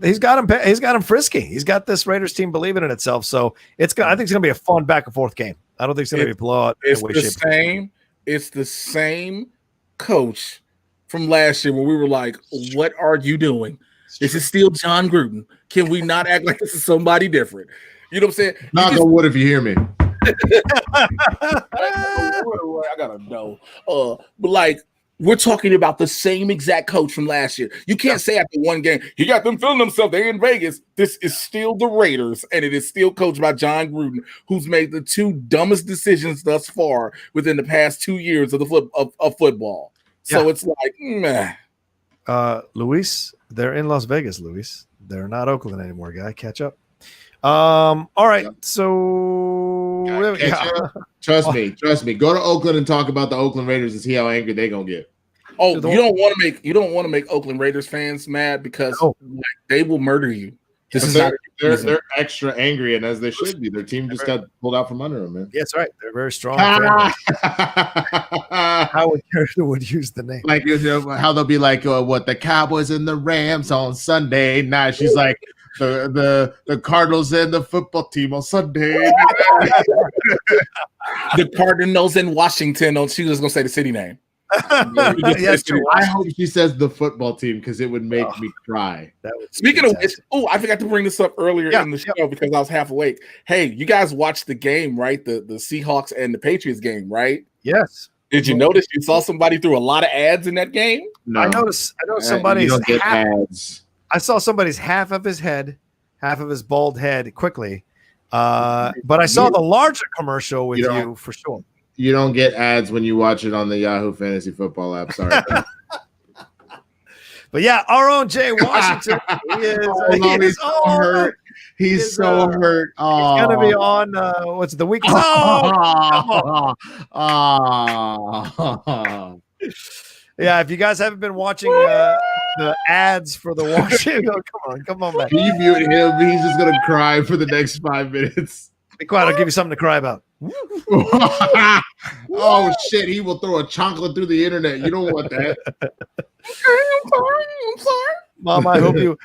he's got him frisky. He's got this Raiders team believing in itself. So I think it's going to be a fun back and forth game. I don't think it's going to be a blowout. It's the same coach from last year when we were like, what are you doing? This is still John Gruden. Can we not act like this is somebody different? You know what I'm saying? Knock on wood if you hear me. I gotta know. But like we're talking about the same exact coach from last year. You can't say after one game he got them feeling themselves. They're in Vegas. This is still the Raiders, and it is still coached by John Gruden, who's made the two dumbest decisions thus far within the past 2 years of football. So it's like, meh. Luis, they're in Las Vegas. Luis, they're not Oakland anymore. Guy, catch up. All right, so trust me. Go to Oakland and talk about the Oakland Raiders and see how angry they're gonna get. Oh, you don't want to make Oakland Raiders fans mad because they will murder you. They're extra angry, and as they should be. Their team just got pulled out from under them, man. Yeah, that's right. They're very strong. How would use the name? Like how they'll be like, what the Cowboys and the Rams on Sunday night. She's like. The Cardinals and the football team on Sunday. The Cardinals in Washington. She was gonna say the city name. Yes, I hope she says the football team because it would make me cry. Speaking of which, I forgot to bring this up earlier in the show because I was half awake. Hey, you guys watched the game, right? The Seahawks and the Patriots game, right? Yes. Did you notice you saw somebody threw a lot of ads in that game? No. I noticed somebody's ads. I saw somebody's half of his head, half of his bald head quickly. But I saw the larger commercial with you for sure. You don't get ads when you watch it on the Yahoo Fantasy Football app. Sorry. But yeah, our own Jay Washington. He's so hurt. He's so hurt. He's going to be on, what's the week? Yeah, if you guys haven't been watching the ads for the Washington, come on, man. You mute him. He's just gonna cry for the next 5 minutes. Be quiet. I'll give you something to cry about. Oh shit! He will throw a chocolate through the internet. You don't want that. I'm sorry. Mom, I hope you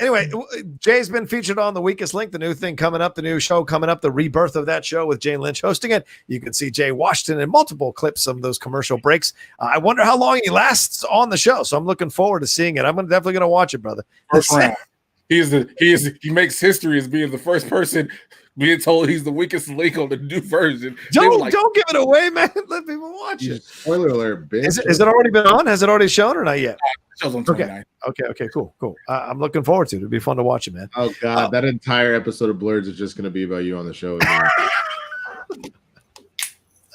Anyway, Jay's been featured on The Weakest Link, the new thing coming up, the new show coming up, the rebirth of that show with Jane Lynch hosting it. You can see Jay Washington in multiple clips of those commercial breaks. I wonder how long he lasts on the show, so I'm looking forward to seeing it. I'm definitely going to watch it, brother. First round. He makes history as being the first person being told he's the weakest link on the new version. Don't give it away, man. Let people watch it. Spoiler alert, bitch. Has it already been on? Has it already shown or not yet? Show's on 29. Okay, cool. I'm looking forward to it. It'll be fun to watch it, man. Oh God, that entire episode of Blurs is just going to be about you on the show.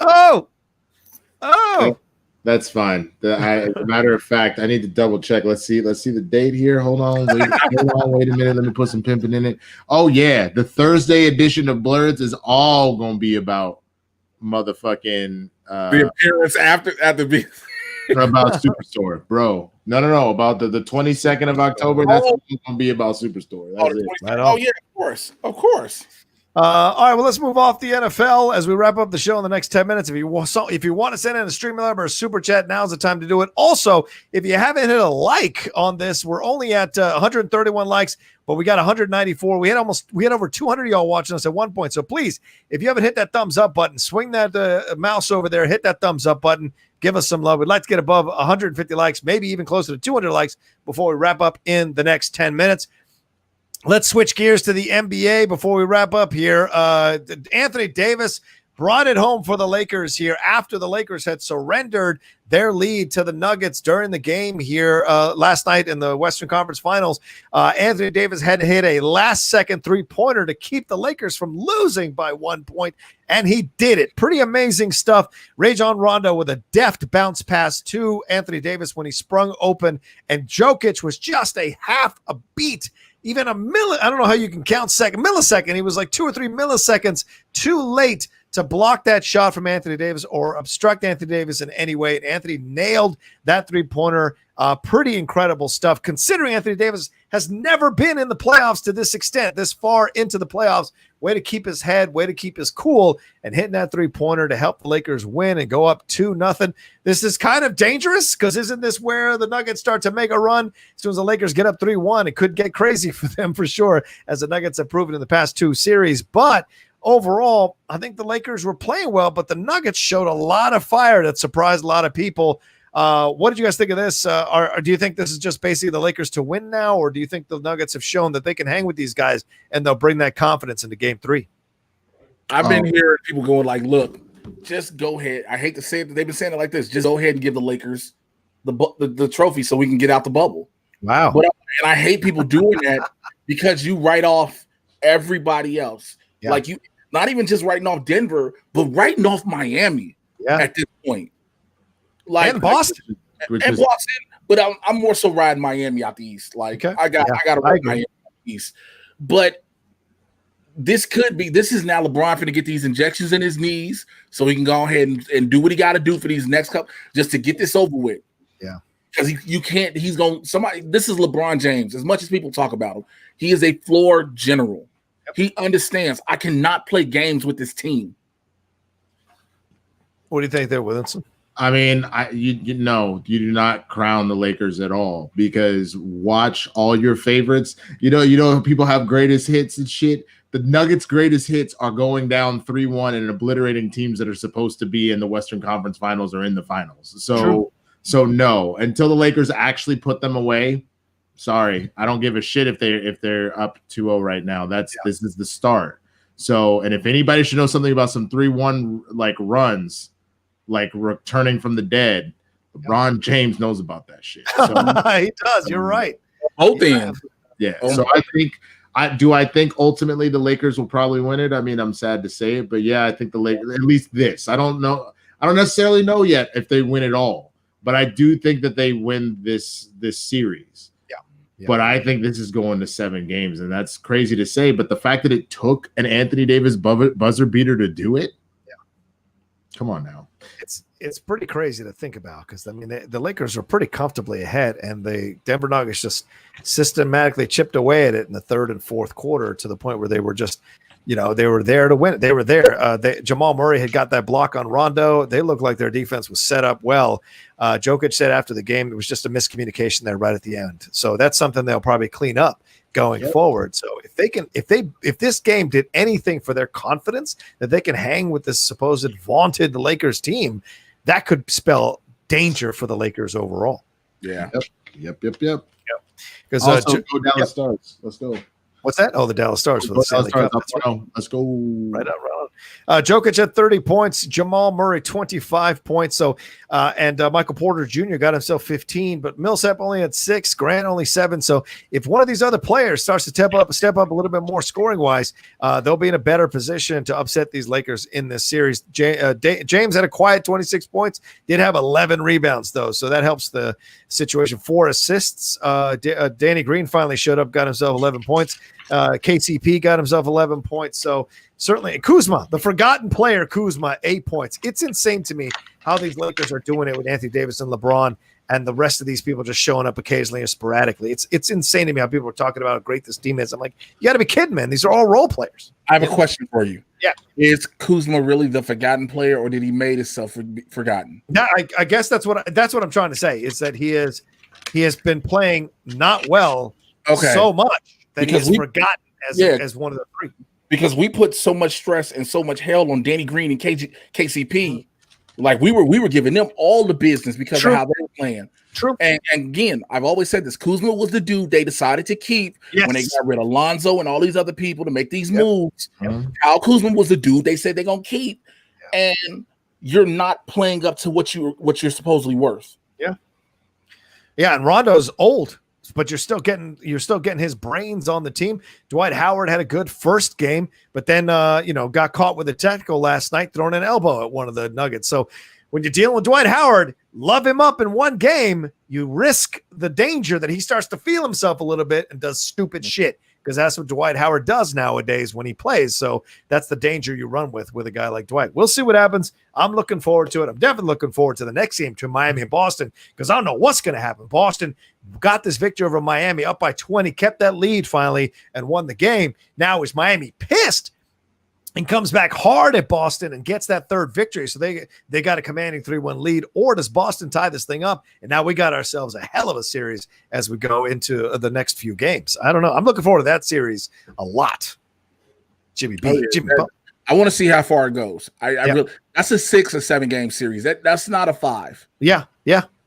Oh, that's fine. As a matter of fact, I need to double check. Let's see the date here. Hold on, wait a minute. Let me put some pimping in it. Oh yeah, the Thursday edition of Blurs is all going to be about motherfucking the appearance after the about Superstore, bro. No. About the 22nd of October. That's going to be about Superstore. That's it. Yeah, of course. All right, well, let's move off the NFL as we wrap up the show in the next 10 minutes. If you want to send in a StreamLab or a Super Chat, now's the time to do it. Also, if you haven't hit a like on this, we're only at 131 likes, but we got 194. We had over 200 of y'all watching us at one point. So please, if you haven't hit that thumbs up button, swing that mouse over there, hit that thumbs up button, give us some love. We'd like to get above 150 likes, maybe even closer to 200 likes before we wrap up in the next 10 minutes. Let's switch gears to the NBA before we wrap up here. Anthony Davis brought it home for the Lakers here after the Lakers had surrendered their lead to the Nuggets during the game here last night in the Western Conference Finals. Anthony Davis had to hit a last-second three-pointer to keep the Lakers from losing by 1 point, and he did it. Pretty amazing stuff. Rajon Rondo with a deft bounce pass to Anthony Davis when he sprung open, and Jokic was just a half a beat, even I don't know how you can count millisecond. He was like 2 or 3 milliseconds too late to block that shot from Anthony Davis or obstruct Anthony Davis in any way. And Anthony nailed that three-pointer. Pretty incredible stuff, considering Anthony Davis has never been in the playoffs to this extent, this far into the playoffs. Way to keep his head, way to keep his cool, and hitting that three-pointer to help the Lakers win and go up 2-0. This is kind of dangerous because isn't this where the Nuggets start to make a run? As soon as the Lakers get up 3-1, it could get crazy for them for sure, as the Nuggets have proven in the past 2 series. But overall, I think the Lakers were playing well, but the Nuggets showed a lot of fire that surprised a lot of people. What did you guys think of this? Or do you think this is just basically the Lakers to win now, or do you think the Nuggets have shown that they can hang with these guys and they'll bring that confidence into Game 3? I've been hearing people going like, look, just go ahead. I hate to say it, they've been saying it like this. Just go ahead and give the Lakers the trophy so we can get out the bubble. Wow. And I hate people doing that because you write off everybody else. Yeah. Like, you not even just writing off Denver, but writing off Miami at this point. Like, and Boston. Boston, but I'm more so riding Miami out the East. Like, I got to ride Miami out the East. But this is now LeBron finna get these injections in his knees so he can go ahead and do what he got to do for these next couple, just to get this over with. Yeah. Because this is LeBron James. As much as people talk about him, he is a floor general. He understands I cannot play games with this team. What do you think there, Winston? I mean, you do not crown the Lakers at all, because watch all your favorites. You know, people have greatest hits and shit. The Nuggets' greatest hits are going down 3-1 and obliterating teams that are supposed to be in the Western Conference Finals or in the finals. So no, until the Lakers actually put them away. Sorry, I don't give a shit if they're up 2-0 right now. This is the start. So, and if anybody should know something about some 3-1 like runs, like returning from the dead, LeBron James knows about that shit. So, he does. You're right. Both ends. Yeah. So I think ultimately the Lakers will probably win it. I mean, I'm sad to say it, but yeah, I think the Lakers, at least this. I don't necessarily know yet if they win it all, but I do think that they win this series. Yeah. But I think this is going to 7 games, and that's crazy to say. But the fact that it took an Anthony Davis buzzer beater to do it, come on now. It's pretty crazy to think about, because I mean the Lakers were pretty comfortably ahead, and the Denver Nuggets just systematically chipped away at it in the third and fourth quarter to the point where they were just, they were there to win it. They were there. Jamal Murray had got that block on Rondo. They looked like their defense was set up well. Jokic said after the game it was just a miscommunication there right at the end. So that's something they'll probably clean up going forward. So if this game did anything for their confidence that they can hang with this supposed vaunted Lakers team, that could spell danger for the Lakers overall. Yeah. Yep. Because go Dallas Stars. Let's go. What's that? Oh, the Dallas Stars for the Stanley Cup. Let's go. Right on. Jokic at 30 points. Jamal Murray 25 points. So, and Michael Porter Jr. got himself 15, but Millsap only had 6. Grant only 7. So, if one of these other players starts to step up a little bit more scoring wise, they'll be in a better position to upset these Lakers in this series. James had a quiet 26 points. Did have 11 rebounds though, so that helps the situation. 4 assists. Danny Green finally showed up, got himself 11 points. KCP got himself 11 points. So certainly Kuzma, the forgotten player, 8 points. It's insane to me how these Lakers are doing it with Anthony Davis and LeBron and the rest of these people just showing up occasionally or sporadically. It's insane to me how people are talking about how great this team is. I'm like, you got to be kidding, man. These are all role players. I have a question for you. Yeah. Is Kuzma really the forgotten player, or did he make himself forgotten? No, I guess that's what I'm trying to say, is that he has been playing not well so much that he's forgotten as one of the 3. Because we put so much stress and so much hell on Danny Green and KCP. Like we were giving them all the business because of how they were playing. True. And again, I've always said this. Kuzma was the dude they decided to keep when they got rid of Lonzo and all these other people to make these moves. Kyle Kuzma was the dude they said they're going to keep. and you're not playing up to what you're supposedly worth. Yeah, and Rondo's old, but you're still getting his brains on the team. Dwight Howard had a good first game, but then got caught with a technical last night, throwing an elbow at one of the Nuggets. So when you're dealing with Dwight Howard, love him up in one game, you risk the danger that he starts to feel himself a little bit and does stupid shit, because that's what Dwight Howard does nowadays when he plays. So that's the danger you run with a guy like Dwight. We'll see what happens. I'm looking forward to it. I'm definitely looking forward to the next game, to Miami and Boston, because I don't know what's going to happen. Boston got this victory over Miami up by 20, kept that lead finally, and won the game. Now is Miami pissed and comes back hard at Boston and gets that third victory. So they got a commanding 3-1 lead, or does Boston tie this thing up? And now we got ourselves a hell of a series as we go into the next few games. I don't know. I'm looking forward to that series a lot. Jimmy B. Jimmy B. I want to see how far it goes. I really, that's a 6 or 7 game series. That's not a 5. Yeah,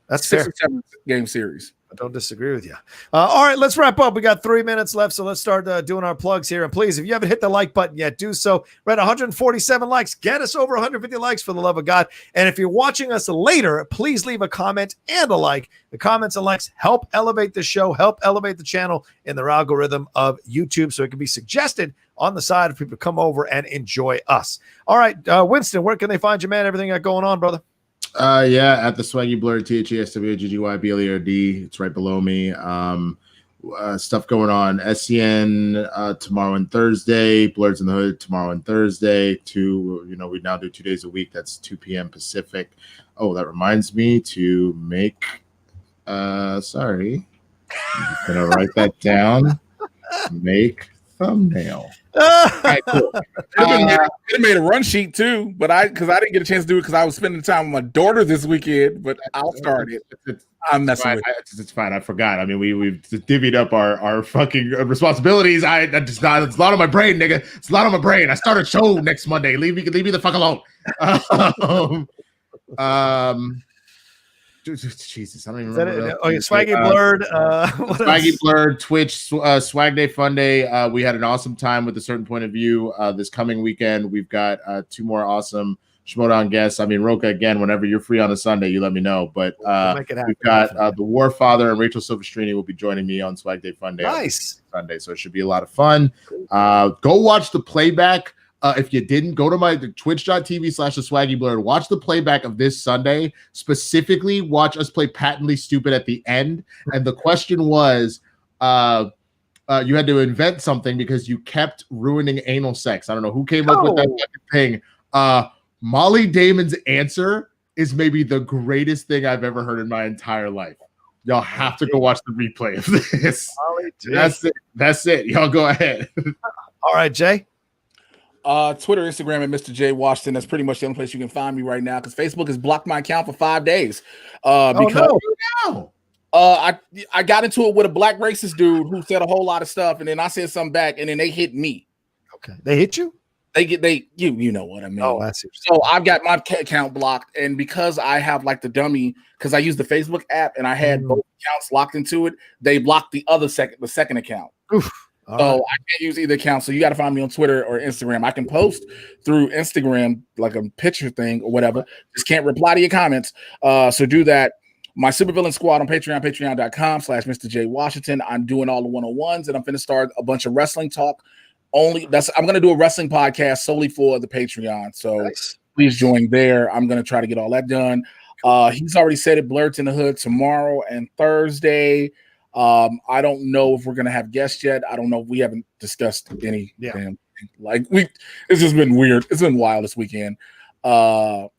that's 6 fair. or 7 game series. I don't disagree with you. All right, let's wrap up. We got 3 minutes left, so let's start doing our plugs here. And please, if you haven't hit the like button yet, do so. We're at 147 likes. Get us over 150 likes, for the love of God. And if you're watching us later, please leave a comment and a like. The comments and likes help elevate the show, help elevate the channel in the algorithm of YouTube, so it can be suggested on the side if people come over and enjoy us. All right, Winston, where can they find you, man? Everything got going on, brother? At the Swaggy Blurred, THESWGGYBLERD. It's right below me. Stuff going on. SCN tomorrow and Thursday. Blurs in the Hood tomorrow and Thursday. We now do 2 days a week. That's 2 p.m. Pacific. Oh, that reminds me to make. Sorry, I'm gonna write that down. Make thumbnail. Right, cool. It made a run sheet too, but because I didn't get a chance to do it because I was spending time with my daughter this weekend. But I'll start it. I'm messing with it. It's fine. I forgot. I mean, we've divvied up our fucking responsibilities. It's a lot on my brain, nigga. It's a lot on my brain. I start a show next Monday. Leave me the fuck alone. Jesus, I don't even remember. Swaggy Blurred. Swaggy Blurred, Twitch, Swag Day, Fun Day. We had an awesome time with a certain point of view. This coming weekend, we've got 2 more awesome Schmodown guests. I mean, Rocha, again, whenever you're free on a Sunday, you let me know. But we've got the Warfather and Rachel Silvestrini will be joining me on Swag Day, Fun Day. Nice. Sunday, so it should be a lot of fun. Go watch the playback. If you didn't, go to my twitch.tv/theswaggyblurred. Watch the playback of this Sunday. Specifically, watch us play Patently Stupid at the end. And the question was, you had to invent something because you kept ruining anal sex. I don't know who came up with that thing. Molly Damon's answer is maybe the greatest thing I've ever heard in my entire life. Y'all have to go watch the replay of this. That's it. Y'all go ahead. All right, Jay. Twitter, Instagram, and Mr. J Washington. That's pretty much the only place you can find me right now because Facebook has blocked my account for 5 days. I got into it with a black racist dude who said a whole lot of stuff, and then I said something back, and then they hit me. Okay, they hit you. You know what I mean. Oh, that's it. So I've got my account blocked, and because I have like the dummy, because I use the Facebook app and I had both accounts locked into it, they blocked the second account. Oof. I can't use either account. So you got to find me on Twitter or Instagram. I can post through Instagram like a picture thing or whatever. Just can't reply to your comments. So do that. My Supervillain Squad on Patreon, patreon.com/Mr. J Washington. I'm doing all the 101s, and I'm going to start a bunch of wrestling talk. I'm going to do a wrestling podcast solely for the Patreon. So please join there. I'm going to try to get all that done. He's already said it. Blurts in the Hood tomorrow and Thursday. I don't know if we're gonna have guests yet. I don't know. We haven't discussed any damn thing. It's just been weird. It's been wild this weekend. A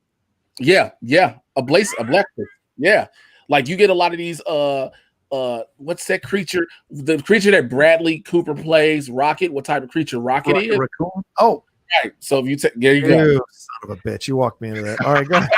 black. Yeah. Like you get a lot of these what's that creature? The creature that Bradley Cooper plays, Rocket. What type of creature Rocket is? Raccoon. Oh, right. So if you there you go. Son of a bitch, you walked me into that. All right, go ahead.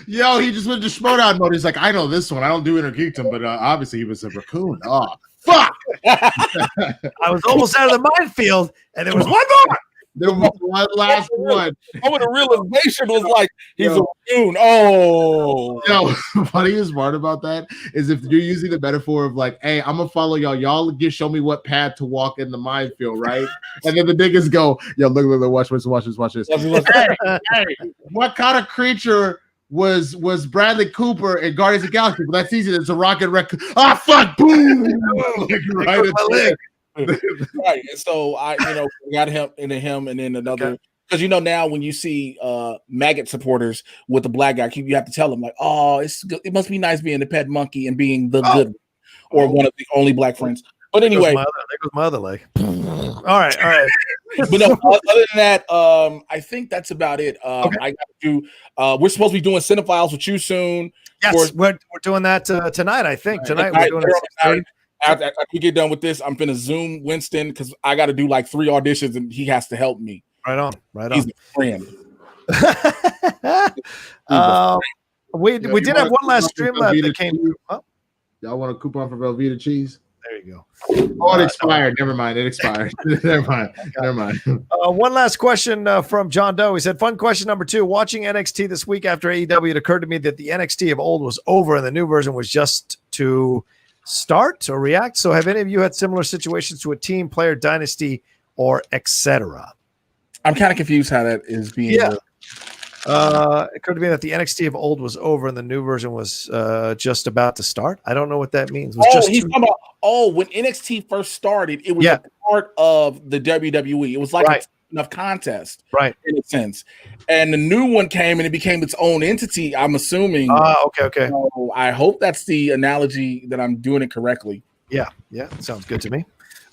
Yo, he just went to Schmodown mode. He's like, I know this one. I don't do Inner Geekdom, but obviously he was a raccoon. Oh, fuck. I was almost out of the minefield, and there was one more. There was one last one. Oh, the realization was like, he's a goon. Oh. Yo, funniest part about that is if you're using the metaphor of like, hey, I'm going to follow y'all. Y'all just show me what path to walk in the minefield, right? And then the niggas go, yo, look, watch this. Hey, what kind of creature was Bradley Cooper in Guardians of the Galaxy? Well, that's easy. It's a rocket raccoon. Ah, fuck! Boom! Right, my leg. Right. And so I got him, and then another, because now when you see maggot supporters with the black guy, you have to tell them like, oh, it must be nice being the pet monkey and being the good or one of the only black friends. But anyway, there goes my other leg. All right. But no, other than that, I think that's about it. I got to do. We're supposed to be doing Cinephiles with you soon. Yes, we're doing that tonight. I think tonight we're doing it. After we get done with this, I'm finna Zoom Winston because I got to do like 3 auditions and he has to help me. Right on. He's a friend. We did have one last Streamlabs that came through. Y'all want a coupon for Velveeta cheese? There you go. Oh, it expired. Never mind. It expired. Never mind. One last question from John Doe. He said, fun question number 2. Watching NXT this week after AEW, it occurred to me that the NXT of old was over and the new version was just to start or react. So have any of you had similar situations to a team, player, dynasty, or etc.? I'm kind of confused how that is being. Yeah. It occurred to me that the NXT of old was over and the new version was just about to start. I don't know what that means. He's talking about when NXT first started, it was a part of the WWE. It was like enough contest, right? In a sense. And the new one came and it became its own entity. I'm assuming. Okay. So I hope that's the analogy that I'm doing it correctly. Yeah, sounds good to me.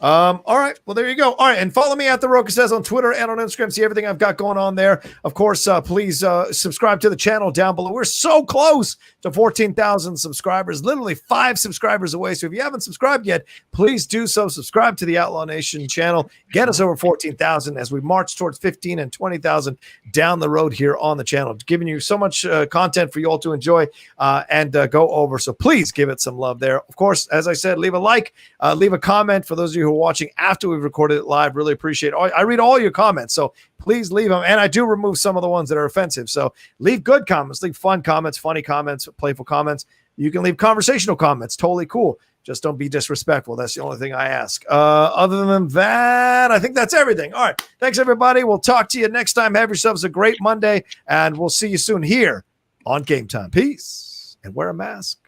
All right. Well, there you go. All right. And follow me at The Rocha Says on Twitter and on Instagram. See everything I've got going on there. Of course, please subscribe to the channel down below. We're so close to 14,000 subscribers, literally 5 subscribers away. So if you haven't subscribed yet, please do so. Subscribe to the Outlaw Nation channel. Get us over 14,000 as we march towards 15 and 20,000 down the road here on the channel. Giving you so much content for you all to enjoy and go over. So please give it some love there. Of course, as I said, leave a like, leave a comment for those of you who are watching after we've recorded it live. Really appreciate it. I read all your comments, so please leave them. And I do remove some of the ones that are offensive. So leave good comments, leave fun comments, funny comments, playful comments. You can leave conversational comments. Totally cool. Just don't be disrespectful. That's the only thing I ask. Other than that, I think that's everything. All right. Thanks, everybody. We'll talk to you next time. Have yourselves a great Monday, and we'll see you soon here on Game Time. Peace, and wear a mask.